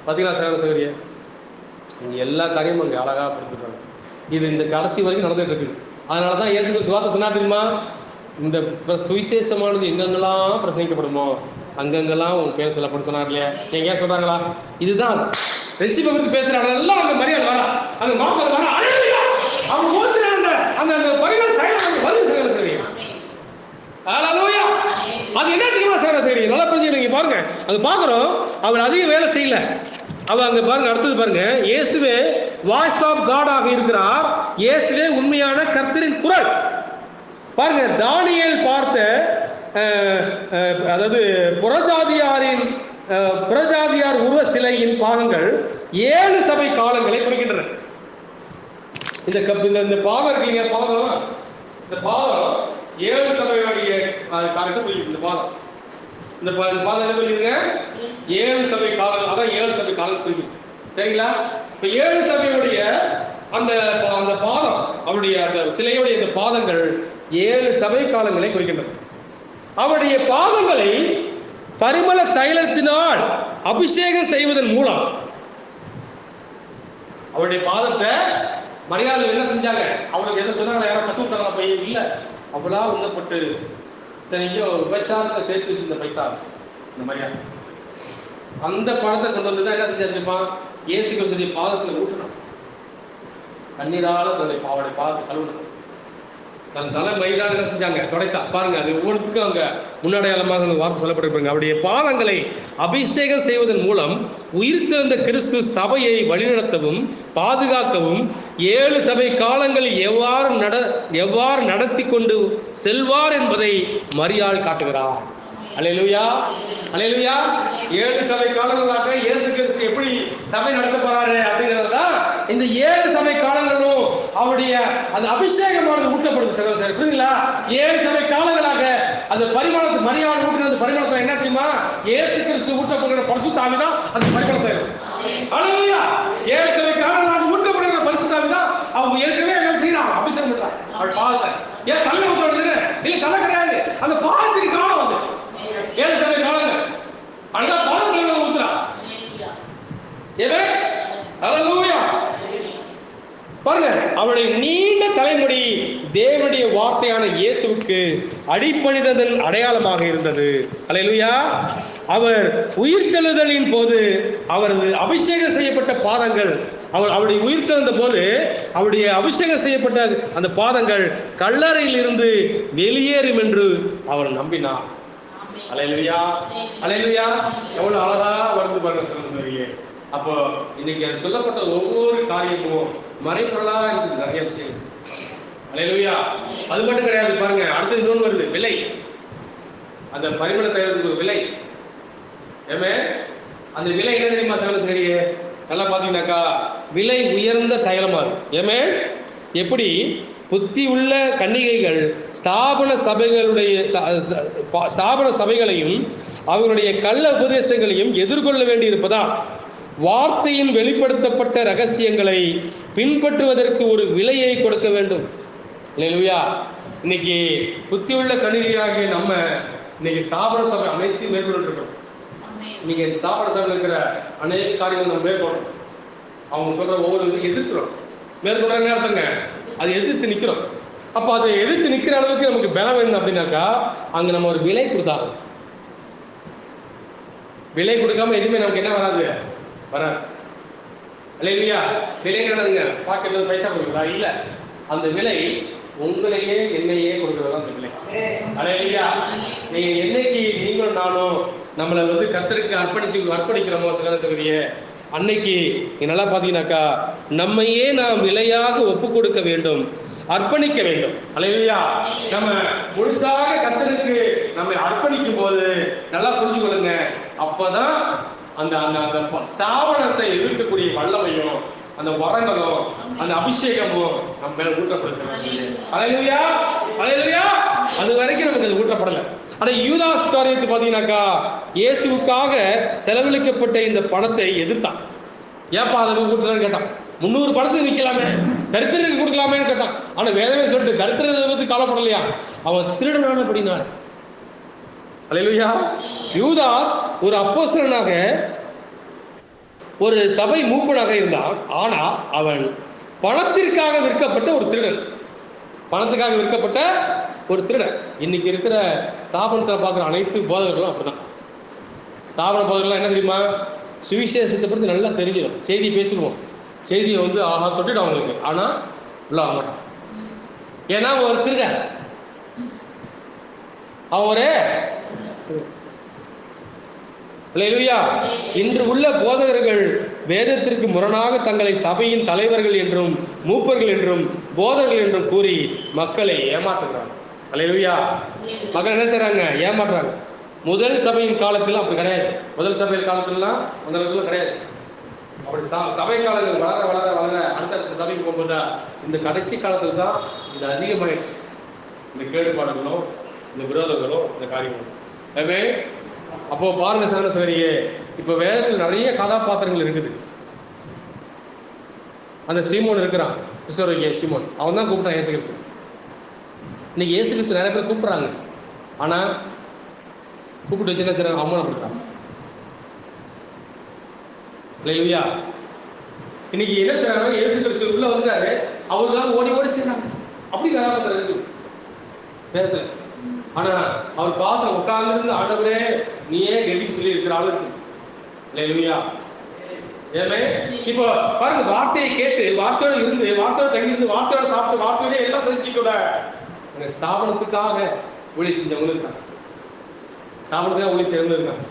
பாத்தீங்களா சகோதர சகோதரியே? இங்க எல்லா காரியமும் அங்க அழகா கொடுத்துருக்காங்க. இது இந்த கடைசி வரைக்கும் நடந்துட்டு இருக்குது. அதனாலதான் இயேசு கிறிஸ்து வார்த்தை சொன்னா தெரியுமா? இந்த சுவிசேஷமானது எங்கெங்கெல்லாம் பிரசங்கிக்கப்படுமோ அங்கங்கெல்லாம் உன் பேர் சொல்லப்படும் சொன்னார் இல்லையா? நீங்க ஏன் சொல்றாங்களா? இதுதான் ரட்சிப்பை பற்றி பேசுறாங்க எல்லாம். அங்க மரியாதை வரா, அங்க மார்த்தா வரா, அவங்க ஓதுறாங்க. அந்த அந்த பரிமாண தைலம் வருது சகோதர சகோதரியே. ஹல்லேலூயா. அது என்ன தெரியுமா சகோதர சகோதரியே? நல்லா புரிஞ்சுக்கங்க. பாருங்க, அது பாக்குறோம். அவர் அதிக வேலை செய்யல. அவ அங்க பாருங்க, அடுத்தது பாருங்க, இயேசுவே வாய்ஸ் ஆஃப் காட் ஆக இருக்கிறார். இயேசுவே உண்மையான கர்த்தரின் குரல். பாருங்க, தானியேல் பார்த்த அதாவது புறஜாதியார் உருவ சிலையின் பாகங்கள் 7 சபை காலங்களை குறிக்கின்றன. இந்த பாகம் இருக்கீங்க, பாகம், இந்த பாகம் 7 சபையுடைய காலத்தை குறிக்கும். இந்த பாகம் என்ன குறிக்குங்க? 7 சபை காலம். அதான் 7 சபை காலம் குறிக்கும். சரிங்களா? இப்ப 7 சபையுடைய அந்த அந்த பாதம், அவருடைய அந்த சிலையுடைய இந்த பாதங்கள் 7 சபை காலங்களை குறிக்கின்றன. அவருடைய பாதங்களை பரிமள தைலத்தினால் அபிஷேகம் செய்வதன் மூலம், அவருடைய பாதத்தை மரியாதை என்ன செஞ்சாங்க? அவங்களுக்கு எதை சொன்னாங்க? யாரும் கத்து விட்டாங்களா? பையன் இல்ல, அவ்வளா உண்ணப்பட்டு இத்தனைக்கும் விபச்சாரத்தை சேர்த்து வச்சிருந்த பைசா இந்த மரியாதை. அந்த பணத்தை கொண்டு வந்து தான் என்ன செஞ்சா தெரியுமா? இயேசு கிறிஸ்துவின் பாதத்தில் ஊட்டணும். கண்ணீரால தன்னுடைய பாதத்தை கழுவணும். தன் தலை மயிலால் என்ன செஞ்சாங்க? தொடைத்தா. பாருங்க, அது ஒவ்வொருத்துக்கும் அங்க முன்னடையாளமாக வார்த்தை சொல்லப்பட்டிருப்பாங்க. அவருடைய பாதங்களை அபிஷேகம் செய்வதன் மூலம் உயிர்த்தெழுந்த கிறிஸ்து சபையை வழிநடத்தவும் பாதுகாக்கவும் 7 சபை காலங்களில் எவ்வாறு நடத்தி கொண்டு செல்வார் என்பதை மரியாள் காட்டுகிறார். அல்லேலூயா, அல்லேலூயா. 7 சபை காலங்களாக இயேசு கிறிஸ்து எப்படி சபை நடத்த போறாரு அப்படிங்கிறதுதான் இந்த 7 சபை காலங்களும் அவருடைய அந்த அபிஷேகமானது ஊற்றப்படுது. சகோதரர் புரியுதுங்களா? 7 சபை காலங்களாக அந்த பரிமாணத்தை மரியாதை ஊற்றின அந்த பரிமாணத்தை என்ன தெரியுமா? இயேசு கிறிஸ்து ஊற்றப்படுகிற பரிசுத்த ஆவி தான் அந்த பரிமாணத்தை. அல்லேலூயா. 7 சபை காலங்களாக ஊற்றப்படுகிற பரிசுத்த ஆவி தான் அவங்க ஏற்கனவே என்ன செய்யறாங்க? அபிஷேகம் பண்றாங்க. அவர் பாதத்தை ஏன் தலை ஊற்றுறது? இல்ல, தலை கிடையாது, அந்த பாதத்தின் காலம் வந்து 7 சபை காலங்கள். அதுதான் பாதத்தில் ஊத்துறா. அல்லேலூயா. பாருங்க, அவருடைய நீண்ட தலைமுடி தேவனுடைய வார்த்தையான இயேசுவுக்கு அடிபணிததன் அடையாளமாக இருந்தது. அல்லேலூயா. அவர் உயிர்த்தெழுதலின் போது அவரது அபிஷேகம் செய்யப்பட்ட பாதங்கள், அவருடைய உயிர்த்தெழுந்த போது அவருடைய அபிஷேகம் செய்யப்பட்ட அந்த பாதங்கள் கல்லறையில் இருந்து வெளியேறும் என்று அவர் நம்பினார். அல்லேலூயா, அல்லேலூயா. எவ்வளவு அழகா வருது பாருங்க சகோதரியே. அப்போ இன்னைக்கு அது சொல்லப்பட்ட ஒவ்வொரு காரியமும் மறைப்பொருளா இருக்குது, நிறைய விஷயம். அல்லேலூயா. அது மட்டும் கிடையாது. பாருங்க, அடுத்தது இன்னொன்று வருது, விலை. அந்த பரிமள தைலத்துக்கு ஒரு விலை. ஏமே அந்த விலை என்ன தெரியுமா சகோதரியே? நல்லா பாத்தீங்கன்னாக்கா விலை உயர்ந்த தைலமா இருக்கு. ஏமே எப்படி புத்தி உள்ள கன்னிகைகள் ஸ்தாபன சபைகளையும் அவர்களுடைய கள்ள உபதேசங்களையும் எதிர்கொள்ள வேண்டி இருப்பதால் வார்த்தையின் வெளிப்படுத்தப்பட்ட ரகசியங்களை பின்பற்றுவதற்கு ஒரு விலையை கொடுக்க வேண்டும். அல்லேலூயா. இன்னைக்கு புத்தியுள்ள கணிதியாகிய நம்ம இன்னைக்கு ஸ்தாபன சபை அனைத்தையும் மேற்கொண்டு இருக்கிறோம். இன்னைக்கு ஸ்தாபன சபையில் இருக்கிற அநேக காரியங்கள் நம்ம மேற்கொள்றோம். அவங்க சொல்ற ஒவ்வொரு இதுக்கு எதிர்க்கிறோம். மேற்கொள்ற அர்த்தங்க அதை எதிர்த்து நிற்கிறோம். அப்போ அதை எதிர்த்து நிற்கிற அளவுக்கு நமக்கு பலம் வேணும் அப்படின்னாக்கா அங்க நம்ம ஒரு விலை கொடுத்தாங்க. விலை கொடுக்காம எதுவுமே நமக்கு என்ன வராது வராது. இல்லையா? விலை என்னங்க பாக்கெட்ல பைசா கொடுக்குறா? இல்ல, அந்த விலை உங்களையே என்னையே கொடுக்குறதா அந்த விலை. இல்லையா? நீங்க என்னைக்கு நீங்களும் நானும் நம்மளை கர்த்தருக்கு அர்ப்பணிக்கிறோமோ சகோதரியே, அன்னைக்கு நீ நல்லா பாத்தீங்கன்னாக்கா நம்மையே நாம் விலையாக ஒப்பு கொடுக்க வேண்டும், அர்ப்பணிக்க வேண்டும். அல்லேலூயா. நம்ம முழுசாக கர்த்தருக்கு நம்ம அர்ப்பணிக்கும் போது நல்லா புரிஞ்சுக்கொள்ளுங்க, அப்பதான் அந்த அந்த அந்த ஸ்தாபனத்தை எதிர்க்கக்கூடிய வல்லமையும் அந்த வரங்களும் அந்த அபிஷேகமும் நம்ம மேல ஊற்றப்படுது. அல்லேலூயா, அல்லேலூயா. அது வரைக்கும் நமக்கு அது ஊற்றப்படலை. ஆனா யூதாஸ் காரியத்தை பாத்தீங்கன்னாக்கா இயேசுவுக்காக செலவழிக்கப்பட்ட இந்த பணத்தை எதிர்த்தான். ஏப்பா அதை ஊற்றுறான்னு கேட்டான். 300 பணத்துக்கு விற்கலாமே, தரித்திரருக்கு கொடுக்கலாமேன்னு கேட்டான். ஆனா வேதமே சொல்லிட்டு தரித்திரத்தை பத்தி கவலைப்படலையா, அவன் திருடனான அப்படின்னாரு. அல்லேலூயா. யூதாஸ் ஒரு அப்போஸ்தலனாக ஒரு சபை மூப்பனாக இருந்தான். ஆனா அவன் பணத்திற்காக விற்கப்பட்ட ஒரு திருடன். பணத்துக்காக விற்கப்பட்ட ஒரு திருடன். இன்னைக்கு இருக்கிற ஸ்தாபனத்தில் பார்க்குற அனைத்து போதகர்களும் அப்படிதான். ஸ்தாபன போதகர்கள் என்ன தெரியுமா, சுவிசேஷத்தை பற்றி நல்லா தெரிஞ்சிடும், செய்தி பேசிடுவோம், செய்தியை ஆஹா தொட்டுடும் அவங்களுக்கு. ஆனா உள்ள ஆக மாட்டான். ஏன்னா ஒரு திருடன், அவரே. அல்லேலூயா. இன்று உள்ள போதகர்கள் வேதத்திற்கு முரணாக தங்களை சபையின் தலைவர்கள் என்றும் மூப்பர்கள் என்றும் போதகர்கள் என்றும் கூறி மக்களை ஏமாற்றுகிறாங்க. அல்லேலூயா. மக்கள் என்ன செய்றாங்க? ஏமாற்றுறாங்க. முதல் சபையின் காலத்தில் அப்படி கிடையாது. முதல் சபையின் காலத்துலாம் அந்த அளவுக்கு கிடையாது. அப்படி சபை காலங்கள் வளர வளர வளர அடுத்த சபைக்கு போகும்போது இந்த கடைசி காலத்தில் தான் இது அதிகமாயிடுச்சு. இந்த கேடுபாடுகளும் இந்த விரோதங்களும் இந்த காரியங்களும். எனவே அப்போ பாருங்க சகோதரியே, இப்ப வேதத்தில் நிறைய கதாபாத்திரங்கள் இருக்குது. அந்த சீமோன் இருக்கிறான், கிறிஸ்தவருடைய சீமோன், அவன் தான் கூப்பிட்டான் இயேசு கிறிஸ்து. இன்னைக்கு இயேசு கிறிஸ்து நிறைய பேர் கூப்பிடுறாங்க, ஆனா கூப்பிட்டு வச்சு என்ன செய்றாங்க? அவமானப்படுத்துறாங்க. அல்லேலூயா. இன்னைக்கு என்ன செய்றாங்க? இயேசு கிறிஸ்து உள்ள வந்தாரு, அவருக்காக ஓடி ஓடி செய்றாங்க. அப்படி கதாபாத்திரம் இருக்கு வேதத்துல. ஆனா அவர் பாத்திரம் உட்கார்ந்து ஆண்டவரே நீயே கெதிக்கு சொல்லி இருக்கிற ஆளு இருக்கு. அல்லேலூயா. ஏமே இப்போ பாருங்க, வார்த்தையை கேட்டு வார்த்தையோட இருந்து வார்த்தையோட தங்கியிருந்து வார்த்தையோட சாப்பிட்டு வார்த்தையோட எல்லாம் செஞ்சு கூட அந்த ஸ்தாபனத்துக்காக ஊழிய செஞ்சவங்களும் இருக்காங்க, ஸ்தாபனத்துக்காக ஊழிய செய்யறவங்களும் இருக்காங்க.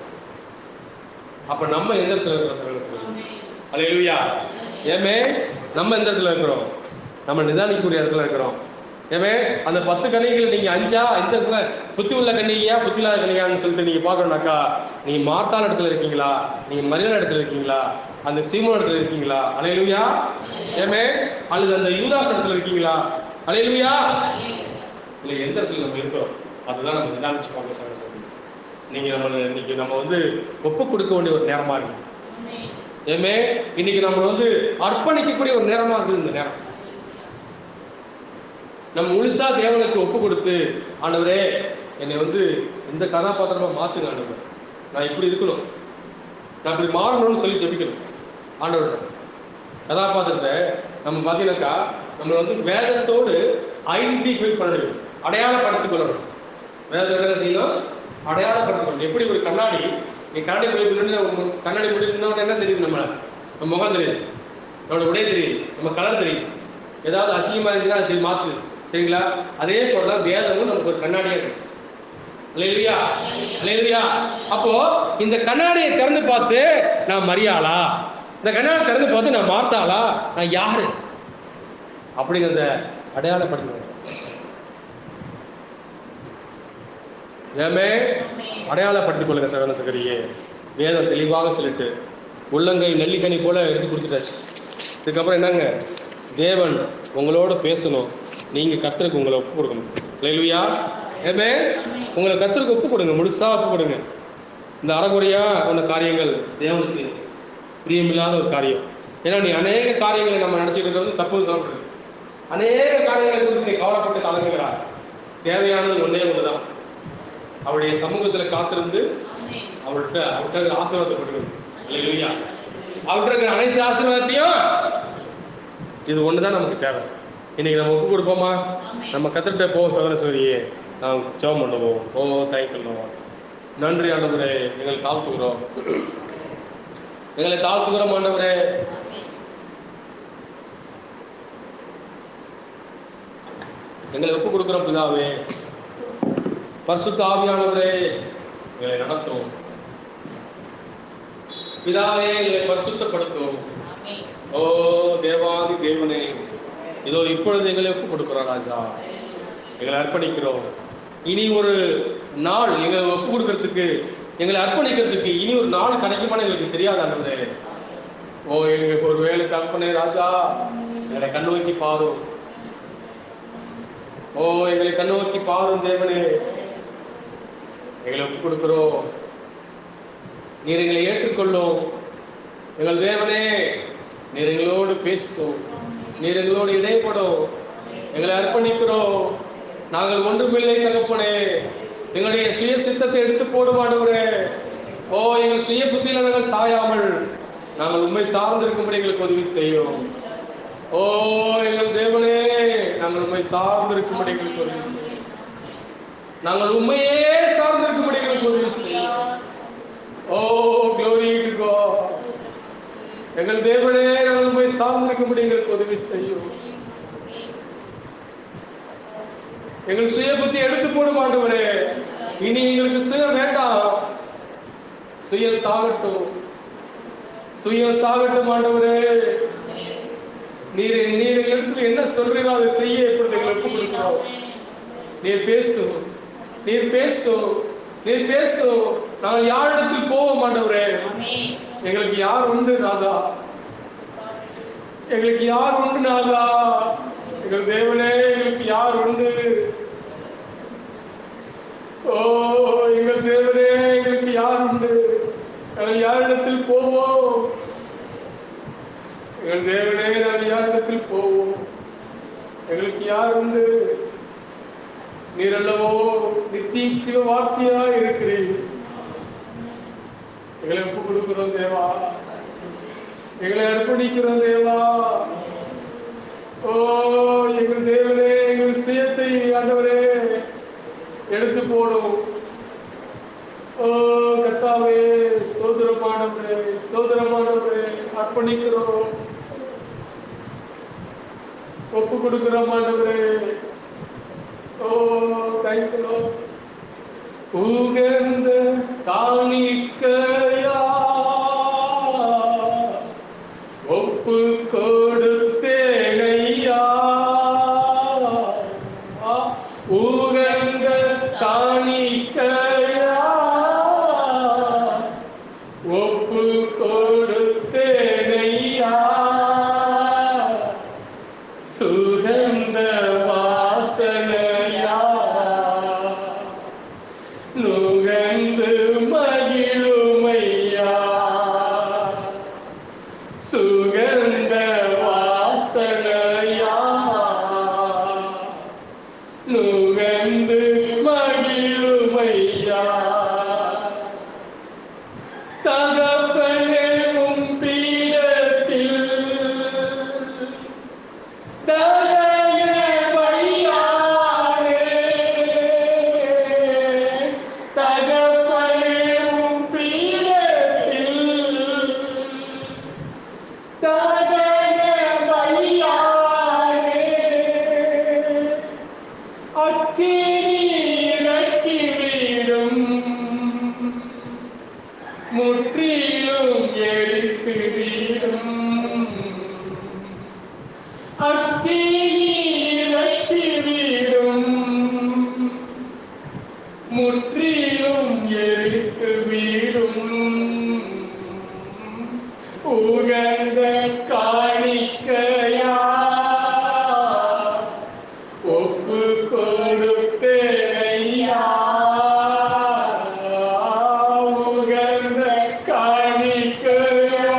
அப்ப நம்ம எந்த இடத்துல இருக்கிறோம் சொல்லுங்க? அல்லேலூயா. ஏமே நம்ம எந்த இடத்துல இருக்கிறோம்? நம்ம நிதானிக்கக்கூடிய இடத்துல இருக்கிறோம். ஏமே அந்த 10 கன்னிகைகள் நீங்க 5 இந்த புத்தி உள்ள கன்னிகையா புத்தி இல்லாத கன்னிகையான்னு சொல்லிட்டு நீங்க பார்க்கணும்னாக்கா, நீங்க மார்த்தாள் இடத்துல இருக்கீங்களா, நீங்க மரியாதை இடத்துல இருக்கீங்களா, அந்த சீமோன் இடத்துல இருக்கீங்களா? அல்லேலூயா. ஏமே அல்லது அந்த யூதாஸ் இடத்துல இருக்கீங்களா? அல்லேலூயா. இல்லை, எந்த இடத்துல நம்ம இருக்கிறோம் அதுதான் நம்ம நிதானிச்சு பார்க்க சொல்லுங்க. நீங்க இன்னைக்கு நம்ம ஒப்பு கொடுக்க வேண்டிய ஒரு நேரமா இருக்கு. ஏமே இன்னைக்கு நம்ம அர்ப்பணிக்கக்கூடிய ஒரு நேரமா இருக்குது. இந்த நேரம் நம்ம முழுசா தேவனுக்கு ஒப்பு கொடுத்து, ஆண்டவரே என்னை இந்த கதாபாத்திரமா மாத்துங்க ஆண்டவர், நான் இப்படி இருக்கணும், நான் இப்படி மாறணும்னு சொல்லி ஜெபிக்கணும். ஆண்டவர் கதாபாத்திரத்தை நம்ம பார்த்தீங்கன்னாக்கா நம்ம வேதத்தோடு ஐடென்டிஃபை பண்ணணும், அடையாளப்படுத்திக் கொள்ளணும். வேதத்தை என்ன செய்யணும்? அடையாளப்படுத்திக்கணும். எப்படி ஒரு கண்ணாடி, நீ கண்ணாடி கண்ணாடி முடிவு என்ன தெரியுது? நம்ம முகம் தெரியுது, நம்மளோட உடை தெரியுது, நம்ம கலர் தெரியுது. ஏதாவது அசிங்கமா இருந்துச்சுன்னா அது மாத்துது, சரிங்களா? அதே போலதான் வேதமும் நமக்கு ஒரு கண்ணாடியா இருக்கு. அல்லேலூயா, அல்லேலூயா. அப்போ இந்த கண்ணாடியை திறந்து பார்த்து நான் மரியாளா, இந்த கண்ணாடி திறந்து பார்த்து நான் மார்த்தாளா, நான் யாரு அப்படிங்கிறத அடையாளப்படுத்த ஏமே அடையாளப்படுத்திக் கொள்ளுங்க சகோதர சகோதரியே. வேதம் தெளிவாக சொல்லிட்டு உள்ளங்கை நெல்லிக்கனி போல எடுத்து கொடுத்துட்டாச்சு. இதுக்கப்புறம் என்னங்க? தேவன் உங்களோட பேசணும், நீங்க கர்த்தருக்கு உங்களை ஒப்பு கொடுக்கணும். அல்லேலூயா. ஏமே உங்களை கர்த்தருக்கு ஒப்பு கொடுங்க, முழுசா ஒப்பு கொடுங்க. இந்த அறகுறையா உள்ள காரியங்கள் தேவனுக்கு பிரியமில்லாத ஒரு காரியம். ஏன்னா நீ அநேக காரியங்களை நம்ம நினைச்சிட்டு இருக்கிறது தப்பு. அநேக காரியங்களை குறித்து நீ கவலைப்பட்டு கலங்குகிறார். தேவையானது ஒன்னே ஒண்ணுதான், அவருடைய சமூகத்துல காத்திருந்து அவர்கிட்ட ஆசீர்வாதப்படுகிறது. அல்லேலூயா. அவர்கிட்ட இருக்கிற அனைத்து ஆசீர்வாதத்தையும் இது ஒண்ணுதான் நமக்கு தேவை. இன்னைக்கு நம்ம ஒப்பு கொடுப்போமா? நம்ம கத்துக்கிட்ட போ சோதனை சோரியே நாம் ஜெபம் பண்ணுவோம். தேங்க்யூ. நன்றி ஆண்டவரே, எங்களை தாழ்த்துகிறோம், எங்களை தாழ்த்துகிறோம் ஆண்டவரே. எங்களை ஒப்பு கொடுக்கிறோம் பிதாவே. பரிசுத்த ஆவியானவரே எங்களை நடத்தும் பிதாவே, எங்களை பரிசுத்தப்படுத்தும். ஓ தேவாதி தேவனே, இதோ இப்பொழுது எங்களை ஒப்பு கொடுக்கிறோம் ராஜா, எங்களை அர்ப்பணிக்கிறோம். இனி ஒரு நாள் எங்களை ஒப்பு கொடுக்கறதுக்கு, எங்களை அர்ப்பணிக்கிறதுக்கு இனி ஒரு நாள் கிடைக்குமான்னு எங்களுக்கு தெரியாது ஆண்டவரே. ஓ எங்களுக்கு ஒரு வேலை தகப்பனே ராஜா, எங்களை கண்ணோக்கி பாரும். ஓ எங்களை கண்ணோக்கி பாரும் தேவனே, எங்களை ஒப்பு கொடுக்கிறோம். நீர் எங்களை ஏற்றுக்கொள்ளும் எங்கள் தேவனே. நீர் எங்களோடு பேசும், நீர் எங்களோடு இடைப்படும். எங்களை அர்ப்பணிக்கிறோம். நாங்கள் ஒன்றுமில்லை தகப்பனே, எங்களுடைய சுய சித்தத்தை எடுத்து போடும் ஆண்டவரே. ஓ எங்கள் சுய புத்தியில நாங்கள் சாயாமல் நாங்கள் உண்மை சார்ந்திருக்கும்படி எங்களுக்கு உதவி செய்யும். ஓ எங்கள் தேவனே, நாங்கள் உண்மை சார்ந்திருக்கும்படி எங்களுக்கு உதவி செய்யும். நாங்கள் உண்மையே சார்ந்திருக்கும்படி எங்களுக்கு உதவி செய்யும். ஓ glory to God. எங்கள் தேவனே, நாங்கள் உண்மை சார்ந்திருக்கும்படி எங்களுக்கு உதவி செய்யும். எங்கள் சுய புத்தி எடுத்து போடும் ஆண்டவரே. இனி எங்களுக்கு சுயம் வேண்டாம், சுயம் சாகட்டும், சுயம் சாகட்டும் ஆண்டவரே. நீர் எங்களிடத்துல என்ன சொல்றீரோ அதை செய்ய இப்பொழுது எங்களை ஒப்பு கொடுக்கிறோம். நீர் பேசும், நீர் பேசும், நீர் பேசும். நாங்கள் யாரிடத்தில் போவோம் ஆண்டவரே? எங்களுக்கு யார் உண்டு நாதா? எங்களுக்கு யார் உண்டு நாதா? எங்கள் தேவனே, எங்களுக்கு யார் உண்டு? ஓ எங்கள் தேவனே, எங்களுக்கு யார் உண்டு? நாங்கள் யாரிடத்தில் போவோம்? எங்கள் தேவனே, நாங்கள் யாரிடத்தில் போவோம்? எங்களுக்கு யார் உண்டு? நீர் அல்லவோ நித்திய சிவ வார்த்தையா இருக்கிறீர். எங்களை ஒப்பு கொடுக்கிறோம் தேவா, எங்களை அர்ப்பணிக்கிறோம் தேவா. ஓ எங்கள் தேவனே, எங்கள் சுயத்தை ஆண்டவரே எடுத்து போடும். ஓ கர்த்தாவே, ஸ்தோத்திரமானவரே, ஸ்தோத்திரமானவரே, அர்ப்பணிக்கிறோம், ஒப்பு கொடுக்கிறோம் ஆண்டவரே. ஓ தேங்க்யூ. உகந்த காணிக்கையா ஒப்பு கொடுத்தேனையா. உகந்த காணிக்கையா ஒப்பு கொடுத்தேனையா. சுகந்த வாசனையா நுகர்ந்து மகிழுமையா. சுகந்த வாசனையா நுகர்ந்து மகிழுமையா. தகப்பனே உம் பீடத்தில் முற்றிலும் எழுத்து வீடும் அக்கினி வீடும் முற்றிலும் எழுத்து வீடும். உகந்த காணிக்கையா ஒப்பு கொடுத்தேனையா. உகந்த காணிக்கையா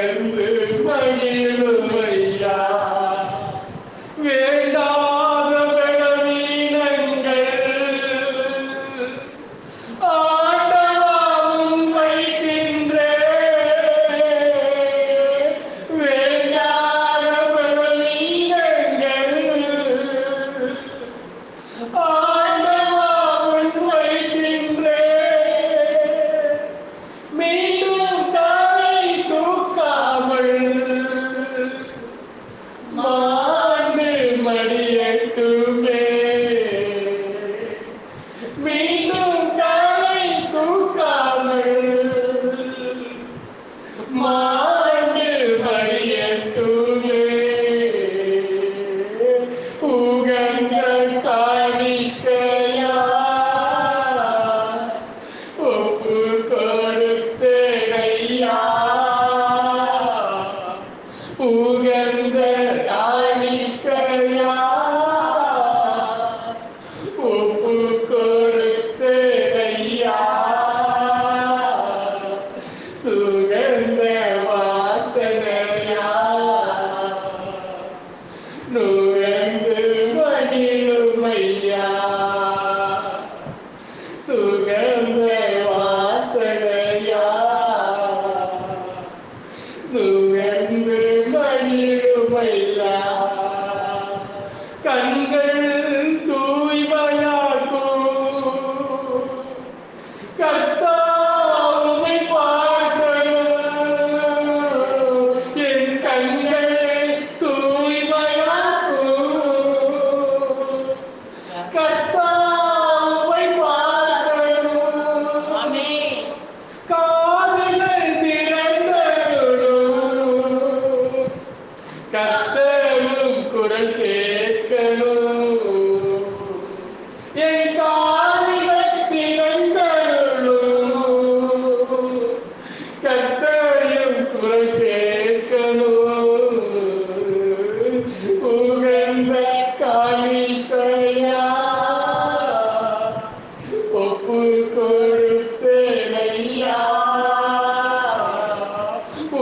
உகந்து மகிழும் ஐயா. வேண்டாத பலவீனங்கள் ஆண்டவா உன் வைக்கின்றேன். வேண்டாத பலவீனங்கள் ஆண்டவா உன் வைக்கின்றேன். மீண்டும் காலை தூக்காமல் மாண்டு மடியட்டுமே. மீண்டும் காலை தூக்காமல் மாண்டு மடியட்டுமே. உகந்த காணிக்கையா ஒப்பு கொடுத்தேனையா. உகந்த காணிக்கையா ஒப்பு கொடுத்தேனையா. சுகந்த வாசனையா நுகர்ந்து மகிழும் ஐயா. சுகந்த வாசனையா நுகர்ந்து மகிழும் ஐயா. கண்கள் தூய்மையாக்கும் கர்த்தாவை பார்க்கணும். என் கண்கள் தூய்மையாக்கும் கர்த்தாவை பார்க்கணும். காதுகள் திறந்தருளும் கர்த்தரும் குரல் கேட்கணும். என் காதுகள் திறந்தருளும் கர்த்தரும் குரல் கேட்கணும். உகந்த காணிக்கையா ஒப்பு கொடுத்தேனையா.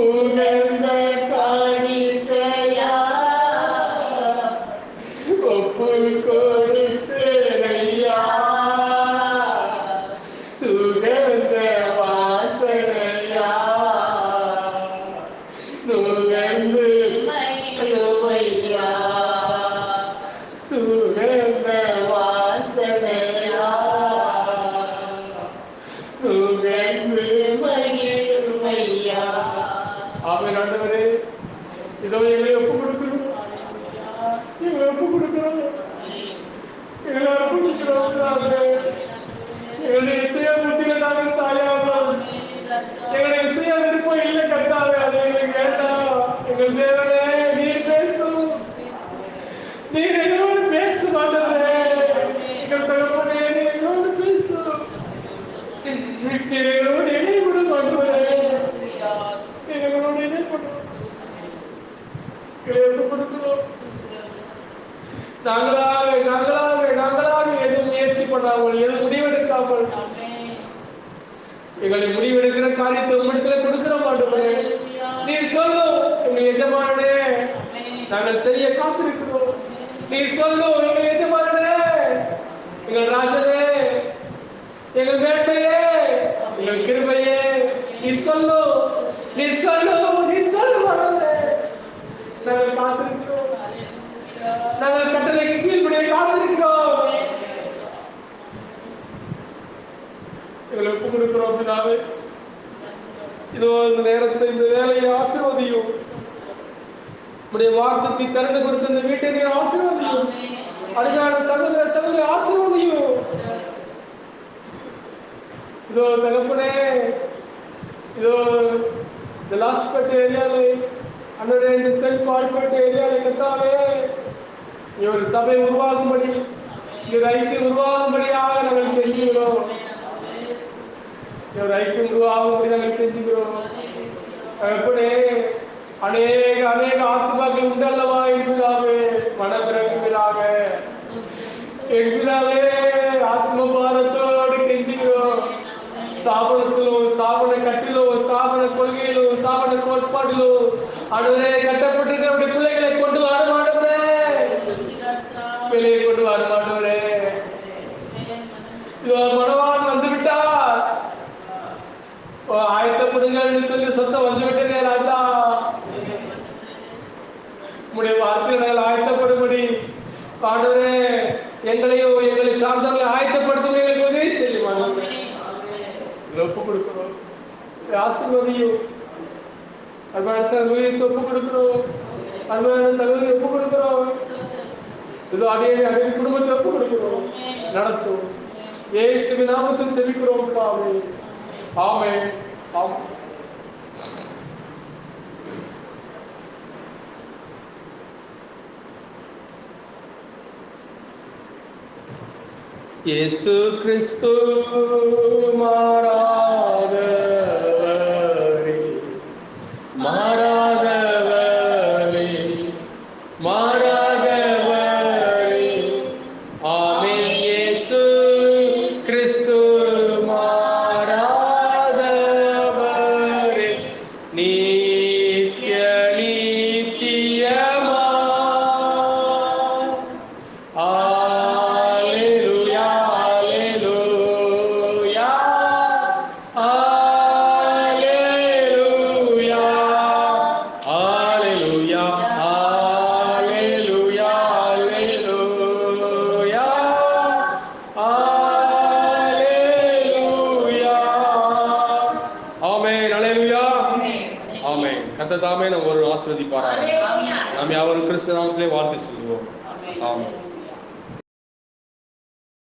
உகந்த காணிக்கையா ஒப்பு கொடுத்தேனையா. சுகந்த வாசனையா நுகர்ந்து மகிழுமையா. சுகந்த வாசனையா நுகர்ந்து மகிழுமையா. ஆமென். ஆண்டவரே, இதோ எங்களை ஒப்பு கொடுக்கிறோம். எங்களை ஒப்பு கொடுக்கிறோம். எங்களை அர்ப்பணிக்கிறோம். எங்களுடைய சுய புத்தியில நாங்கள் சாயாமல் எங்களுடைய சுய விருப்பம் இல்லை கர்த்தாவே. அது எங்களுக்கு வேண்டாம். எங்கள் தேவனே, நீர் பேசும். நீர் எங்களோடு பேசும் ஆண்டவரே. எங்கள் தகப்பனே, நீர் எங்களோடு பேசும். நீர் எங்களோடு இணைப்படும் ஆண்டவரே. நீர் எங்களோடு இணைப்படும். எங்களை ஒப்பு கொடுக்கிறோம். நாங்களாக எதுவும் முயற்சி பண்ணாமல் எதுவும் முடிவெடுக்காமல் எங்களை முடிவெடுக்கிற காரியத்தை உங்களிடத்துல கொடுக்கிற மாட்டோமே. நீர் சொல்லும் எங்கள் எஜமானனே நாங்கள் செய்ய காத்திருக்கிறோம். நீர் சொல்லும் எங்கள் எஜமானனே, எங்கள் ராஜனே, எங்கள் வேட்டையே, எங்கள் கிருபையே. நீர் சொல்லும், நீர் சொல்லும், நீர் சொல்லும் ஆண்டவரே. நாங்கள் காத்திருக்கிறோம். நாங்கள் கட்டளைக்கு கீழ்ப்படிய காத்திருக்கிறோம். எங்களை ஒப்பு கொடுக்கிறோம் பிதாவே. இதோ இந்த நேரத்தில் இந்த வேலையை ஆசீர்வதியும். உடைய வார்த்தைக்கு திறந்து கொடுத்த இந்த வீட்டை நீர் ஆசீர்வதியும். அருமையான சகோதர சகோதரி ஆசீர்வதியும். இதோ தகப்பனே, இதோ இந்த லாஸ்பேட் ஏரியாவில் அன்றே இந்த செல்ஃப் ஆல்பேட் ஏரியாவில் கர்த்தாவே இங்க ஒரு சபை உருவாகும்படி, இங்க ஐக்கியம் உருவாகும்படியாக நாங்கள் கெஞ்சுகிறோம். ஒரு ஐக்கியம் உருவாகும்படி நாங்கள் கெஞ்சுகிறோம். தகப்பனே, அநேக ஆத்மாக்கள் உண்டல்லவா என்பதாவே மனப்பிறகுவீராக. என்பதாவே ஆத்ம பாரத்தோடு கெஞ்சுகிறோம். ஸ்தாபனத்திலோ, ஸ்தாபன கட்டிலோ, ஸ்தாபன கொள்கையிலோ, ஸ்தாபன கோட்பாடிலோ ஆண்டவரே கட்டப்பட்டிருக்கிற நம்முடைய பிள்ளைகளை கொண்டு வர மாட்டவரே, வெளியே கொண்டு வர மாட்டவரே. இதோ மணவாளன் வந்து விட்டார், ஆயத்தப்படுங்கள் சொல்லி சத்தம் வந்து விட்டதே ராஜா. உம்முடைய வார்த்தையை நாங்கள் ஆயத்தப்படும்படி ஆண்டவரே எங்களையோ எங்களை சார்ந்தவர்களை ஆயத்தப்படுத்தும் எங்களுக்கு உதவி செய்யும். ஒப்பு கொடுக்கிறோம், ஆசீர்வதியும். அன்பான சகோதரி ஒப்பு கொடுக்கிறோம், அன்பான சகோதரி ஒப்பு கொடுக்கிறோம். இது அடைய குடும்பத்தை ஒப்பு கொடுக்கிறோம், நடத்தும். இயேசுவின் நாமத்தில் செபிக்கிறோம். ஆமென், ஆமென், ஆமென். இயேசு கிறிஸ்து மாறாதவரே, மாறாதவரே, மாறாதவரே. ஆமென். இயேசு கிறிஸ்து மாறாதவரே, நித்திய நித்தியமா. கர்த்தர் தாமே நம்ம ஒரு ஆசீர்வதிப்பாராக. நாம் யாவரும் கிறிஸ்து நாமத்திலே வாழ்த்து சொல்லுவோம். ஆமென்.